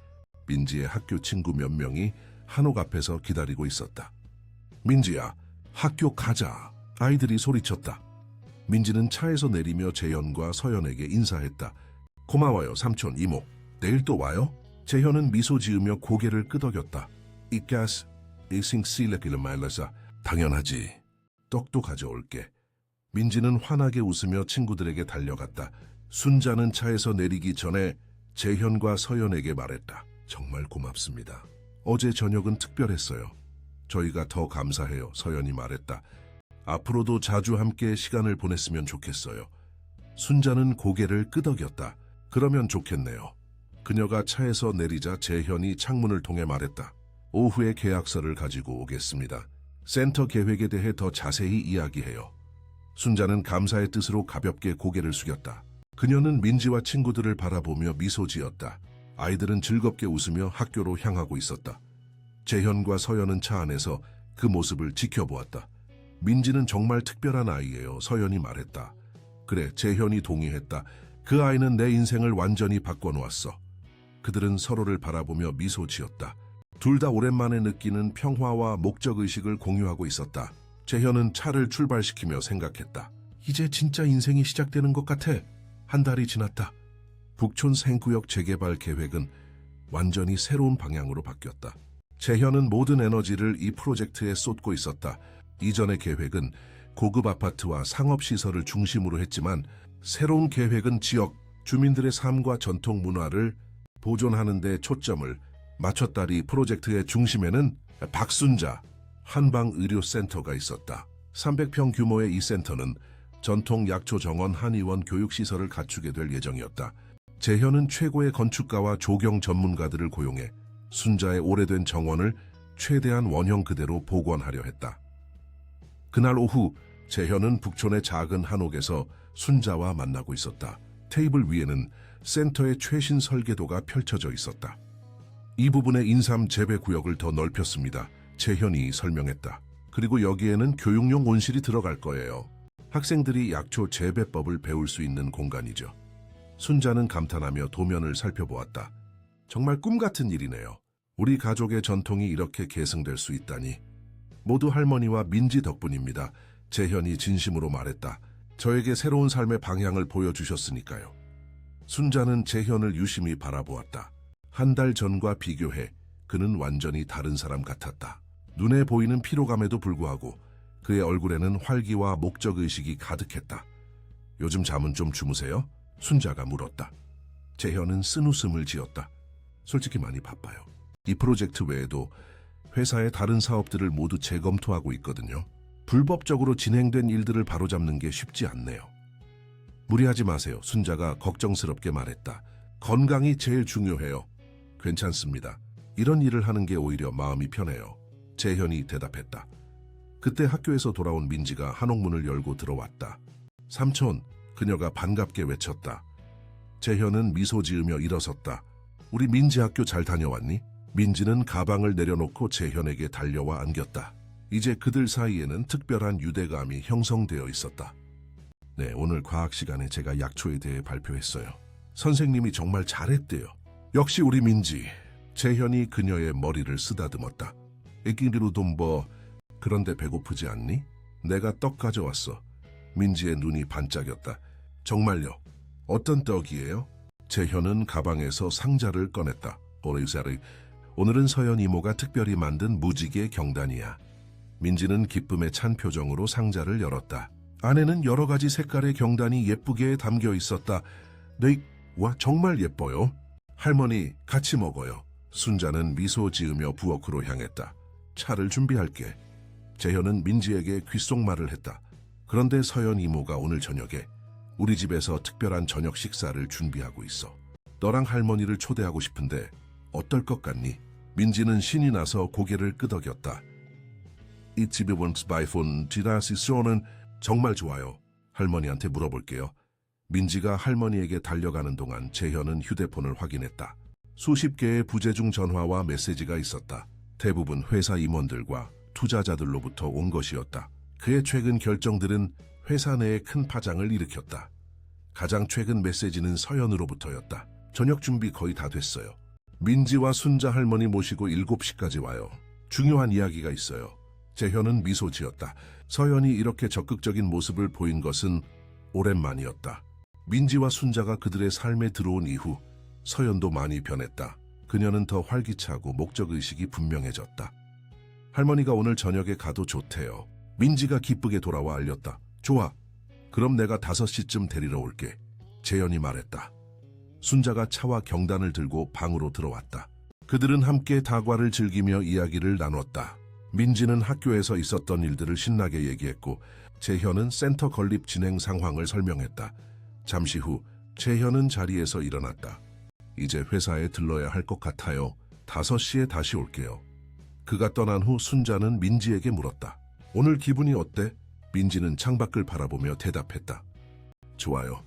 민지의 학교 친구 몇 명이 한옥 앞에서 기다리고 있었다. 민지야, 학교 가자. 아이들이 소리쳤다. 민지는 차에서 내리며 재현과 서연에게 인사했다. 고마워요, 삼촌, 이모. 내일 또 와요? 재현은 미소 지으며 고개를 끄덕였다. 이까스, 이싱실레길을 말라서 당연하지. 떡도 가져올게. 민지는 환하게 웃으며 친구들에게 달려갔다. 순자는 차에서 내리기 전에 재현과 서연에게 말했다. 정말 고맙습니다. 어제 저녁은 특별했어요. 저희가 더 감사해요. 서연이 말했다. 앞으로도 자주 함께 시간을 보냈으면 좋겠어요. 순자는 고개를 끄덕였다. 그러면 좋겠네요. 그녀가 차에서 내리자 재현이 창문을 통해 말했다. 오후에 계약서를 가지고 오겠습니다. 센터 계획에 대해 더 자세히 이야기해요. 순자는 감사의 뜻으로 가볍게 고개를 숙였다. 그녀는 민지와 친구들을 바라보며 미소 지었다. 아이들은 즐겁게 웃으며 학교로 향하고 있었다. 재현과 서연은 차 안에서 그 모습을 지켜보았다. 민지는 정말 특별한 아이예요. 서연이 말했다. 그래, 재현이 동의했다. 그 아이는 내 인생을 완전히 바꿔놓았어. 그들은 서로를 바라보며 미소 지었다. 둘 다 오랜만에 느끼는 평화와 목적의식을 공유하고 있었다. 재현은 차를 출발시키며 생각했다. 이제 진짜 인생이 시작되는 것 같아. 한 달이 지났다. 북촌 생구역 재개발 계획은 완전히 새로운 방향으로 바뀌었다. 재현은 모든 에너지를 이 프로젝트에 쏟고 있었다. 이전의 계획은 고급 아파트와 상업시설을 중심으로 했지만 새로운 계획은 지역, 주민들의 삶과 전통 문화를 보존하는 데 초점을 맞췄다리 프로젝트의 중심에는 박순자 한방의료센터가 있었다. 300평 규모의 이 센터는 전통 약초 정원 한의원 교육시설을 갖추게 될 예정이었다. 재현은 최고의 건축가와 조경 전문가들을 고용해 순자의 오래된 정원을 최대한 원형 그대로 복원하려 했다. 그날 오후 재현은 북촌의 작은 한옥에서 순자와 만나고 있었다. 테이블 위에는 센터의 최신 설계도가 펼쳐져 있었다. 이 부분의 인삼 재배 구역을 더 넓혔습니다. 재현이 설명했다. 그리고 여기에는 교육용 온실이 들어갈 거예요. 학생들이 약초 재배법을 배울 수 있는 공간이죠. 순자는 감탄하며 도면을 살펴보았다. 정말 꿈 같은 일이네요. 우리 가족의 전통이 이렇게 계승될 수 있다니. 모두 할머니와 민지 덕분입니다. 재현이 진심으로 말했다. 저에게 새로운 삶의 방향을 보여주셨으니까요. 순자는 재현을 유심히 바라보았다. 한 달 전과 비교해 그는 완전히 다른 사람 같았다. 눈에 보이는 피로감에도 불구하고 그의 얼굴에는 활기와 목적의식이 가득했다. 요즘 잠은 좀 주무세요? 순자가 물었다. 재현은 쓴웃음을 지었다. 솔직히 많이 바빠요. 이 프로젝트 외에도 회사의 다른 사업들을 모두 재검토하고 있거든요. 불법적으로 진행된 일들을 바로잡는 게 쉽지 않네요. 무리하지 마세요. 순자가 걱정스럽게 말했다. 건강이 제일 중요해요. 괜찮습니다. 이런 일을 하는 게 오히려 마음이 편해요. 재현이 대답했다. 그때 학교에서 돌아온 민지가 한옥문을 열고 들어왔다. 삼촌, 그녀가 반갑게 외쳤다. 재현은 미소 지으며 일어섰다. 우리 민지 학교 잘 다녀왔니? 민지는 가방을 내려놓고 재현에게 달려와 안겼다. 이제 그들 사이에는 특별한 유대감이 형성되어 있었다. 네, 오늘 과학 시간에 제가 약초에 대해 발표했어요. 선생님이 정말 잘했대요. 역시 우리 민지. 재현이 그녀의 머리를 쓰다듬었다. 애기리로 돈버. 그런데 배고프지 않니? 내가 떡 가져왔어. 민지의 눈이 반짝였다. 정말요? 어떤 떡이에요? 재현은 가방에서 상자를 꺼냈다. 오늘은 서연 이모가 특별히 만든 무지개 경단이야. 민지는 기쁨에 찬 표정으로 상자를 열었다. 안에는 여러 가지 색깔의 경단이 예쁘게 담겨 있었다. 네, 와 정말 예뻐요. 할머니 같이 먹어요. 순자는 미소 지으며 부엌으로 향했다. 차를 준비할게. 재현은 민지에게 귓속말을 했다. 그런데 서연 이모가 오늘 저녁에 우리 집에서 특별한 저녁 식사를 준비하고 있어. 너랑 할머니를 초대하고 싶은데 어떨 것 같니? 민지는 신이 나서 고개를 끄덕였다. 이 집에 원스 바이폰 지라시소는 정말 좋아요. 할머니한테 물어볼게요. 민지가 할머니에게 달려가는 동안 재현은 휴대폰을 확인했다. 수십 개의 부재중 전화와 메시지가 있었다. 대부분 회사 임원들과 투자자들로부터 온 것이었다. 그의 최근 결정들은 회사 내에 큰 파장을 일으켰다. 가장 최근 메시지는 서연으로부터였다. 저녁 준비 거의 다 됐어요. 민지와 순자 할머니 모시고 7시까지 와요. 중요한 이야기가 있어요. 재현은 미소 지었다. 서연이 이렇게 적극적인 모습을 보인 것은 오랜만이었다. 민지와 순자가 그들의 삶에 들어온 이후 서연도 많이 변했다. 그녀는 더 활기차고 목적의식이 분명해졌다. 할머니가 오늘 저녁에 가도 좋대요. 민지가 기쁘게 돌아와 알렸다. 좋아. 그럼 내가 5시쯤 데리러 올게. 재현이 말했다. 순자가 차와 경단을 들고 방으로 들어왔다. 그들은 함께 다과를 즐기며 이야기를 나눴다. 민지는 학교에서 있었던 일들을 신나게 얘기했고 재현은 센터 건립 진행 상황을 설명했다. 잠시 후 재현은 자리에서 일어났다. 이제 회사에 들러야 할 것 같아요. 5시에 다시 올게요. 그가 떠난 후 순자는 민지에게 물었다. 오늘 기분이 어때? 민지는 창밖을 바라보며 대답했다. 좋아요.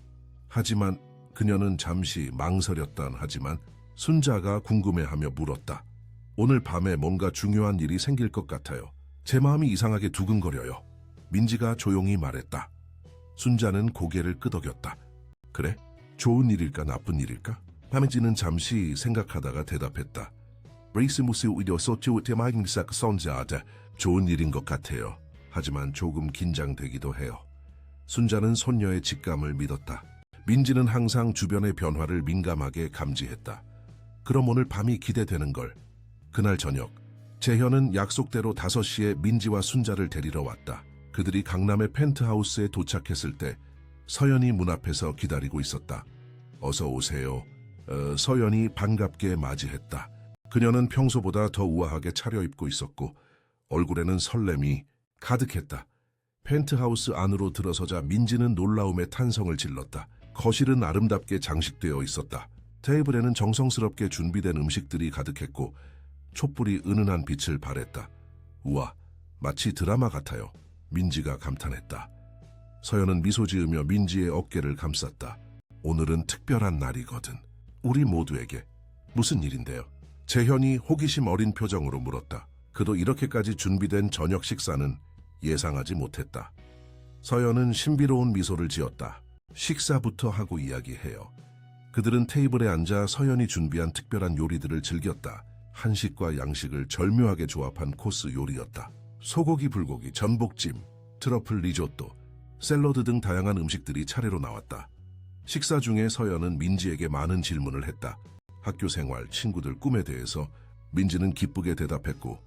하지만 그녀는 잠시 망설였단 하지만 순자가 궁금해하며 물었다. 오늘 밤에 뭔가 중요한 일이 생길 것 같아요. 제 마음이 이상하게 두근거려요. 민지가 조용히 말했다. 순자는 고개를 끄덕였다. 그래? 좋은 일일까 나쁜 일일까? 민지는 잠시 생각하다가 대답했다. 좋은 일인 것 같아요. 하지만 조금 긴장되기도 해요. 순자는 손녀의 직감을 믿었다. 민지는 항상 주변의 변화를 민감하게 감지했다. 그럼 오늘 밤이 기대되는걸. 그날 저녁, 재현은 약속대로 5시에 민지와 순자를 데리러 왔다. 그들이 강남의 펜트하우스에 도착했을 때 서연이 문 앞에서 기다리고 있었다. 어서 오세요. 서연이 반갑게 맞이했다. 그녀는 평소보다 더 우아하게 차려입고 있었고 얼굴에는 설렘이 가득했다. 펜트하우스 안으로 들어서자 민지는 놀라움에 탄성을 질렀다. 거실은 아름답게 장식되어 있었다. 테이블에는 정성스럽게 준비된 음식들이 가득했고 촛불이 은은한 빛을 발했다. 우와, 마치 드라마 같아요. 민지가 감탄했다. 서연은 미소 지으며 민지의 어깨를 감쌌다. 오늘은 특별한 날이거든. 우리 모두에게. 무슨 일인데요? 재현이 호기심 어린 표정으로 물었다. 그도 이렇게까지 준비된 저녁 식사는 예상하지 못했다. 서연은 신비로운 미소를 지었다. 식사부터 하고 이야기해요. 그들은 테이블에 앉아 서연이 준비한 특별한 요리들을 즐겼다. 한식과 양식을 절묘하게 조합한 코스 요리였다. 소고기, 불고기, 전복찜, 트러플 리조또, 샐러드 등 다양한 음식들이 차례로 나왔다. 식사 중에 서연은 민지에게 많은 질문을 했다. 학교 생활, 친구들, 꿈에 대해서 민지는 기쁘게 대답했고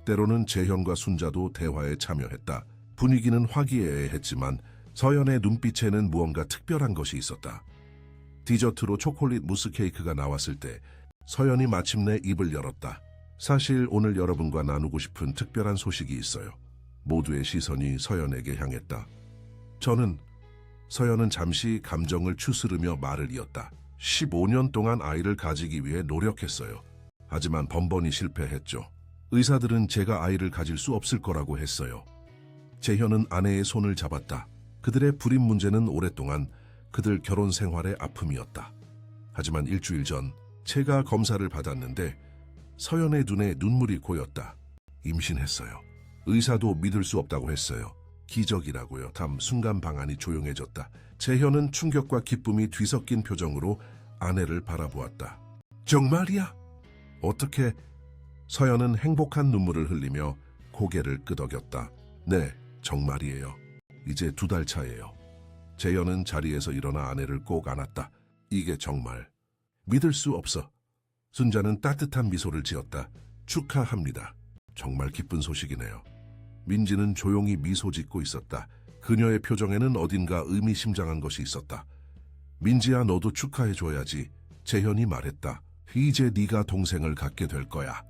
때로는 재현과 순자도 대화에 참여했다. 분위기는 화기애애했지만 서연의 눈빛에는 무언가 특별한 것이 있었다. 디저트로 초콜릿 무스 케이크가 나왔을 때 서연이 마침내 입을 열었다. 사실 오늘 여러분과 나누고 싶은 특별한 소식이 있어요. 모두의 시선이 서연에게 향했다. 서연은 잠시 감정을 추스르며 말을 이었다. 15년 동안 아이를 가지기 위해 노력했어요. 하지만 번번이 실패했죠. 의사들은 제가 아이를 가질 수 없을 거라고 했어요. 재현은 아내의 손을 잡았다. 그들의 불임 문제는 오랫동안 그들 결혼 생활의 아픔이었다. 하지만 일주일 전 체가 검사를 받았는데 서연의 눈에 눈물이 고였다. 임신했어요. 의사도 믿을 수 없다고 했어요. 기적이라고요. 다음 순간 방안이 조용해졌다. 재현은 충격과 기쁨이 뒤섞인 표정으로 아내를 바라보았다. 정말이야? 어떻게? 서연은 행복한 눈물을 흘리며 고개를 끄덕였다. 네, 정말이에요. 이제 2달 차예요. 재현은 자리에서 일어나 아내를 꼭 안았다. 이게 정말 믿을 수 없어. 순자는 따뜻한 미소를 지었다. 축하합니다. 정말 기쁜 소식이네요. 민지는 조용히 미소 짓고 있었다. 그녀의 표정에는 어딘가 의미심장한 것이 있었다. 민지야, 너도 축하해줘야지. 재현이 말했다. 이제 네가 동생을 갖게 될 거야.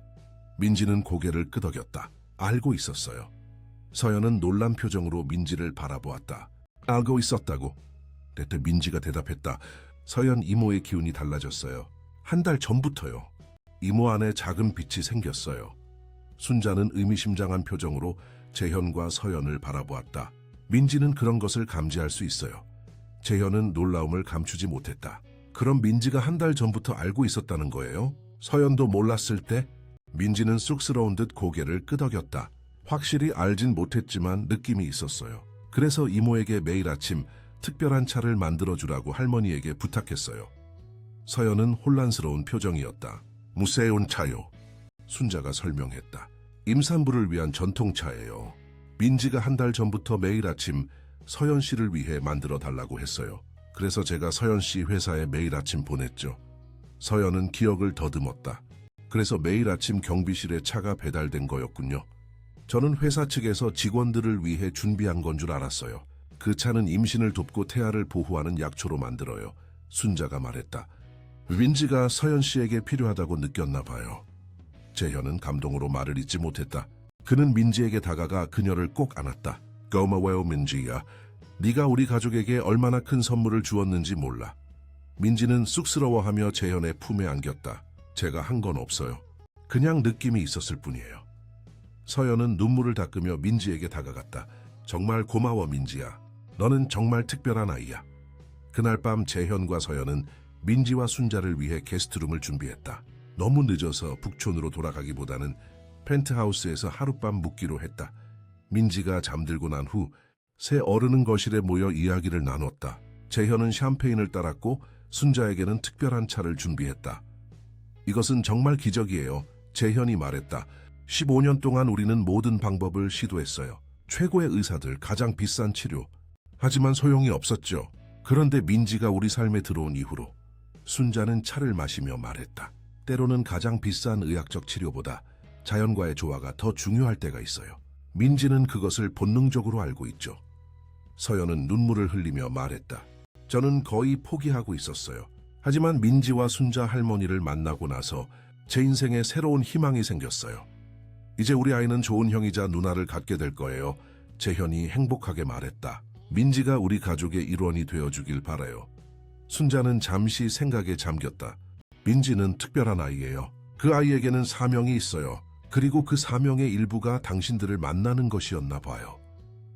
민지는 고개를 끄덕였다. 알고 있었어요. 서연은 놀란 표정으로 민지를 바라보았다. 알고 있었다고? 그때 민지가 대답했다. 서연 이모의 기운이 달라졌어요. 1달 전부터요. 이모 안에 작은 빛이 생겼어요. 순자는 의미심장한 표정으로 재현과 서연을 바라보았다. 민지는 그런 것을 감지할 수 있어요. 재현은 놀라움을 감추지 못했다. 그럼 민지가 1달 전부터 알고 있었다는 거예요? 서연도 몰랐을 때? 민지는 쑥스러운 듯 고개를 끄덕였다. 확실히 알진 못했지만 느낌이 있었어요. 그래서 이모에게 매일 아침 특별한 차를 만들어주라고 할머니에게 부탁했어요. 서연은 혼란스러운 표정이었다. 무쇠온 차요. 순자가 설명했다. 임산부를 위한 전통차예요. 민지가 1달 전부터 매일 아침 서연 씨를 위해 만들어 달라고 했어요. 그래서 제가 서연 씨 회사에 매일 아침 보냈죠. 서연은 기억을 더듬었다. 그래서 매일 아침 경비실에 차가 배달된 거였군요. 저는 회사 측에서 직원들을 위해 준비한 건 줄 알았어요. 그 차는 임신을 돕고 태아를 보호하는 약초로 만들어요. 순자가 말했다. 민지가 서연 씨에게 필요하다고 느꼈나 봐요. 재현은 감동으로 말을 잇지 못했다. 그는 민지에게 다가가 그녀를 꼭 안았다. 고마워요, 민지야. 네가 우리 가족에게 얼마나 큰 선물을 주었는지 몰라. 민지는 쑥스러워하며 재현의 품에 안겼다. 제가 한 건 없어요. 그냥 느낌이 있었을 뿐이에요. 서연은 눈물을 닦으며 민지에게 다가갔다. 정말 고마워, 민지야. 너는 정말 특별한 아이야. 그날 밤 재현과 서연은 민지와 순자를 위해 게스트룸을 준비했다. 너무 늦어서 북촌으로 돌아가기보다는 펜트하우스에서 하룻밤 묵기로 했다. 민지가 잠들고 난 후 세 어른은 거실에 모여 이야기를 나눴다. 재현은 샴페인을 따랐고 순자에게는 특별한 차를 준비했다. 이것은 정말 기적이에요. 재현이 말했다. 15년 동안 우리는 모든 방법을 시도했어요. 최고의 의사들, 가장 비싼 치료. 하지만 소용이 없었죠. 그런데 민지가 우리 삶에 들어온 이후로 순자는 차를 마시며 말했다. 때로는 가장 비싼 의학적 치료보다 자연과의 조화가 더 중요할 때가 있어요. 민지는 그것을 본능적으로 알고 있죠. 서연은 눈물을 흘리며 말했다. 저는 거의 포기하고 있었어요. 하지만 민지와 순자 할머니를 만나고 나서 제 인생에 새로운 희망이 생겼어요. 이제 우리 아이는 좋은 형이자 누나를 갖게 될 거예요. 재현이 행복하게 말했다. 민지가 우리 가족의 일원이 되어주길 바라요. 순자는 잠시 생각에 잠겼다. 민지는 특별한 아이예요. 그 아이에게는 사명이 있어요. 그리고 그 사명의 일부가 당신들을 만나는 것이었나 봐요.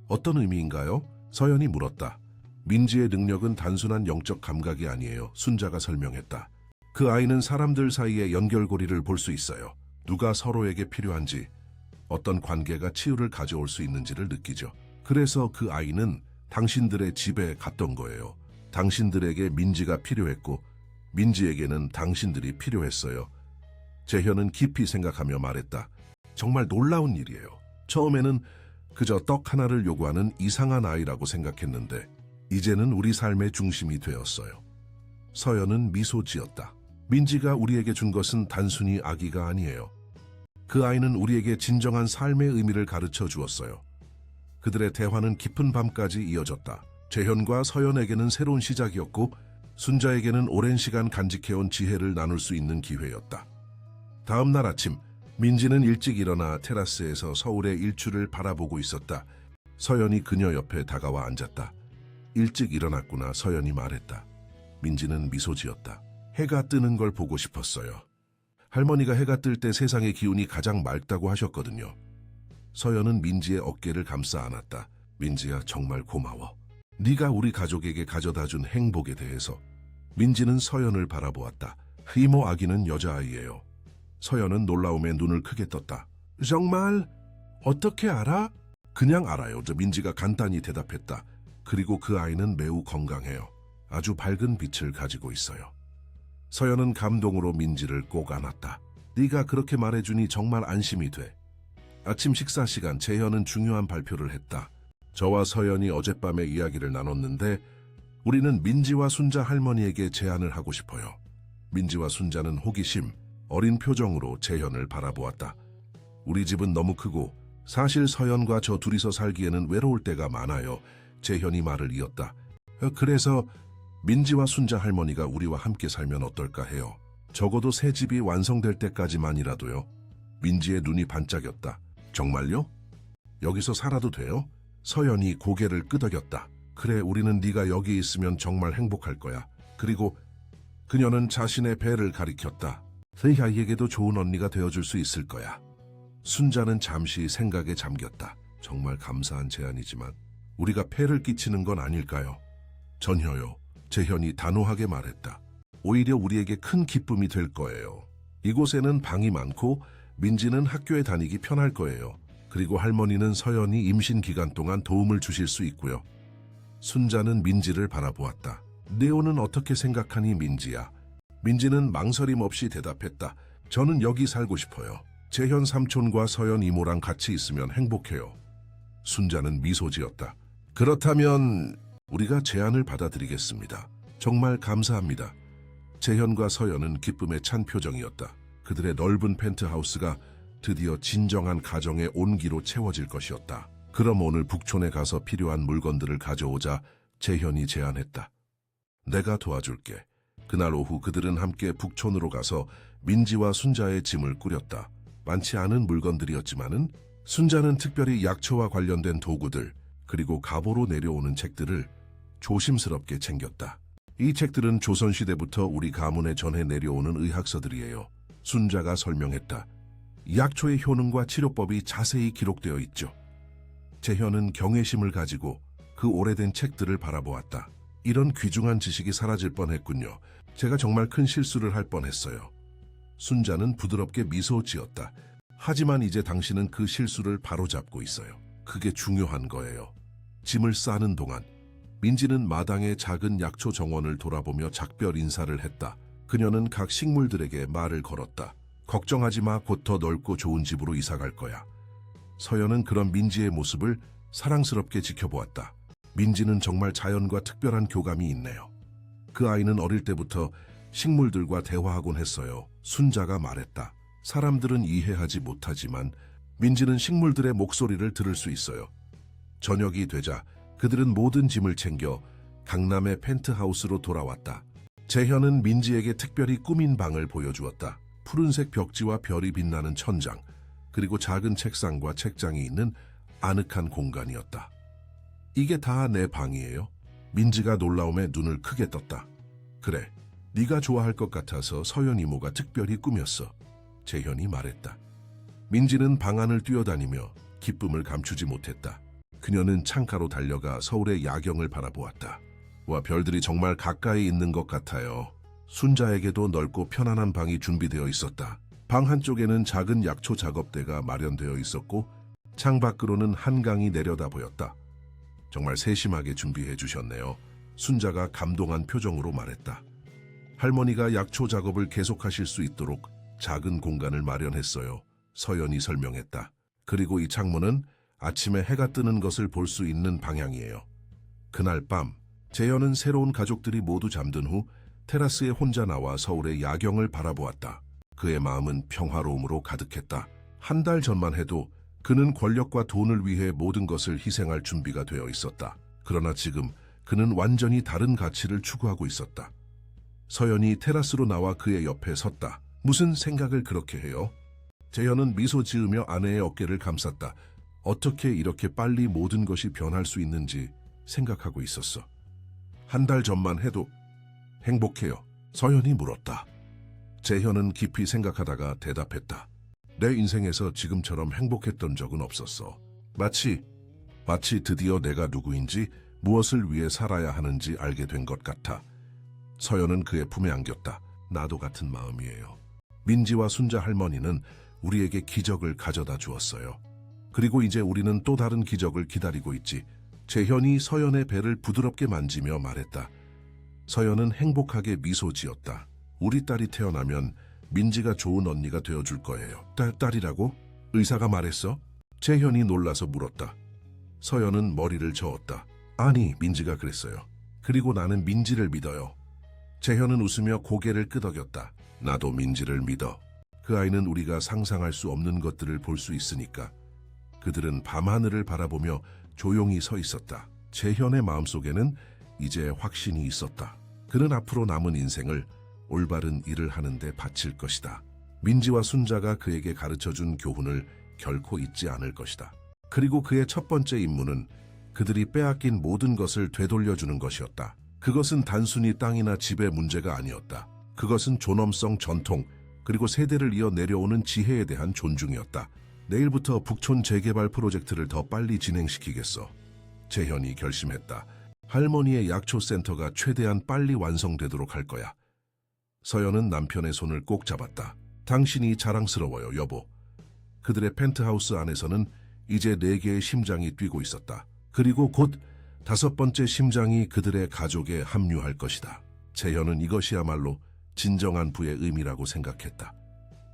어떤 의미인가요? 서연이 물었다. 민지의 능력은 단순한 영적 감각이 아니에요. 순자가 설명했다. 그 아이는 사람들 사이의 연결고리를 볼 수 있어요. 누가 서로에게 필요한지, 어떤 관계가 치유를 가져올 수 있는지를 느끼죠. 그래서 그 아이는 당신들의 집에 갔던 거예요. 당신들에게 민지가 필요했고 민지에게는 당신들이 필요했어요. 재현은 깊이 생각하며 말했다. 정말 놀라운 일이에요. 처음에는 그저 떡 하나를 요구하는 이상한 아이라고 생각했는데 이제는 우리 삶의 중심이 되었어요. 서연은 미소 지었다. 민지가 우리에게 준 것은 단순히 아기가 아니에요. 그 아이는 우리에게 진정한 삶의 의미를 가르쳐 주었어요. 그들의 대화는 깊은 밤까지 이어졌다. 재현과 서연에게는 새로운 시작이었고 순자에게는 오랜 시간 간직해온 지혜를 나눌 수 있는 기회였다. 다음 날 아침, 민지는 일찍 일어나 테라스에서 서울의 일출을 바라보고 있었다. 서연이 그녀 옆에 다가와 앉았다. 일찍 일어났구나, 서연이 말했다. 민지는 미소 지었다. 해가 뜨는 걸 보고 싶었어요. 할머니가 해가 뜰 때 세상의 기운이 가장 맑다고 하셨거든요. 서연은 민지의 어깨를 감싸 안았다. 민지야, 정말 고마워. 네가 우리 가족에게 가져다준 행복에 대해서. 민지는 서연을 바라보았다. 이모 아기는 여자아이예요. 서연은 놀라움에 눈을 크게 떴다. 정말? 어떻게 알아? 그냥 알아요. 민지가 간단히 대답했다. 그리고 그 아이는 매우 건강해요. 아주 밝은 빛을 가지고 있어요. 서연은 감동으로 민지를 꼭 안았다. 네가 그렇게 말해주니 정말 안심이 돼. 아침 식사 시간, 재현은 중요한 발표를 했다. 저와 서연이 어젯밤에 이야기를 나눴는데 우리는 민지와 순자 할머니에게 제안을 하고 싶어요. 민지와 순자는 호기심, 어린 표정으로 재현을 바라보았다. 우리 집은 너무 크고 사실 서연과 저 둘이서 살기에는 외로울 때가 많아요. 재현이 말을 이었다. 그래서 민지와 순자 할머니가 우리와 함께 살면 어떨까 해요. 적어도 새 집이 완성될 때까지만이라도요. 민지의 눈이 반짝였다. 정말요? 여기서 살아도 돼요? 서연이 고개를 끄덕였다. 그래, 우리는 네가 여기 있으면 정말 행복할 거야. 그리고 그녀는 자신의 배를 가리켰다. 세희아이에게도 좋은 언니가 되어줄 수 있을 거야. 순자는 잠시 생각에 잠겼다. 정말 감사한 제안이지만 우리가 폐를 끼치는 건 아닐까요? 전혀요. 재현이 단호하게 말했다. 오히려 우리에게 큰 기쁨이 될 거예요. 이곳에는 방이 많고 민지는 학교에 다니기 편할 거예요. 그리고 할머니는 서연이 임신 기간 동안 도움을 주실 수 있고요. 순자는 민지를 바라보았다. 네오는 어떻게 생각하니, 민지야? 민지는 망설임 없이 대답했다. 저는 여기 살고 싶어요. 재현 삼촌과 서연 이모랑 같이 있으면 행복해요. 순자는 미소 지었다. 그렇다면 우리가 제안을 받아들이겠습니다. 정말 감사합니다. 재현과 서연은 기쁨에 찬 표정이었다. 그들의 넓은 펜트하우스가 드디어 진정한 가정의 온기로 채워질 것이었다. 그럼 오늘 북촌에 가서 필요한 물건들을 가져오자. 재현이 제안했다. 내가 도와줄게. 그날 오후 그들은 함께 북촌으로 가서 민지와 순자의 짐을 꾸렸다. 많지 않은 물건들이었지만은 순자는 특별히 약초와 관련된 도구들, 그리고 가보로 내려오는 책들을 조심스럽게 챙겼다. 이 책들은 조선시대부터 우리 가문에 전해 내려오는 의학서들이에요. 순자가 설명했다. 약초의 효능과 치료법이 자세히 기록되어 있죠. 재현은 경외심을 가지고 그 오래된 책들을 바라보았다. 이런 귀중한 지식이 사라질 뻔했군요. 제가 정말 큰 실수를 할 뻔했어요. 순자는 부드럽게 미소 지었다. 하지만 이제 당신은 그 실수를 바로잡고 있어요. 그게 중요한 거예요. 짐을 싸는 동안 민지는 마당의 작은 약초 정원을 돌아보며 작별 인사를 했다. 그녀는 각 식물들에게 말을 걸었다. 걱정하지 마, 곧 더 넓고 좋은 집으로 이사 갈 거야. 서연은 그런 민지의 모습을 사랑스럽게 지켜보았다. 민지는 정말 자연과 특별한 교감이 있네요. 그 아이는 어릴 때부터 식물들과 대화하곤 했어요. 순자가 말했다. 사람들은 이해하지 못하지만 민지는 식물들의 목소리를 들을 수 있어요. 저녁이 되자 그들은 모든 짐을 챙겨 강남의 펜트하우스로 돌아왔다. 재현은 민지에게 특별히 꾸민 방을 보여주었다. 푸른색 벽지와 별이 빛나는 천장, 그리고 작은 책상과 책장이 있는 아늑한 공간이었다. 이게 다 내 방이에요? 민지가 놀라움에 눈을 크게 떴다. 그래, 네가 좋아할 것 같아서 서연 이모가 특별히 꾸몄어. 재현이 말했다. 민지는 방 안을 뛰어다니며 기쁨을 감추지 못했다. 그녀는 창가로 달려가 서울의 야경을 바라보았다. 와, 별들이 정말 가까이 있는 것 같아요. 순자에게도 넓고 편안한 방이 준비되어 있었다. 방 한쪽에는 작은 약초 작업대가 마련되어 있었고 창밖으로는 한강이 내려다 보였다. 정말 세심하게 준비해 주셨네요. 순자가 감동한 표정으로 말했다. 할머니가 약초 작업을 계속하실 수 있도록 작은 공간을 마련했어요. 서연이 설명했다. 그리고 이 창문은 아침에 해가 뜨는 것을 볼 수 있는 방향이에요. 그날 밤, 재현은 새로운 가족들이 모두 잠든 후 테라스에 혼자 나와 서울의 야경을 바라보았다. 그의 마음은 평화로움으로 가득했다. 한 달 전만 해도 그는 권력과 돈을 위해 모든 것을 희생할 준비가 되어 있었다. 그러나 지금 그는 완전히 다른 가치를 추구하고 있었다. 서연이 테라스로 나와 그의 옆에 섰다. 무슨 생각을 그렇게 해요? 재현은 미소 지으며 아내의 어깨를 감쌌다. 어떻게 이렇게 빨리 모든 것이 변할 수 있는지 생각하고 있었어. 한 달 전만 해도 행복해요. 서연이 물었다. 재현은 깊이 생각하다가 대답했다. 내 인생에서 지금처럼 행복했던 적은 없었어. 마치 드디어 내가 누구인지 무엇을 위해 살아야 하는지 알게 된 것 같아. 서연은 그의 품에 안겼다. 나도 같은 마음이에요. 민지와 순자 할머니는 우리에게 기적을 가져다 주었어요. 그리고 이제 우리는 또 다른 기적을 기다리고 있지. 재현이 서연의 배를 부드럽게 만지며 말했다. 서연은 행복하게 미소 지었다. 우리 딸이 태어나면 민지가 좋은 언니가 되어줄 거예요. 딸이라고? 의사가 말했어? 재현이 놀라서 물었다. 서연은 머리를 저었다. 아니, 민지가 그랬어요. 그리고 나는 민지를 믿어요. 재현은 웃으며 고개를 끄덕였다. 나도 민지를 믿어. 그 아이는 우리가 상상할 수 없는 것들을 볼 수 있으니까. 그들은 밤하늘을 바라보며 조용히 서 있었다. 재현의 마음속에는 이제 확신이 있었다. 그는 앞으로 남은 인생을 올바른 일을 하는데 바칠 것이다. 민지와 순자가 그에게 가르쳐준 교훈을 결코 잊지 않을 것이다. 그리고 그의 첫 번째 임무는 그들이 빼앗긴 모든 것을 되돌려주는 것이었다. 그것은 단순히 땅이나 집의 문제가 아니었다. 그것은 존엄성, 전통, 그리고 세대를 이어 내려오는 지혜에 대한 존중이었다. 내일부터 북촌 재개발 프로젝트를 더 빨리 진행시키겠어. 재현이 결심했다. 할머니의 약초센터가 최대한 빨리 완성되도록 할 거야. 서연은 남편의 손을 꼭 잡았다. 당신이 자랑스러워요, 여보. 그들의 펜트하우스 안에서는 이제 4개의 심장이 뛰고 있었다. 그리고 곧 5번째 심장이 그들의 가족에 합류할 것이다. 재현은 이것이야말로 진정한 부의 의미라고 생각했다.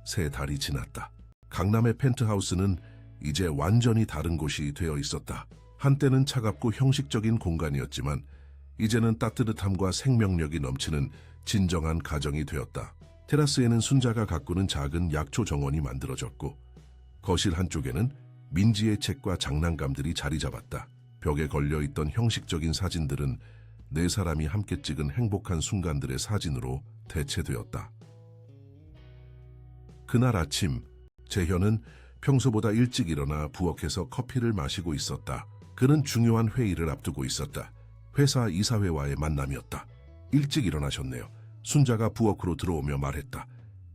3달이 지났다. 강남의 펜트하우스는 이제 완전히 다른 곳이 되어 있었다. 한때는 차갑고 형식적인 공간이었지만 이제는 따뜻함과 생명력이 넘치는 진정한 가정이 되었다. 테라스에는 순자가 가꾸는 작은 약초 정원이 만들어졌고 거실 한쪽에는 민지의 책과 장난감들이 자리 잡았다. 벽에 걸려있던 형식적인 사진들은 4사람이 함께 찍은 행복한 순간들의 사진으로 대체되었다. 그날 아침 재현은 평소보다 일찍 일어나 부엌에서 커피를 마시고 있었다. 그는 중요한 회의를 앞두고 있었다. 회사 이사회와의 만남이었다. 일찍 일어나셨네요. 순자가 부엌으로 들어오며 말했다.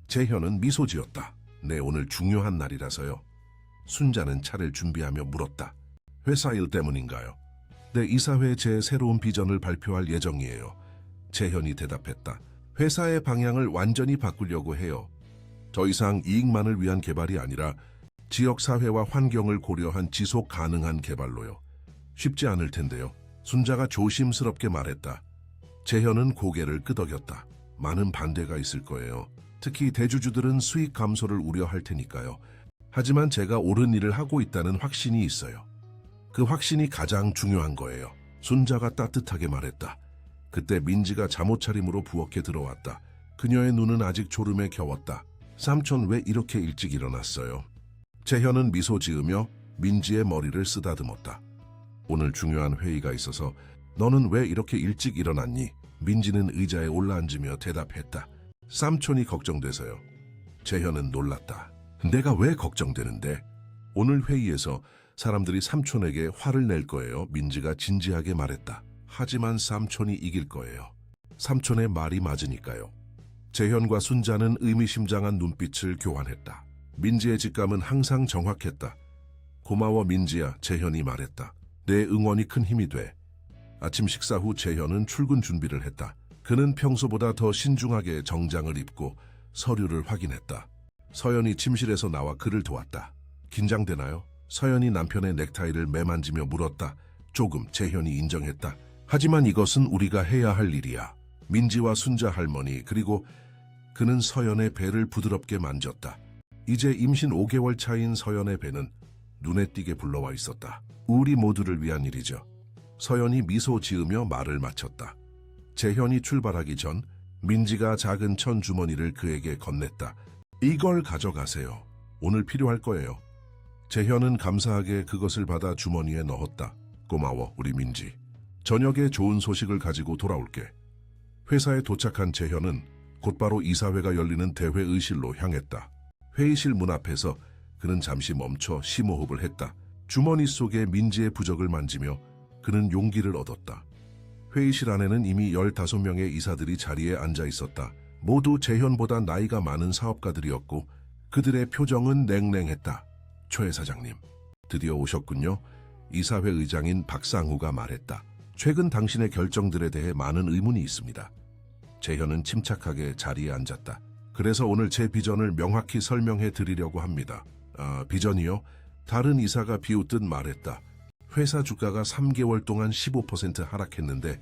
재현은 미소 지었다. 네, 오늘 중요한 날이라서요. 순자는 차를 준비하며 물었다. 회사 일 때문인가요? 네, 이사회에 제 새로운 비전을 발표할 예정이에요. 재현이 대답했다. 회사의 방향을 완전히 바꾸려고 해요. 더 이상 이익만을 위한 개발이 아니라 지역사회와 환경을 고려한 지속 가능한 개발로요. 쉽지 않을 텐데요. 순자가 조심스럽게 말했다. 재현은 고개를 끄덕였다. 많은 반대가 있을 거예요. 특히 대주주들은 수익 감소를 우려할 테니까요. 하지만 제가 옳은 일을 하고 있다는 확신이 있어요. 그 확신이 가장 중요한 거예요. 순자가 따뜻하게 말했다. 그때 민지가 잠옷차림으로 부엌에 들어왔다. 그녀의 눈은 아직 졸음에 겨웠다. 삼촌 왜 이렇게 일찍 일어났어요? 재현은 미소 지으며 민지의 머리를 쓰다듬었다. 오늘 중요한 회의가 있어서 너는 왜 이렇게 일찍 일어났니? 민지는 의자에 올라앉으며 대답했다. 삼촌이 걱정돼서요. 재현은 놀랐다. 내가 왜 걱정되는데? 오늘 회의에서 사람들이 삼촌에게 화를 낼 거예요. 민지가 진지하게 말했다. 하지만 삼촌이 이길 거예요. 삼촌의 말이 맞으니까요. 재현과 순자는 의미심장한 눈빛을 교환했다. 민지의 직감은 항상 정확했다. 고마워 민지야, 재현이 말했다. 내 응원이 큰 힘이 돼. 아침 식사 후 재현은 출근 준비를 했다. 그는 평소보다 더 신중하게 정장을 입고 서류를 확인했다. 서연이 침실에서 나와 그를 도왔다. 긴장되나요? 서연이 남편의 넥타이를 매만지며 물었다. 조금, 재현이 인정했다. 하지만 이것은 우리가 해야 할 일이야. 민지와 순자 할머니, 그리고 그는 서연의 배를 부드럽게 만졌다. 이제 임신 5개월 차인 서연의 배는 눈에 띄게 불러와 있었다. 우리 모두를 위한 일이죠. 서연이 미소 지으며 말을 마쳤다. 재현이 출발하기 전 민지가 작은 천 주머니를 그에게 건넸다. 이걸 가져가세요. 오늘 필요할 거예요. 재현은 감사하게 그것을 받아 주머니에 넣었다. 고마워, 우리 민지. 저녁에 좋은 소식을 가지고 돌아올게. 회사에 도착한 재현은 곧바로 이사회가 열리는 대회의실로 향했다. 회의실 문 앞에서 그는 잠시 멈춰 심호흡을 했다. 주머니 속에 민지의 부적을 만지며 그는 용기를 얻었다. 회의실 안에는 이미 15명의 이사들이 자리에 앉아 있었다. 모두 재현보다 나이가 많은 사업가들이었고 그들의 표정은 냉랭했다. 최 사장님, 드디어 오셨군요. 이사회 의장인 박상우가 말했다. 최근 당신의 결정들에 대해 많은 의문이 있습니다. 재현은 침착하게 자리에 앉았다. 그래서 오늘 제 비전을 명확히 설명해 드리려고 합니다. 비전이요? 다른 이사가 비웃듯 말했다. 회사 주가가 3개월 동안 15% 하락했는데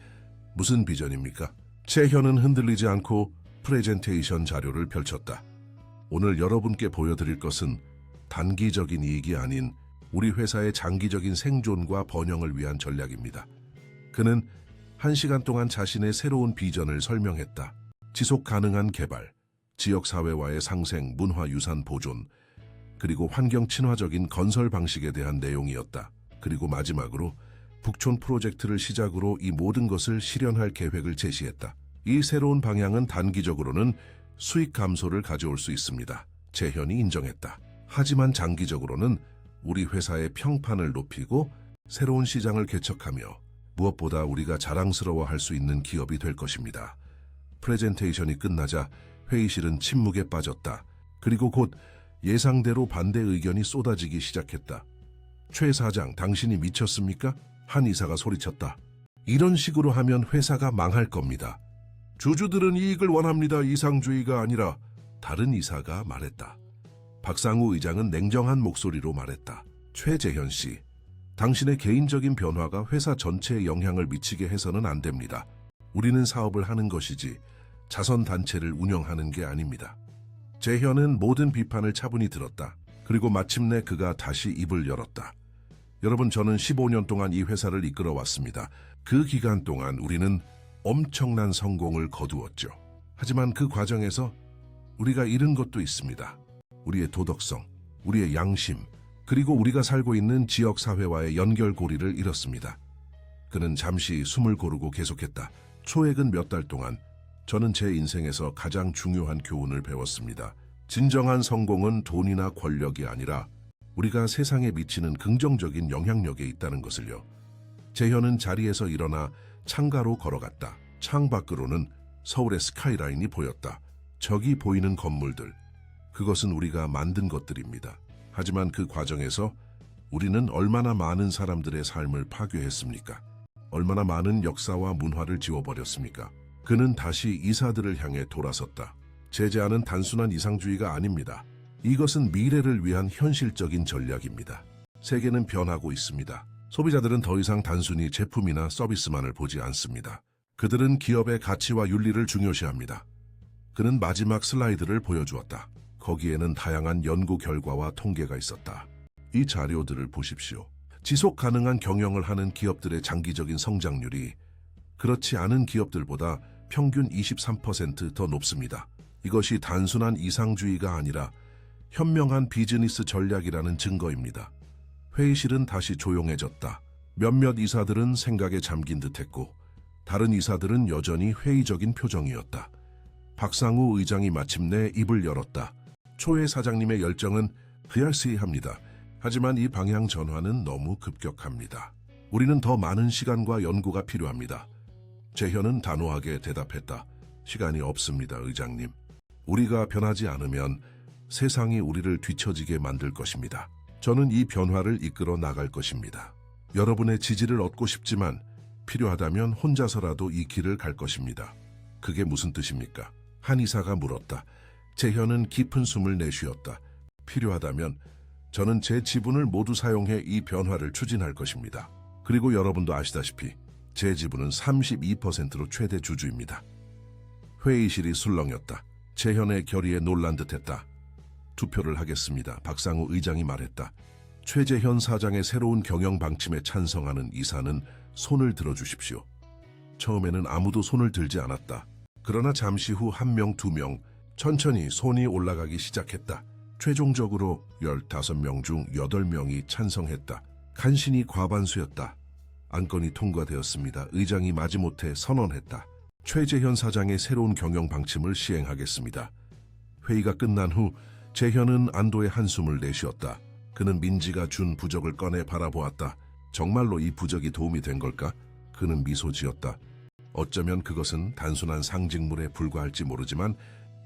무슨 비전입니까? 재현은 흔들리지 않고 프레젠테이션 자료를 펼쳤다. 오늘 여러분께 보여드릴 것은 단기적인 이익이 아닌 우리 회사의 장기적인 생존과 번영을 위한 전략입니다. 그는 1시간 동안 자신의 새로운 비전을 설명했다. 지속 가능한 개발, 지역사회와의 상생, 문화유산 보존, 그리고 환경 친화적인 건설 방식에 대한 내용이었다. 그리고 마지막으로 북촌 프로젝트를 시작으로 이 모든 것을 실현할 계획을 제시했다. 이 새로운 방향은 단기적으로는 수익 감소를 가져올 수 있습니다. 재현이 인정했다. 하지만 장기적으로는 우리 회사의 평판을 높이고 새로운 시장을 개척하며 무엇보다 우리가 자랑스러워할 수 있는 기업이 될 것입니다. 프레젠테이션이 끝나자 회의실은 침묵에 빠졌다. 그리고 곧 예상대로 반대 의견이 쏟아지기 시작했다. 최 사장, 당신이 미쳤습니까? 한 이사가 소리쳤다. 이런 식으로 하면 회사가 망할 겁니다. 주주들은 이익을 원합니다. 이상주의가 아니라. 다른 이사가 말했다. 박상우 의장은 냉정한 목소리로 말했다. 최재현 씨, 당신의 개인적인 변화가 회사 전체에 영향을 미치게 해서는 안 됩니다. 우리는 사업을 하는 것이지 자선단체를 운영하는 게 아닙니다. 재현은 모든 비판을 차분히 들었다. 그리고 마침내 그가 다시 입을 열었다. 여러분, 저는 15년 동안 이 회사를 이끌어 왔습니다. 그 기간 동안 우리는 엄청난 성공을 거두었죠. 하지만 그 과정에서 우리가 잃은 것도 있습니다. 우리의 도덕성, 우리의 양심, 그리고 우리가 살고 있는 지역사회와의 연결고리를 잃었습니다. 그는 잠시 숨을 고르고 계속했다. 초액은 몇 달 동안 저는 제 인생에서 가장 중요한 교훈을 배웠습니다. 진정한 성공은 돈이나 권력이 아니라 우리가 세상에 미치는 긍정적인 영향력에 있다는 것을요. 재현은 자리에서 일어나 창가로 걸어갔다. 창 밖으로는 서울의 스카이라인이 보였다. 저기 보이는 건물들, 그것은 우리가 만든 것들입니다. 하지만 그 과정에서 우리는 얼마나 많은 사람들의 삶을 파괴했습니까? 얼마나 많은 역사와 문화를 지워버렸습니까? 그는 다시 이사들을 향해 돌아섰다. 제 제안은 단순한 이상주의가 아닙니다. 이것은 미래를 위한 현실적인 전략입니다. 세계는 변하고 있습니다. 소비자들은 더 이상 단순히 제품이나 서비스만을 보지 않습니다. 그들은 기업의 가치와 윤리를 중요시합니다. 그는 마지막 슬라이드를 보여주었다. 거기에는 다양한 연구 결과와 통계가 있었다. 이 자료들을 보십시오. 지속 가능한 경영을 하는 기업들의 장기적인 성장률이 그렇지 않은 기업들보다 평균 23% 더 높습니다. 이것이 단순한 이상주의가 아니라 현명한 비즈니스 전략이라는 증거입니다. 회의실은 다시 조용해졌다. 몇몇 이사들은 생각에 잠긴 듯했고 다른 이사들은 여전히 회의적인 표정이었다. 박상우 의장이 마침내 입을 열었다. 초회 사장님의 열정은 흐야시합니다. 하지만 이 방향 전환은 너무 급격합니다. 우리는 더 많은 시간과 연구가 필요합니다. 재현은 단호하게 대답했다. 시간이 없습니다, 의장님. 우리가 변하지 않으면 세상이 우리를 뒤처지게 만들 것입니다. 저는 이 변화를 이끌어 나갈 것입니다. 여러분의 지지를 얻고 싶지만 필요하다면 혼자서라도 이 길을 갈 것입니다. 그게 무슨 뜻입니까? 한 이사가 물었다. 재현은 깊은 숨을 내쉬었다. 필요하다면 저는 제 지분을 모두 사용해 이 변화를 추진할 것입니다. 그리고 여러분도 아시다시피 제 지분은 32%로 최대 주주입니다. 회의실이 술렁였다. 재현의 결의에 놀란 듯했다. 투표를 하겠습니다. 박상우 의장이 말했다. 최재현 사장의 새로운 경영 방침에 찬성하는 이사는 손을 들어주십시오. 처음에는 아무도 손을 들지 않았다. 그러나 잠시 후 1명, 2명, 천천히 손이 올라가기 시작했다. 최종적으로 15명 중 8명이 찬성했다. 간신히 과반수였다. 안건이 통과되었습니다. 의장이 마지못해 선언했다. 최재현 사장의 새로운 경영 방침을 시행하겠습니다. 회의가 끝난 후 재현은 안도의 한숨을 내쉬었다. 그는 민지가 준 부적을 꺼내 바라보았다. 정말로 이 부적이 도움이 된 걸까? 그는 미소 지었다. 어쩌면 그것은 단순한 상징물에 불과할지 모르지만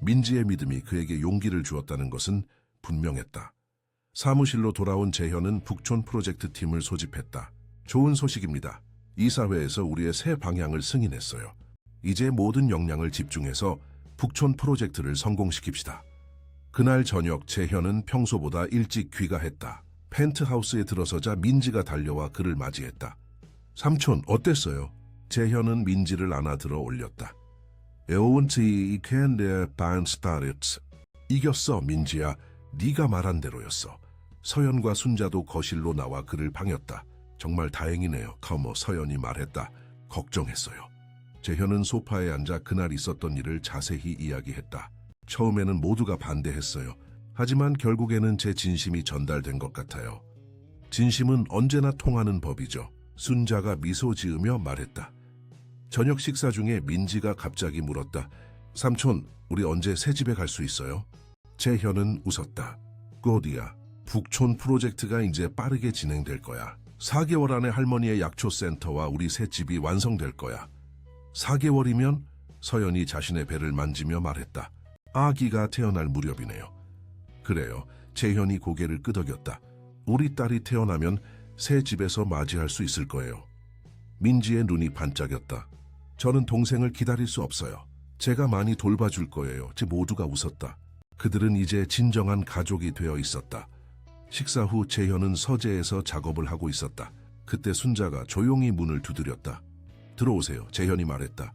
민지의 믿음이 그에게 용기를 주었다는 것은 분명했다. 사무실로 돌아온 재현은 북촌 프로젝트 팀을 소집했다. 좋은 소식입니다. 이사회에서 우리의 새 방향을 승인했어요. 이제 모든 역량을 집중해서 북촌 프로젝트를 성공시킵시다. 그날 저녁 재현은 평소보다 일찍 귀가했다. 펜트하우스에 들어서자 민지가 달려와 그를 맞이했다. 삼촌, 어땠어요? 재현은 민지를 안아 들어 올렸다. 에오운치 이켄데 반스타르츠. 이겼어, 민지야. 네가 말한 대로였어. 서연과 순자도 거실로 나와 그를 반겼다. 정말 다행이네요. 커머 서연이 말했다. 걱정했어요. 재현은 소파에 앉아 그날 있었던 일을 자세히 이야기했다. 처음에는 모두가 반대했어요. 하지만 결국에는 제 진심이 전달된 것 같아요. 진심은 언제나 통하는 법이죠. 순자가 미소 지으며 말했다. 저녁 식사 중에 민지가 갑자기 물었다. 삼촌, 우리 언제 새 집에 갈 수 있어요? 재현은 웃었다. 곧이야. 북촌 프로젝트가 이제 빠르게 진행될 거야. 4개월 안에 할머니의 약초센터와 우리 새 집이 완성될 거야. 4개월이면? 서연이 자신의 배를 만지며 말했다. 아기가 태어날 무렵이네요. 그래요. 재현이 고개를 끄덕였다. 우리 딸이 태어나면 새 집에서 맞이할 수 있을 거예요. 민지의 눈이 반짝였다. 저는 동생을 기다릴 수 없어요. 제가 많이 돌봐줄 거예요. 제 모두가 웃었다. 그들은 이제 진정한 가족이 되어 있었다. 식사 후 재현은 서재에서 작업을 하고 있었다. 그때 순자가 조용히 문을 두드렸다. 들어오세요. 재현이 말했다.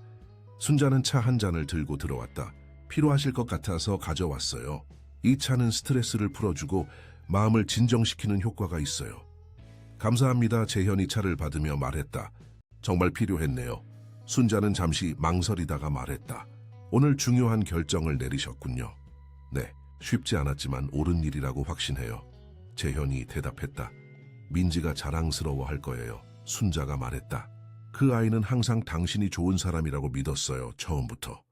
순자는 차 한 잔을 들고 들어왔다. 필요하실 것 같아서 가져왔어요. 이 차는 스트레스를 풀어주고 마음을 진정시키는 효과가 있어요. 감사합니다. 재현이 차를 받으며 말했다. 정말 필요했네요. 순자는 잠시 망설이다가 말했다. 오늘 중요한 결정을 내리셨군요. 네, 쉽지 않았지만 옳은 일이라고 확신해요. 재현이 대답했다. 민지가 자랑스러워할 거예요. 순자가 말했다. 그 아이는 항상 당신이 좋은 사람이라고 믿었어요. 처음부터.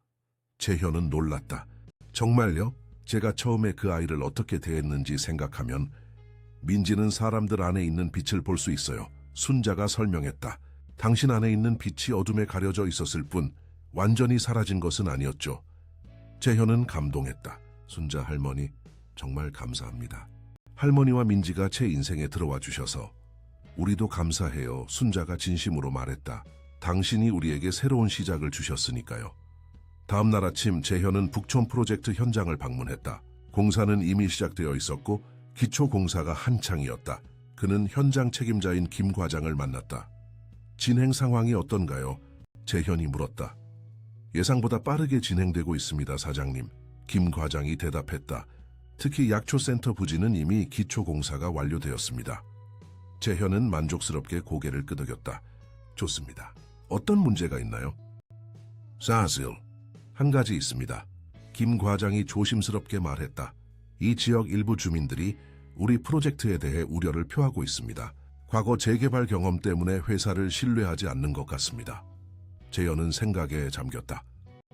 재현은 놀랐다. 정말요? 제가 처음에 그 아이를 어떻게 대했는지 생각하면 민지는 사람들 안에 있는 빛을 볼 수 있어요. 순자가 설명했다. 당신 안에 있는 빛이 어둠에 가려져 있었을 뿐 완전히 사라진 것은 아니었죠. 재현은 감동했다. 순자 할머니, 정말 감사합니다. 할머니와 민지가 제 인생에 들어와 주셔서 우리도 감사해요. 순자가 진심으로 말했다. 당신이 우리에게 새로운 시작을 주셨으니까요. 다음 날 아침 재현은 북촌 프로젝트 현장을 방문했다. 공사는 이미 시작되어 있었고 기초 공사가 한창이었다. 그는 현장 책임자인 김 과장을 만났다. 진행 상황이 어떤가요? 재현이 물었다. 예상보다 빠르게 진행되고 있습니다, 사장님. 김 과장이 대답했다. 특히 약초센터 부지는 이미 기초 공사가 완료되었습니다. 재현은 만족스럽게 고개를 끄덕였다. 좋습니다. 어떤 문제가 있나요? 사실 한 가지 있습니다. 김 과장이 조심스럽게 말했다. 이 지역 일부 주민들이 우리 프로젝트에 대해 우려를 표하고 있습니다. 과거 재개발 경험 때문에 회사를 신뢰하지 않는 것 같습니다. 재현은 생각에 잠겼다.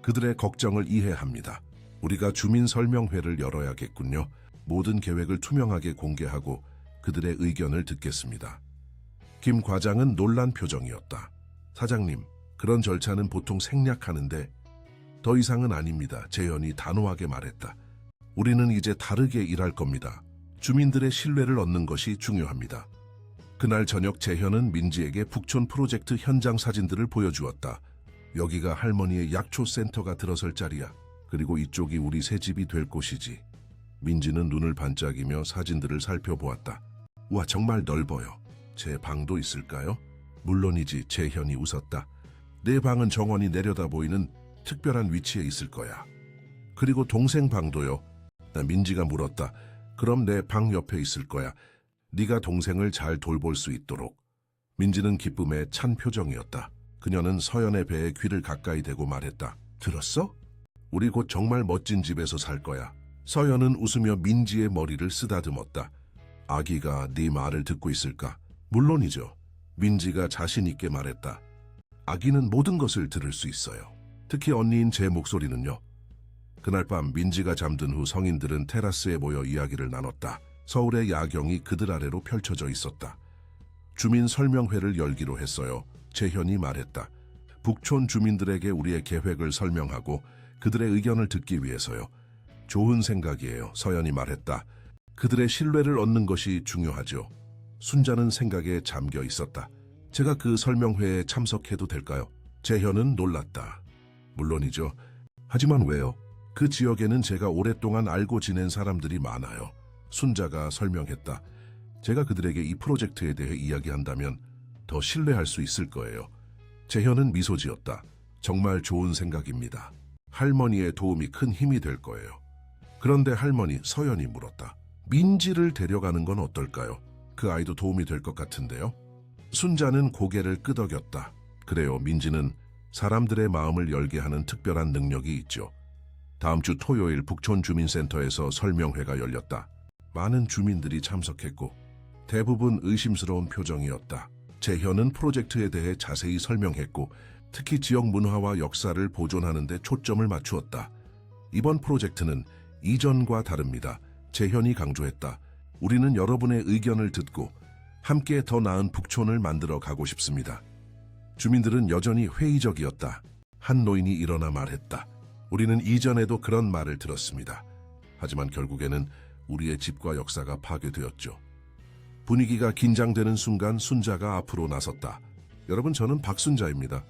그들의 걱정을 이해합니다. 우리가 주민 설명회를 열어야겠군요. 모든 계획을 투명하게 공개하고 그들의 의견을 듣겠습니다. 김 과장은 놀란 표정이었다. 사장님, 그런 절차는 보통 생략하는데 더 이상은 아닙니다. 재현이 단호하게 말했다. 우리는 이제 다르게 일할 겁니다. 주민들의 신뢰를 얻는 것이 중요합니다. 그날 저녁 재현은 민지에게 북촌 프로젝트 현장 사진들을 보여주었다. 여기가 할머니의 약초센터가 들어설 자리야. 그리고 이쪽이 우리 새 집이 될 곳이지. 민지는 눈을 반짝이며 사진들을 살펴보았다. 우와, 정말 넓어요. 제 방도 있을까요? 물론이지, 재현이 웃었다. 내 방은 정원이 내려다 보이는 특별한 위치에 있을 거야. 그리고 동생 방도요. 민지가 물었다. 그럼 내 방 옆에 있을 거야. 네가 동생을 잘 돌볼 수 있도록. 민지는 기쁨에 찬 표정이었다. 그녀는 서연의 배에 귀를 가까이 대고 말했다. 들었어? 우리 곧 정말 멋진 집에서 살 거야. 서연은 웃으며 민지의 머리를 쓰다듬었다. 아기가 네 말을 듣고 있을까? 물론이죠. 민지가 자신 있게 말했다. 아기는 모든 것을 들을 수 있어요. 특히 언니인 제 목소리는요. 그날 밤 민지가 잠든 후 성인들은 테라스에 모여 이야기를 나눴다. 서울의 야경이 그들 아래로 펼쳐져 있었다. 주민 설명회를 열기로 했어요. 재현이 말했다. 북촌 주민들에게 우리의 계획을 설명하고 그들의 의견을 듣기 위해서요. 좋은 생각이에요. 서연이 말했다. 그들의 신뢰를 얻는 것이 중요하죠. 순자는 생각에 잠겨 있었다. 제가 그 설명회에 참석해도 될까요? 재현은 놀랐다. 물론이죠. 하지만 왜요? 그 지역에는 제가 오랫동안 알고 지낸 사람들이 많아요. 순자가 설명했다. 제가 그들에게 이 프로젝트에 대해 이야기한다면 더 신뢰할 수 있을 거예요. 재현은 미소 지었다. 정말 좋은 생각입니다. 할머니의 도움이 큰 힘이 될 거예요. 그런데 할머니, 서연이 물었다. 민지를 데려가는 건 어떨까요? 그 아이도 도움이 될 것 같은데요? 순자는 고개를 끄덕였다. 그래요, 민지는 사람들의 마음을 열게 하는 특별한 능력이 있죠. 다음 주 토요일 북촌 주민센터에서 설명회가 열렸다. 많은 주민들이 참석했고 대부분 의심스러운 표정이었다. 재현은 프로젝트에 대해 자세히 설명했고 특히 지역 문화와 역사를 보존하는 데 초점을 맞추었다. 이번 프로젝트는 이전과 다릅니다. 재현이 강조했다. 우리는 여러분의 의견을 듣고 함께 더 나은 북촌을 만들어 가고 싶습니다. 주민들은 여전히 회의적이었다. 한 노인이 일어나 말했다. 우리는 이전에도 그런 말을 들었습니다. 하지만 결국에는 우리의 집과 역사가 파괴되었죠. 분위기가 긴장되는 순간 순자가 앞으로 나섰다. 여러분, 저는 박순자입니다.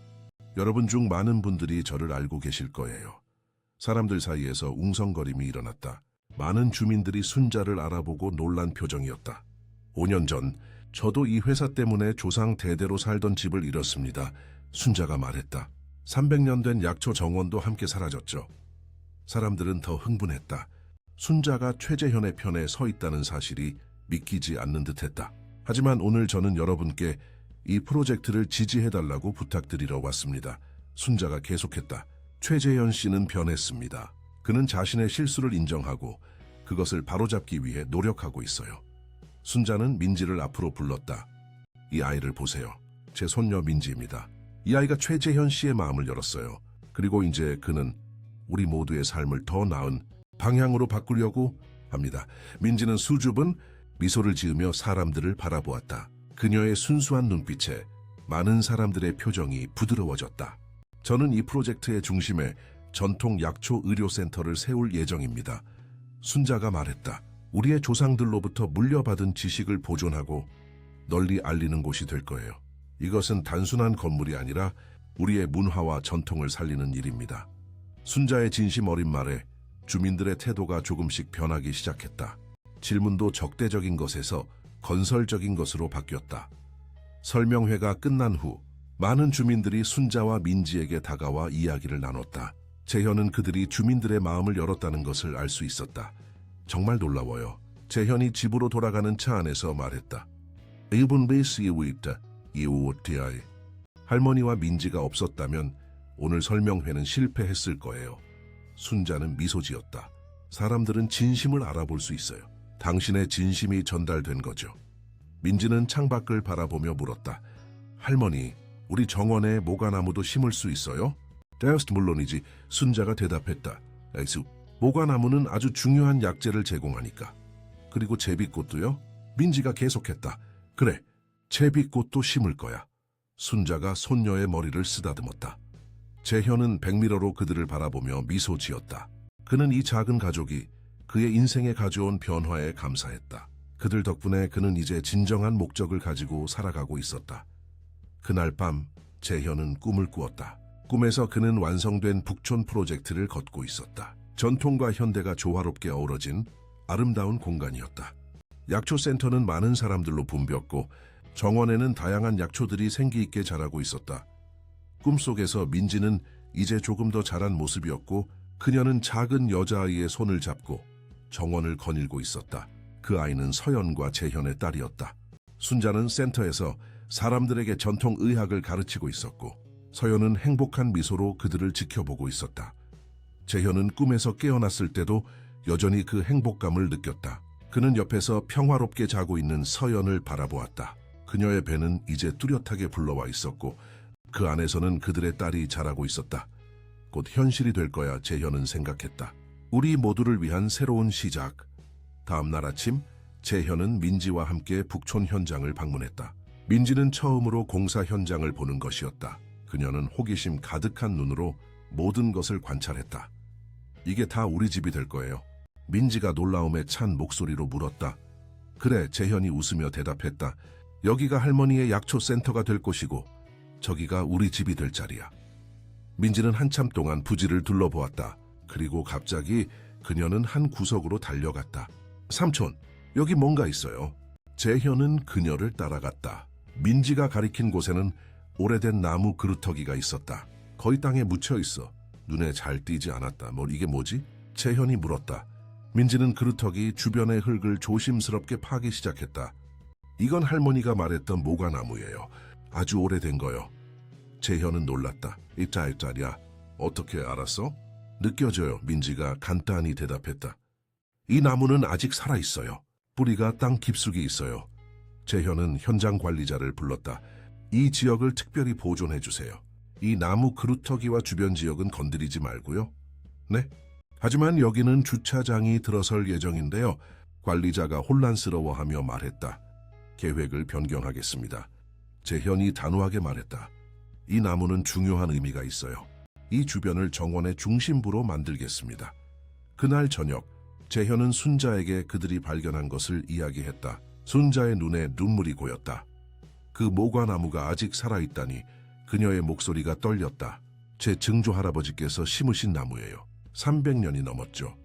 여러분 중 많은 분들이 저를 알고 계실 거예요. 사람들 사이에서 웅성거림이 일어났다. 많은 주민들이 순자를 알아보고 놀란 표정이었다. 5년 전 저도 이 회사 때문에 조상 대대로 살던 집을 잃었습니다. 순자가 말했다. 300년 된 약초 정원도 함께 사라졌죠. 사람들은 더 흥분했다. 순자가 최재현의 편에 서 있다는 사실이 믿기지 않는 듯했다. 하지만 오늘 저는 여러분께 이 프로젝트를 지지해달라고 부탁드리러 왔습니다. 순자가 계속했다. 최재현 씨는 변했습니다. 그는 자신의 실수를 인정하고 그것을 바로잡기 위해 노력하고 있어요. 순자는 민지를 앞으로 불렀다. 이 아이를 보세요. 제 손녀 민지입니다. 이 아이가 최재현 씨의 마음을 열었어요. 그리고 이제 그는 우리 모두의 삶을 더 나은 방향으로 바꾸려고 합니다. 민지는 수줍은 미소를 지으며 사람들을 바라보았다. 그녀의 순수한 눈빛에 많은 사람들의 표정이 부드러워졌다. 저는 이 프로젝트의 중심에 전통 약초 의료센터를 세울 예정입니다. 순자가 말했다. 우리의 조상들로부터 물려받은 지식을 보존하고 널리 알리는 곳이 될 거예요. 이것은 단순한 건물이 아니라 우리의 문화와 전통을 살리는 일입니다. 순자의 진심 어린 말에 주민들의 태도가 조금씩 변하기 시작했다. 질문도 적대적인 것에서 건설적인 것으로 바뀌었다. 설명회가 끝난 후 많은 주민들이 순자와 민지에게 다가와 이야기를 나눴다. 재현은 그들이 주민들의 마음을 열었다는 것을 알 수 있었다. 정말 놀라워요. 재현이 집으로 돌아가는 차 안에서 말했다. 이분 베이스에 있다. 이오티아이. 할머니와 민지가 없었다면 오늘 설명회는 실패했을 거예요. 순자는 미소 지었다. 사람들은 진심을 알아볼 수 있어요. 당신의 진심이 전달된 거죠. 민지는 창밖을 바라보며 물었다. 할머니, 우리 정원에 모과나무도 심을 수 있어요? 데어스트 물론이지. 순자가 대답했다. 에이스, 모과나무는 아주 중요한 약재를 제공하니까. 그리고 제비꽃도요? 민지가 계속했다. 그래, 제비꽃도 심을 거야. 순자가 손녀의 머리를 쓰다듬었다. 재현은 백미러로 그들을 바라보며 미소 지었다. 그는 이 작은 가족이 그의 인생에 가져온 변화에 감사했다. 그들 덕분에 그는 이제 진정한 목적을 가지고 살아가고 있었다. 그날 밤 재현은 꿈을 꾸었다. 꿈에서 그는 완성된 북촌 프로젝트를 걷고 있었다. 전통과 현대가 조화롭게 어우러진 아름다운 공간이었다. 약초센터는 많은 사람들로 붐볐고 정원에는 다양한 약초들이 생기 있게 자라고 있었다. 꿈속에서 민지는 이제 조금 더 자란 모습이었고 그녀는 작은 여자아이의 손을 잡고 정원을 거닐고 있었다. 그 아이는 서연과 재현의 딸이었다. 순자는 센터에서 사람들에게 전통 의학을 가르치고 있었고 서연은 행복한 미소로 그들을 지켜보고 있었다. 재현은 꿈에서 깨어났을 때도 여전히 그 행복감을 느꼈다. 그는 옆에서 평화롭게 자고 있는 서연을 바라보았다. 그녀의 배는 이제 뚜렷하게 불러와 있었고 그 안에서는 그들의 딸이 자라고 있었다. 곧 현실이 될 거야, 재현은 생각했다. 우리 모두를 위한 새로운 시작. 다음 날 아침 재현은 민지와 함께 북촌 현장을 방문했다. 민지는 처음으로 공사 현장을 보는 것이었다. 그녀는 호기심 가득한 눈으로 모든 것을 관찰했다. 이게 다 우리 집이 될 거예요. 민지가 놀라움에 찬 목소리로 물었다. 그래, 재현이 웃으며 대답했다. 여기가 할머니의 약초 센터가 될 곳이고 저기가 우리 집이 될 자리야. 민지는 한참 동안 부지를 둘러보았다. 그리고 갑자기 그녀는 한 구석으로 달려갔다. 삼촌, 여기 뭔가 있어요. 재현은 그녀를 따라갔다. 민지가 가리킨 곳에는 오래된 나무 그루터기가 있었다. 거의 땅에 묻혀 있어. 눈에 잘 띄지 않았다. 이게 뭐지? 재현이 물었다. 민지는 그루터기 주변의 흙을 조심스럽게 파기 시작했다. 이건 할머니가 말했던 모과나무예요. 아주 오래된 거요. 재현은 놀랐다. 입자야. 어떻게 알았어? 느껴져요. 민지가 간단히 대답했다. 이 나무는 아직 살아있어요. 뿌리가 땅 깊숙이 있어요. 재현은 현장 관리자를 불렀다. 이 지역을 특별히 보존해 주세요. 이 나무 그루터기와 주변 지역은 건드리지 말고요. 네? 하지만 여기는 주차장이 들어설 예정인데요. 관리자가 혼란스러워하며 말했다. 계획을 변경하겠습니다. 재현이 단호하게 말했다. 이 나무는 중요한 의미가 있어요. 이 주변을 정원의 중심부로 만들겠습니다. 그날 저녁, 재현은 순자에게 그들이 발견한 것을 이야기했다. 순자의 눈에 눈물이 고였다. 그 모과나무가 아직 살아있다니 그녀의 목소리가 떨렸다. 제 증조 할아버지께서 심으신 나무예요. 300년이 넘었죠.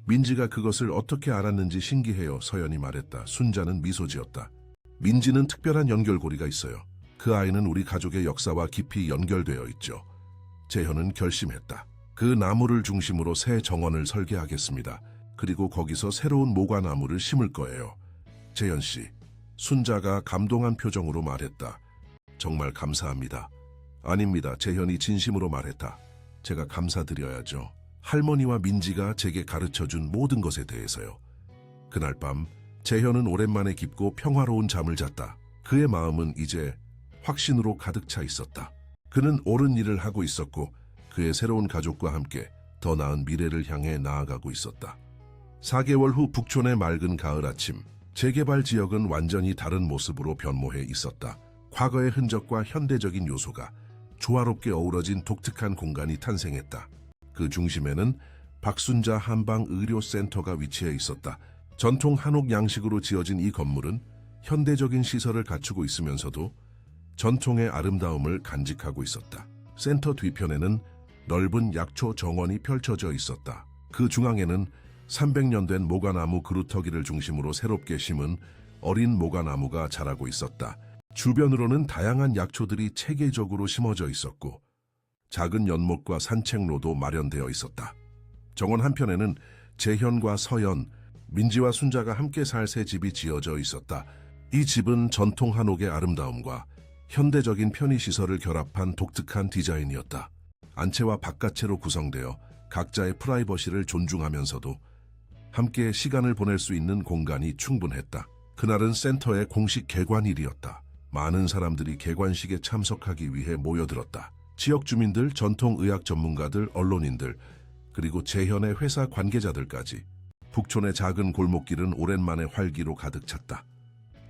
민지가 그것을 어떻게 알았는지 신기해요. 서연이 말했다. 순자는 미소 지었다. 민지는 특별한 연결고리가 있어요. 그 아이는 우리 가족의 역사와 깊이 연결되어 있죠. 재현은 결심했다. 그 나무를 중심으로 새 정원을 설계하겠습니다. 그리고 거기서 새로운 모과나무를 심을 거예요. 재현 씨, 순자가 감동한 표정으로 말했다. 정말 감사합니다. 아닙니다. 재현이 진심으로 말했다. 제가 감사드려야죠. 할머니와 민지가 제게 가르쳐준 모든 것에 대해서요. 그날 밤 재현은 오랜만에 깊고 평화로운 잠을 잤다. 그의 마음은 이제 확신으로 가득 차 있었다. 그는 옳은 일을 하고 있었고 그의 새로운 가족과 함께 더 나은 미래를 향해 나아가고 있었다. 4개월 후 북촌의 맑은 가을 아침, 재개발 지역은 완전히 다른 모습으로 변모해 있었다. 과거의 흔적과 현대적인 요소가 조화롭게 어우러진 독특한 공간이 탄생했다. 그 중심에는 박순자 한방의료센터가 위치해 있었다. 전통 한옥 양식으로 지어진 이 건물은 현대적인 시설을 갖추고 있으면서도 전통의 아름다움을 간직하고 있었다. 센터 뒤편에는 넓은 약초 정원이 펼쳐져 있었다. 그 중앙에는 300년 된 모과나무 그루터기를 중심으로 새롭게 심은 어린 모과나무가 자라고 있었다. 주변으로는 다양한 약초들이 체계적으로 심어져 있었고 작은 연못과 산책로도 마련되어 있었다. 정원 한편에는 재현과 서연, 민지와 순자가 함께 살 새 집이 지어져 있었다. 이 집은 전통 한옥의 아름다움과 현대적인 편의시설을 결합한 독특한 디자인이었다. 안채와 바깥채로 구성되어 각자의 프라이버시를 존중하면서도 함께 시간을 보낼 수 있는 공간이 충분했다. 그날은 센터의 공식 개관일이었다. 많은 사람들이 개관식에 참석하기 위해 모여들었다. 지역 주민들, 전통의학 전문가들, 언론인들, 그리고 재현의 회사 관계자들까지. 북촌의 작은 골목길은 오랜만에 활기로 가득 찼다.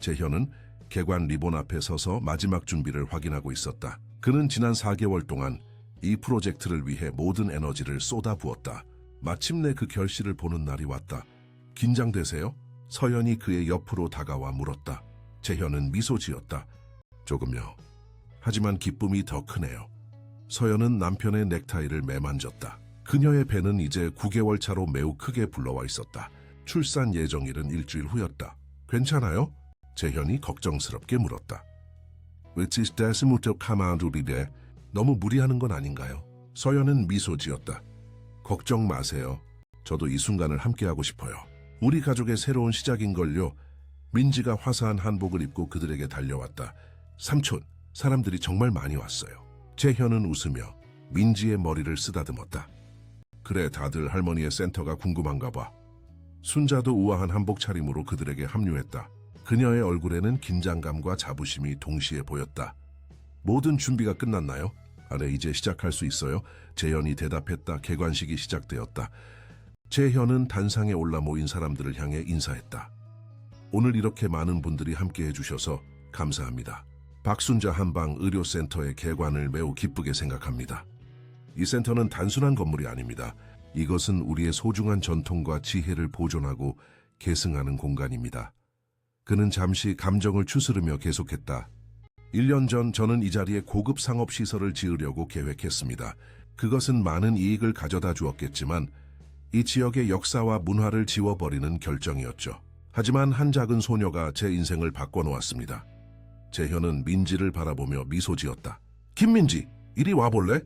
재현은 개관 리본 앞에 서서 마지막 준비를 확인하고 있었다. 그는 지난 4개월 동안 이 프로젝트를 위해 모든 에너지를 쏟아부었다. 마침내 그 결실을 보는 날이 왔다. 긴장되세요? 서연이 그의 옆으로 다가와 물었다. 재현은 미소 지었다. 조금요. 하지만 기쁨이 더 크네요. 서연은 남편의 넥타이를 매만졌다. 그녀의 배는 이제 9개월 차로 매우 크게 불러와 있었다. 출산 예정일은 일주일 후였다. 괜찮아요? 재현이 걱정스럽게 물었다. 너무 무리하는 건 아닌가요? 서연은 미소 지었다. 걱정 마세요. 저도 이 순간을 함께하고 싶어요. 우리 가족의 새로운 시작인걸요. 민지가 화사한 한복을 입고 그들에게 달려왔다. 삼촌, 사람들이 정말 많이 왔어요. 재현은 웃으며 민지의 머리를 쓰다듬었다. 그래, 다들 할머니의 센터가 궁금한가 봐. 순자도 우아한 한복 차림으로 그들에게 합류했다. 그녀의 얼굴에는 긴장감과 자부심이 동시에 보였다. 모든 준비가 끝났나요? 네, 이제 시작할 수 있어요. 재현이 대답했다. 개관식이 시작되었다. 재현은 단상에 올라 모인 사람들을 향해 인사했다. 오늘 이렇게 많은 분들이 함께해 주셔서 감사합니다. 박순자 한방의료센터의 개관을 매우 기쁘게 생각합니다. 이 센터는 단순한 건물이 아닙니다. 이것은 우리의 소중한 전통과 지혜를 보존하고 계승하는 공간입니다. 그는 잠시 감정을 추스르며 계속했다. 1년 전 저는 이 자리에 고급 상업시설을 지으려고 계획했습니다. 그것은 많은 이익을 가져다 주었겠지만 이 지역의 역사와 문화를 지워버리는 결정이었죠. 하지만 한 작은 소녀가 제 인생을 바꿔놓았습니다. 재현은 민지를 바라보며 미소 지었다. 김민지, 이리 와볼래?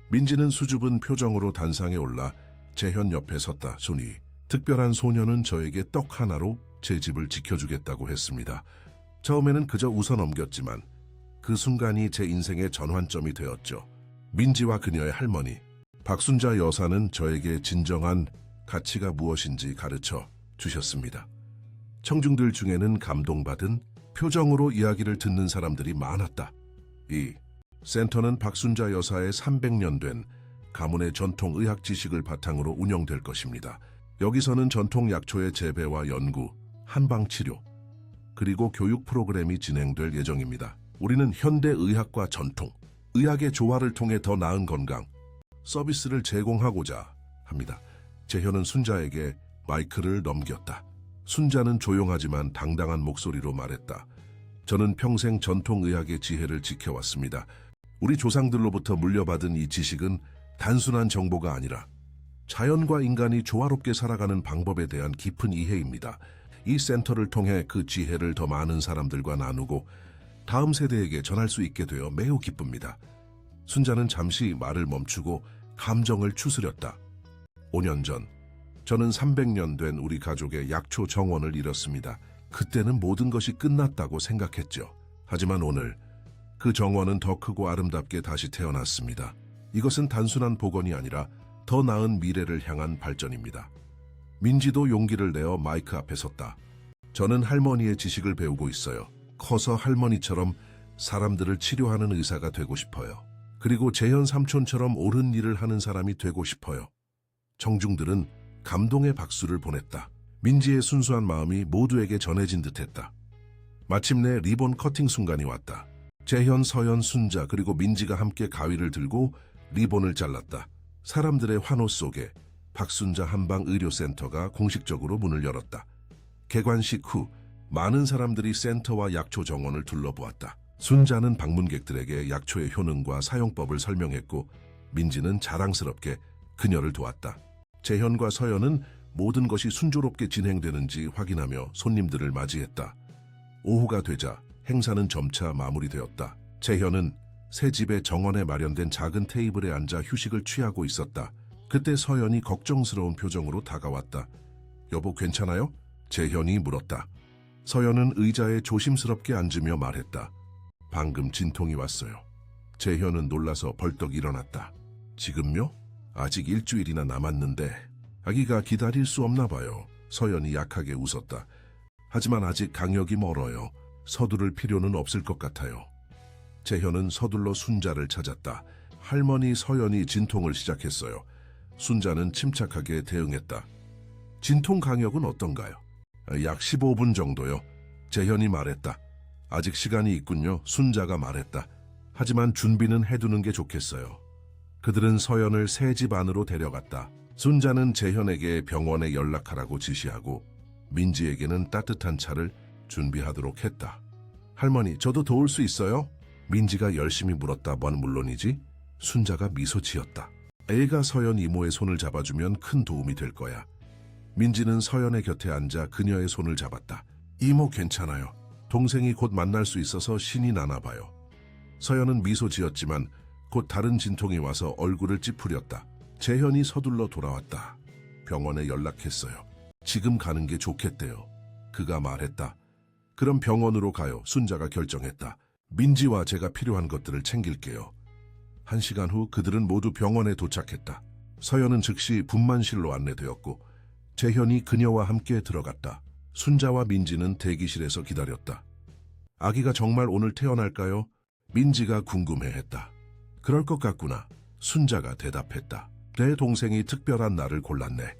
민지는 수줍은 표정으로 단상에 올라 재현 옆에 섰다. 순이, 특별한 소녀는 저에게 떡 하나로 제 집을 지켜주겠다고 했습니다. 처음에는 그저 웃어 넘겼지만 그 순간이 제 인생의 전환점이 되었죠. 민지와 그녀의 할머니, 박순자 여사는 저에게 진정한 가치가 무엇인지 가르쳐 주셨습니다. 청중들 중에는 감동받은 표정으로 이야기를 듣는 사람들이 많았다. 이 센터는 박순자 여사의 300년 된 가문의 전통 의학 지식을 바탕으로 운영될 것입니다. 여기서는 전통 약초의 재배와 연구, 한방치료, 그리고 교육 프로그램이 진행될 예정입니다. 우리는 현대 의학과 전통, 의학의 조화를 통해 더 나은 건강, 서비스를 제공하고자 합니다. 재현은 순자에게 마이크를 넘겼다. 순자는 조용하지만 당당한 목소리로 말했다. 저는 평생 전통의학의 지혜를 지켜왔습니다. 우리 조상들로부터 물려받은 이 지식은 단순한 정보가 아니라 자연과 인간이 조화롭게 살아가는 방법에 대한 깊은 이해입니다. 이 센터를 통해 그 지혜를 더 많은 사람들과 나누고 다음 세대에게 전할 수 있게 되어 매우 기쁩니다. 순자는 잠시 말을 멈추고 감정을 추스렸다. 5년 전, 저는 300년 된 우리 가족의 약초 정원을 잃었습니다. 그때는 모든 것이 끝났다고 생각했죠. 하지만 오늘 그 정원은 더 크고 아름답게 다시 태어났습니다. 이것은 단순한 복원이 아니라 더 나은 미래를 향한 발전입니다. 민지도 용기를 내어 마이크 앞에 섰다. 저는 할머니의 지식을 배우고 있어요. 커서 할머니처럼 사람들을 치료하는 의사가 되고 싶어요. 그리고 재현 삼촌처럼 옳은 일을 하는 사람이 되고 싶어요. 청중들은 감동의 박수를 보냈다. 민지의 순수한 마음이 모두에게 전해진 듯했다. 마침내 리본 커팅 순간이 왔다. 재현, 서연, 순자 그리고 민지가 함께 가위를 들고 리본을 잘랐다. 사람들의 환호 속에 박순자 한방의료센터가 공식적으로 문을 열었다. 개관식 후 많은 사람들이 센터와 약초 정원을 둘러보았다. 순자는 방문객들에게 약초의 효능과 사용법을 설명했고 민지는 자랑스럽게 그녀를 도왔다. 재현과 서연은 모든 것이 순조롭게 진행되는지 확인하며 손님들을 맞이했다. 오후가 되자 행사는 점차 마무리되었다. 재현은 새 집의 정원에 마련된 작은 테이블에 앉아 휴식을 취하고 있었다. 그때 서연이 걱정스러운 표정으로 다가왔다. 여보, 괜찮아요? 재현이 물었다. 서연은 의자에 조심스럽게 앉으며 말했다. 방금 진통이 왔어요. 재현은 놀라서 벌떡 일어났다. 지금요? 아직 일주일이나 남았는데 아기가 기다릴 수 없나 봐요. 서연이 약하게 웃었다. 하지만 아직 강역이 멀어요. 서두를 필요는 없을 것 같아요. 재현은 서둘러 순자를 찾았다. 할머니 서연이 진통을 시작했어요. 순자는 침착하게 대응했다. 진통 강역은 어떤가요? 약 15분 정도요. 재현이 말했다. 아직 시간이 있군요. 순자가 말했다. 하지만 준비는 해두는 게 좋겠어요. 그들은 서연을 새 집 안으로 데려갔다. 순자는 재현에게 병원에 연락하라고 지시하고 민지에게는 따뜻한 차를 준비하도록 했다. 할머니, 저도 도울 수 있어요? 민지가 열심히 물었다. 뭔 물론이지? 순자가 미소 지었다. 애가 서연 이모의 손을 잡아주면 큰 도움이 될 거야. 민지는 서연의 곁에 앉아 그녀의 손을 잡았다. 이모 괜찮아요. 동생이 곧 만날 수 있어서 신이 나나 봐요. 서연은 미소 지었지만 곧 다른 진통이 와서 얼굴을 찌푸렸다. 재현이 서둘러 돌아왔다. 병원에 연락했어요. 지금 가는 게 좋겠대요. 그가 말했다. 그럼 병원으로 가요. 순자가 결정했다. 민지와 제가 필요한 것들을 챙길게요. 1시간 후 그들은 모두 병원에 도착했다. 서연은 즉시 분만실로 안내되었고 재현이 그녀와 함께 들어갔다. 순자와 민지는 대기실에서 기다렸다. 아기가 정말 오늘 태어날까요? 민지가 궁금해했다. 그럴 것 같구나. 순자가 대답했다. 내 동생이 특별한 날을 골랐네.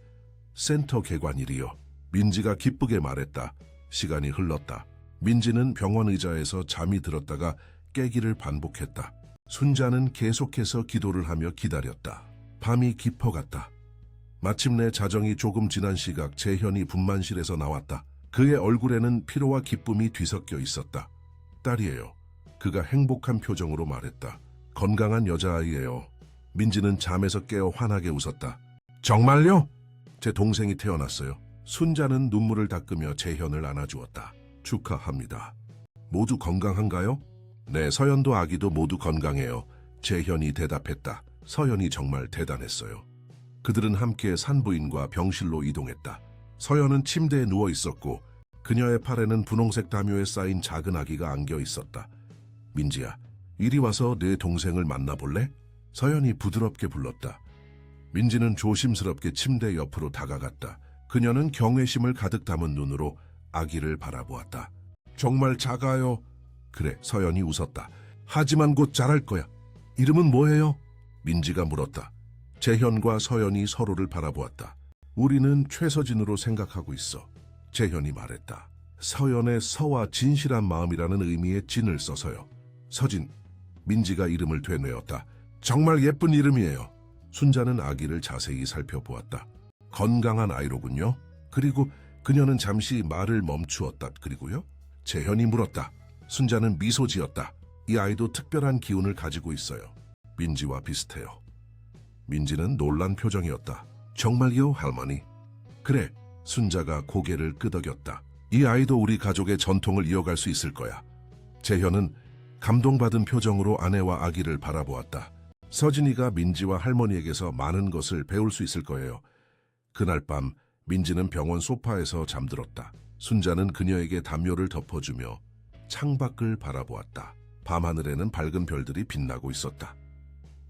센터 개관일이요. 민지가 기쁘게 말했다. 시간이 흘렀다. 민지는 병원 의자에서 잠이 들었다가 깨기를 반복했다. 순자는 계속해서 기도를 하며 기다렸다. 밤이 깊어갔다. 마침내 자정이 조금 지난 시각 재현이 분만실에서 나왔다. 그의 얼굴에는 피로와 기쁨이 뒤섞여 있었다. 딸이에요. 그가 행복한 표정으로 말했다. 건강한 여자아이예요. 민지는 잠에서 깨어 환하게 웃었다. 정말요? 제 동생이 태어났어요. 순자는 눈물을 닦으며 재현을 안아주었다. 축하합니다. 모두 건강한가요? 네, 서연도 아기도 모두 건강해요. 재현이 대답했다. 서연이 정말 대단했어요. 그들은 함께 산부인과 병실로 이동했다. 서연은 침대에 누워 있었고 그녀의 팔에는 분홍색 담요에 쌓인 작은 아기가 안겨 있었다. 민지야, 이리 와서 내 동생을 만나볼래? 서연이 부드럽게 불렀다. 민지는 조심스럽게 침대 옆으로 다가갔다. 그녀는 경외심을 가득 담은 눈으로 아기를 바라보았다. 정말 작아요. 그래, 서연이 웃었다. 하지만 곧 자랄 거야. 이름은 뭐예요? 민지가 물었다. 재현과 서연이 서로를 바라보았다. 우리는 최서진으로 생각하고 있어. 재현이 말했다. 서연의 서와 진실한 마음이라는 의미의 진을 써서요. 서진. 민지가 이름을 되뇌었다. 정말 예쁜 이름이에요. 순자는 아기를 자세히 살펴보았다. 건강한 아이로군요. 그리고 그녀는 잠시 말을 멈추었다. 그리고요? 재현이 물었다. 순자는 미소 지었다. 이 아이도 특별한 기운을 가지고 있어요. 민지와 비슷해요. 민지는 놀란 표정이었다. 정말요, 할머니? 그래, 순자가 고개를 끄덕였다. 이 아이도 우리 가족의 전통을 이어갈 수 있을 거야. 재현은 감동받은 표정으로 아내와 아기를 바라보았다. 서진이가 민지와 할머니에게서 많은 것을 배울 수 있을 거예요. 그날 밤 민지는 병원 소파에서 잠들었다. 순자는 그녀에게 담요를 덮어주며 창밖을 바라보았다. 밤하늘에는 밝은 별들이 빛나고 있었다.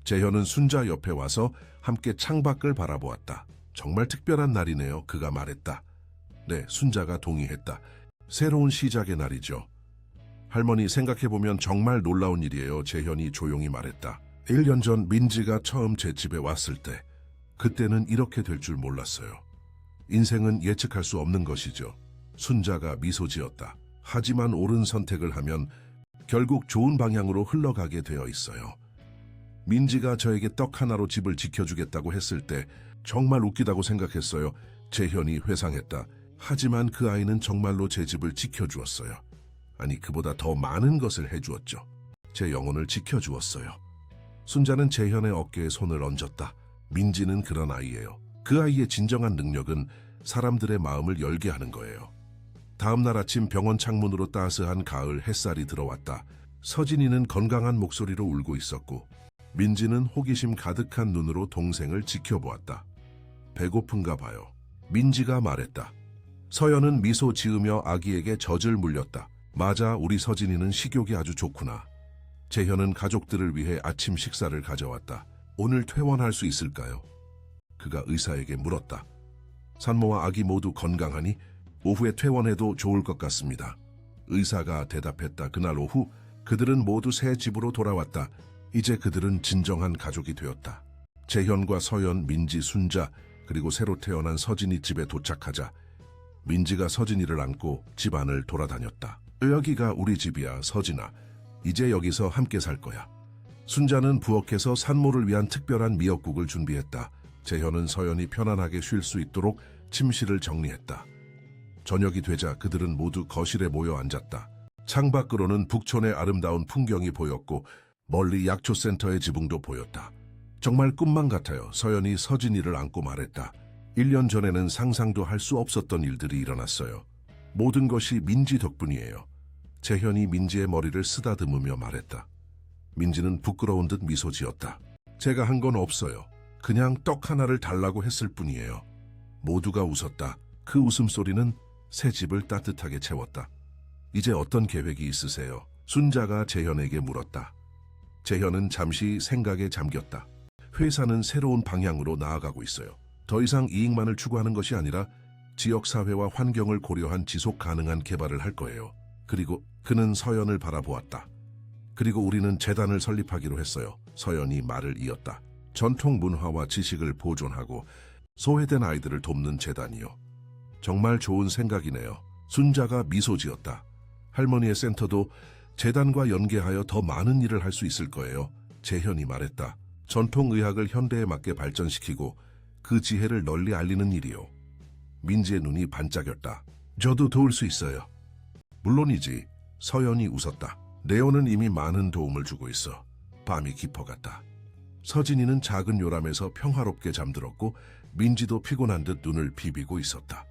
재현은 순자 옆에 와서 함께 창밖을 바라보았다. 정말 특별한 날이네요. 그가 말했다. 네, 순자가 동의했다. 새로운 시작의 날이죠. 할머니, 생각해보면 정말 놀라운 일이에요. 재현이 조용히 말했다. 1년 전 민지가 처음 제 집에 왔을 때 그때는 이렇게 될 줄 몰랐어요. 인생은 예측할 수 없는 것이죠. 순자가 미소 지었다. 하지만 옳은 선택을 하면 결국 좋은 방향으로 흘러가게 되어 있어요. 민지가 저에게 떡 하나로 집을 지켜주겠다고 했을 때 정말 웃기다고 생각했어요. 재현이 회상했다. 하지만 그 아이는 정말로 제 집을 지켜주었어요. 아니, 그보다 더 많은 것을 해주었죠. 제 영혼을 지켜주었어요. 순자는 재현의 어깨에 손을 얹었다. 민지는 그런 아이예요. 그 아이의 진정한 능력은 사람들의 마음을 열게 하는 거예요. 다음 날 아침 병원 창문으로 따스한 가을 햇살이 들어왔다. 서진이는 건강한 목소리로 울고 있었고 민지는 호기심 가득한 눈으로 동생을 지켜보았다. 배고픈가 봐요. 민지가 말했다. 서연은 미소 지으며 아기에게 젖을 물렸다. 맞아, 우리 서진이는 식욕이 아주 좋구나. 재현은 가족들을 위해 아침 식사를 가져왔다. 오늘 퇴원할 수 있을까요? 그가 의사에게 물었다. 산모와 아기 모두 건강하니 오후에 퇴원해도 좋을 것 같습니다. 의사가 대답했다. 그날 오후 그들은 모두 새 집으로 돌아왔다. 이제 그들은 진정한 가족이 되었다. 재현과 서연, 민지, 순자 그리고 새로 태어난 서진이 집에 도착하자 민지가 서진이를 안고 집안을 돌아다녔다. 여기가 우리 집이야, 서진아. 이제 여기서 함께 살 거야. 순자는 부엌에서 산모를 위한 특별한 미역국을 준비했다. 재현은 서연이 편안하게 쉴 수 있도록 침실을 정리했다. 저녁이 되자 그들은 모두 거실에 모여 앉았다. 창밖으로는 북촌의 아름다운 풍경이 보였고 멀리 약초센터의 지붕도 보였다. 정말 꿈만 같아요. 서연이 서진이를 안고 말했다. 1년 전에는 상상도 할 수 없었던 일들이 일어났어요. 모든 것이 민지 덕분이에요. 재현이 민지의 머리를 쓰다듬으며 말했다. 민지는 부끄러운 듯 미소 지었다. 제가 한 건 없어요. 그냥 떡 하나를 달라고 했을 뿐이에요. 모두가 웃었다. 그 웃음소리는 새 집을 따뜻하게 채웠다. 이제 어떤 계획이 있으세요? 순자가 재현에게 물었다. 재현은 잠시 생각에 잠겼다. 회사는 새로운 방향으로 나아가고 있어요. 더 이상 이익만을 추구하는 것이 아니라 지역사회와 환경을 고려한 지속 가능한 개발을 할 거예요. 그리고 그는 서연을 바라보았다. 그리고 우리는 재단을 설립하기로 했어요. 서연이 말을 이었다. 전통 문화와 지식을 보존하고 소외된 아이들을 돕는 재단이요. 정말 좋은 생각이네요. 순자가 미소 지었다. 할머니의 센터도 재단과 연계하여 더 많은 일을 할 수 있을 거예요. 재현이 말했다. 전통의학을 현대에 맞게 발전시키고 그 지혜를 널리 알리는 일이요. 민지의 눈이 반짝였다. 저도 도울 수 있어요. 물론이지. 서연이 웃었다. 레오는 이미 많은 도움을 주고 있어. 밤이 깊어갔다. 서진이는 작은 요람에서 평화롭게 잠들었고 민지도 피곤한 듯 눈을 비비고 있었다.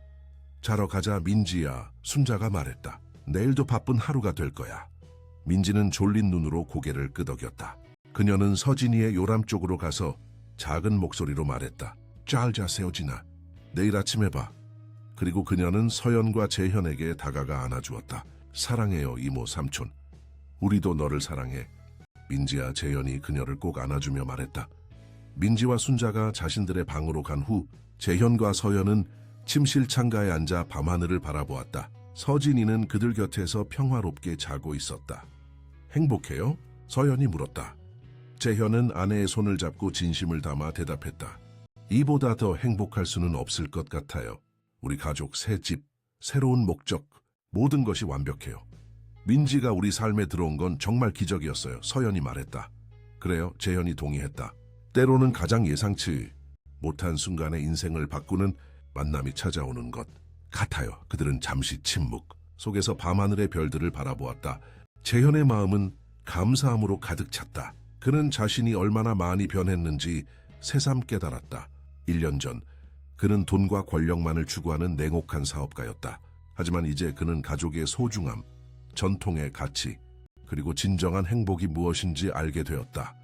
자러 가자 민지야, 순자가 말했다. 내일도 바쁜 하루가 될 거야. 민지는 졸린 눈으로 고개를 끄덕였다. 그녀는 서진이의 요람 쪽으로 가서 작은 목소리로 말했다. 잘 자세요, 진아. 내일 아침에 봐. 그리고 그녀는 서연과 재현에게 다가가 안아주었다. 사랑해요, 이모 삼촌. 우리도 너를 사랑해. 민지와 재현이 그녀를 꼭 안아주며 말했다. 민지와 순자가 자신들의 방으로 간 후 재현과 서연은 침실 창가에 앉아 밤하늘을 바라보았다. 서진이는 그들 곁에서 평화롭게 자고 있었다. 행복해요? 서연이 물었다. 재현은 아내의 손을 잡고 진심을 담아 대답했다. 이보다 더 행복할 수는 없을 것 같아요. 우리 가족, 새 집, 새로운 목적, 모든 것이 완벽해요. 민지가 우리 삶에 들어온 건 정말 기적이었어요. 서연이 말했다. 그래요, 재현이 동의했다. 때로는 가장 예상치 못한 순간에 인생을 바꾸는 만남이 찾아오는 것 같아요. 그들은 잠시 침묵 속에서 밤하늘의 별들을 바라보았다. 재현의 마음은 감사함으로 가득 찼다. 그는 자신이 얼마나 많이 변했는지 새삼 깨달았다. 1년 전 그는 돈과 권력만을 추구하는 냉혹한 사업가였다. 하지만 이제 그는 가족의 소중함, 전통의 가치, 그리고 진정한 행복이 무엇인지 알게 되었다.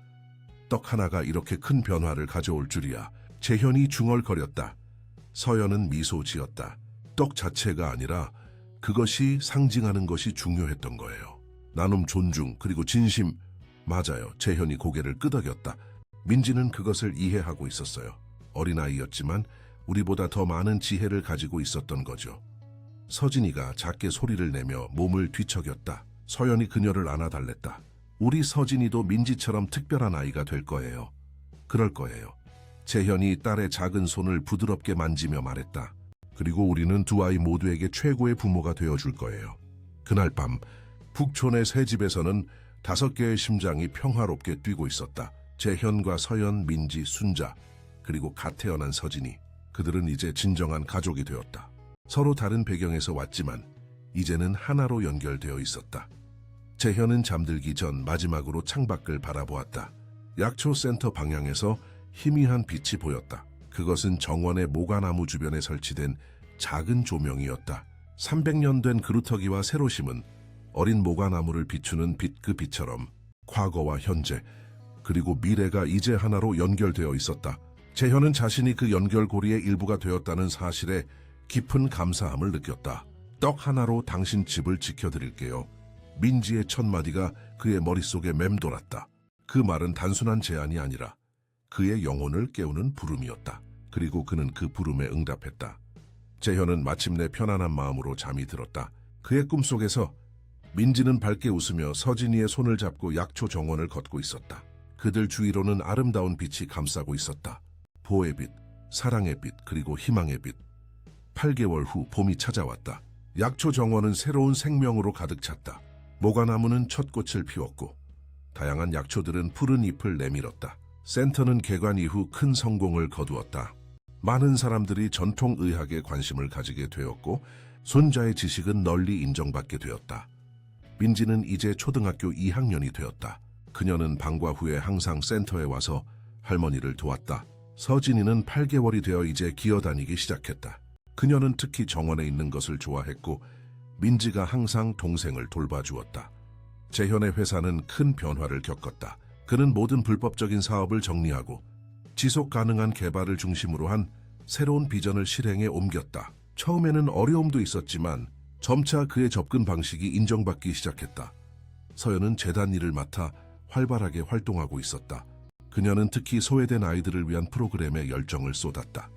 떡 하나가 이렇게 큰 변화를 가져올 줄이야. 재현이 중얼거렸다. 서연은 미소 지었다. 떡 자체가 아니라 그것이 상징하는 것이 중요했던 거예요. 나눔, 존중, 그리고 진심. 맞아요. 재현이 고개를 끄덕였다. 민지는 그것을 이해하고 있었어요. 어린아이였지만 우리보다 더 많은 지혜를 가지고 있었던 거죠. 서진이가 작게 소리를 내며 몸을 뒤척였다. 서연이 그녀를 안아달랬다. 우리 서진이도 민지처럼 특별한 아이가 될 거예요. 그럴 거예요. 재현이 딸의 작은 손을 부드럽게 만지며 말했다. 그리고 우리는 두 아이 모두에게 최고의 부모가 되어줄 거예요. 그날 밤 북촌의 새 집에서는 5개의 심장이 평화롭게 뛰고 있었다. 재현과 서연, 민지, 순자, 그리고 갓 태어난 서진이. 그들은 이제 진정한 가족이 되었다. 서로 다른 배경에서 왔지만 이제는 하나로 연결되어 있었다. 재현은 잠들기 전 마지막으로 창밖을 바라보았다. 약초센터 방향에서 희미한 빛이 보였다. 그것은 정원의 모과나무 주변에 설치된 작은 조명이었다. 300년 된 그루터기와 새로 심은 어린 모과나무를 비추는 빛, 그 빛처럼 과거와 현재, 그리고 미래가 이제 하나로 연결되어 있었다. 재현은 자신이 그 연결고리의 일부가 되었다는 사실에 깊은 감사함을 느꼈다. 떡 하나로 당신 집을 지켜드릴게요. 민지의 첫 마디가 그의 머릿속에 맴돌았다. 그 말은 단순한 제안이 아니라 그의 영혼을 깨우는 부름이었다. 그리고 그는 그 부름에 응답했다. 재현은 마침내 편안한 마음으로 잠이 들었다. 그의 꿈속에서 민지는 밝게 웃으며 서진이의 손을 잡고 약초 정원을 걷고 있었다. 그들 주위로는 아름다운 빛이 감싸고 있었다. 보의 빛, 사랑의 빛, 그리고 희망의 빛. 8개월 후 봄이 찾아왔다. 약초 정원은 새로운 생명으로 가득 찼다. 모과나무는 첫 꽃을 피웠고 다양한 약초들은 푸른 잎을 내밀었다. 센터는 개관 이후 큰 성공을 거두었다. 많은 사람들이 전통의학에 관심을 가지게 되었고 손자의 지식은 널리 인정받게 되었다. 민지는 이제 초등학교 2학년이 되었다. 그녀는 방과 후에 항상 센터에 와서 할머니를 도왔다. 서진이는 8개월이 되어 이제 기어다니기 시작했다. 그녀는 특히 정원에 있는 것을 좋아했고 민지가 항상 동생을 돌봐주었다. 재현의 회사는 큰 변화를 겪었다. 그는 모든 불법적인 사업을 정리하고 지속 가능한 개발을 중심으로 한 새로운 비전을 실행에 옮겼다. 처음에는 어려움도 있었지만 점차 그의 접근 방식이 인정받기 시작했다. 서연은 재단 일을 맡아 활발하게 활동하고 있었다. 그녀는 특히 소외된 아이들을 위한 프로그램에 열정을 쏟았다.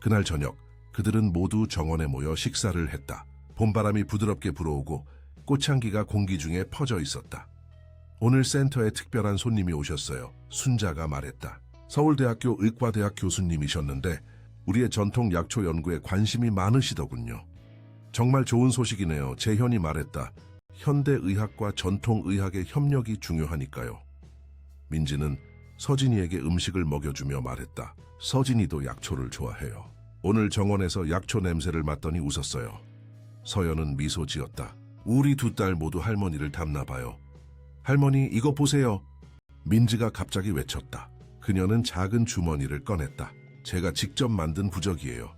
그날 저녁 그들은 모두 정원에 모여 식사를 했다. 봄바람이 부드럽게 불어오고 꽃향기가 공기 중에 퍼져 있었다. 오늘 센터에 특별한 손님이 오셨어요. 순자가 말했다. 서울대학교 의과대학 교수님이셨는데 우리의 전통 약초 연구에 관심이 많으시더군요. 정말 좋은 소식이네요. 재현이 말했다. 현대의학과 전통의학의 협력이 중요하니까요. 민지는 서진이에게 음식을 먹여주며 말했다. 서진이도 약초를 좋아해요. 오늘 정원에서 약초 냄새를 맡더니 웃었어요. 서연은 미소 지었다. 우리 두 딸 모두 할머니를 닮나 봐요. 할머니, 이거 보세요. 민지가 갑자기 외쳤다. 그녀는 작은 주머니를 꺼냈다. 제가 직접 만든 부적이에요.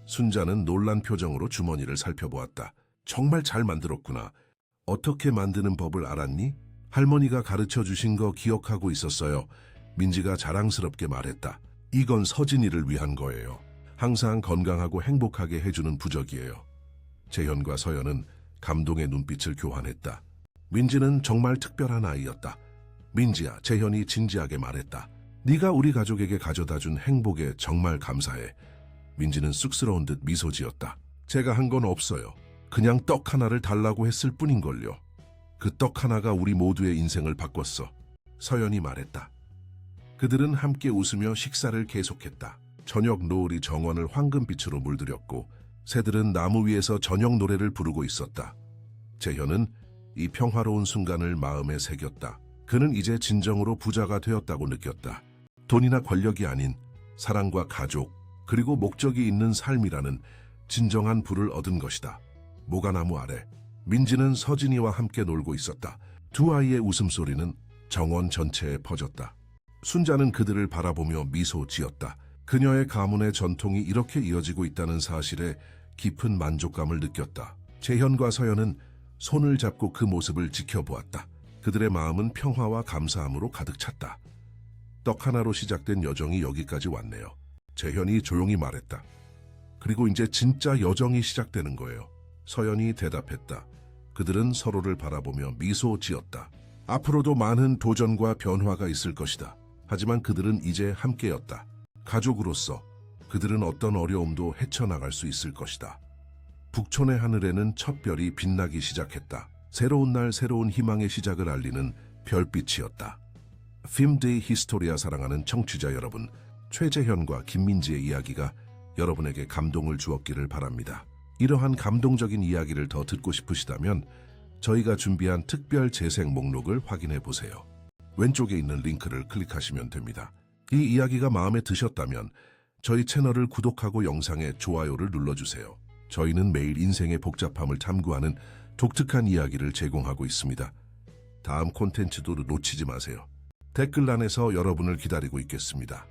순자는 놀란 표정으로 주머니를 살펴보았다. 정말 잘 만들었구나. 어떻게 만드는 법을 알았니? 할머니가 가르쳐 주신 거 기억하고 있었어요. 민지가 자랑스럽게 말했다. 이건 서진이를 위한 거예요. 항상 건강하고 행복하게 해주는 부적이에요. 재현과 서연은 감동의 눈빛을 교환했다. 민지는 정말 특별한 아이였다. 민지야, 재현이 진지하게 말했다. 네가 우리 가족에게 가져다준 행복에 정말 감사해. 민지는 쑥스러운 듯 미소 지었다. 제가 한 건 없어요. 그냥 떡 하나를 달라고 했을 뿐인걸요. 그 떡 하나가 우리 모두의 인생을 바꿨어. 서연이 말했다. 그들은 함께 웃으며 식사를 계속했다. 저녁 노을이 정원을 황금빛으로 물들였고 새들은 나무 위에서 저녁 노래를 부르고 있었다. 재현은 이 평화로운 순간을 마음에 새겼다. 그는 이제 진정으로 부자가 되었다고 느꼈다. 돈이나 권력이 아닌 사랑과 가족, 그리고 목적이 있는 삶이라는 진정한 부를 얻은 것이다. 모과나무 아래 민지는 서진이와 함께 놀고 있었다. 두 아이의 웃음소리는 정원 전체에 퍼졌다. 순자는 그들을 바라보며 미소 지었다. 그녀의 가문의 전통이 이렇게 이어지고 있다는 사실에 깊은 만족감을 느꼈다. 재현과 서연은 손을 잡고 그 모습을 지켜보았다. 그들의 마음은 평화와 감사함으로 가득 찼다. 떡 하나로 시작된 여정이 여기까지 왔네요. 재현이 조용히 말했다. 그리고 이제 진짜 여정이 시작되는 거예요. 서연이 대답했다. 그들은 서로를 바라보며 미소 지었다. 앞으로도 많은 도전과 변화가 있을 것이다. 하지만 그들은 이제 함께였다. 가족으로서 그들은 어떤 어려움도 헤쳐나갈 수 있을 것이다. 북촌의 하늘에는 첫 별이 빛나기 시작했다. 새로운 날 새로운 희망의 시작을 알리는 별빛이었다. 핌데이 히스토리아 사랑하는 청취자 여러분, 최재현과 김민지의 이야기가 여러분에게 감동을 주었기를 바랍니다. 이러한 감동적인 이야기를 더 듣고 싶으시다면 저희가 준비한 특별 재생 목록을 확인해 보세요. 왼쪽에 있는 링크를 클릭하시면 됩니다. 이 이야기가 마음에 드셨다면 저희 채널을 구독하고 영상에 좋아요를 눌러주세요. 저희는 매일 인생의 복잡함을 탐구하는 독특한 이야기를 제공하고 있습니다. 다음 콘텐츠도 놓치지 마세요. 댓글란에서 여러분을 기다리고 있겠습니다.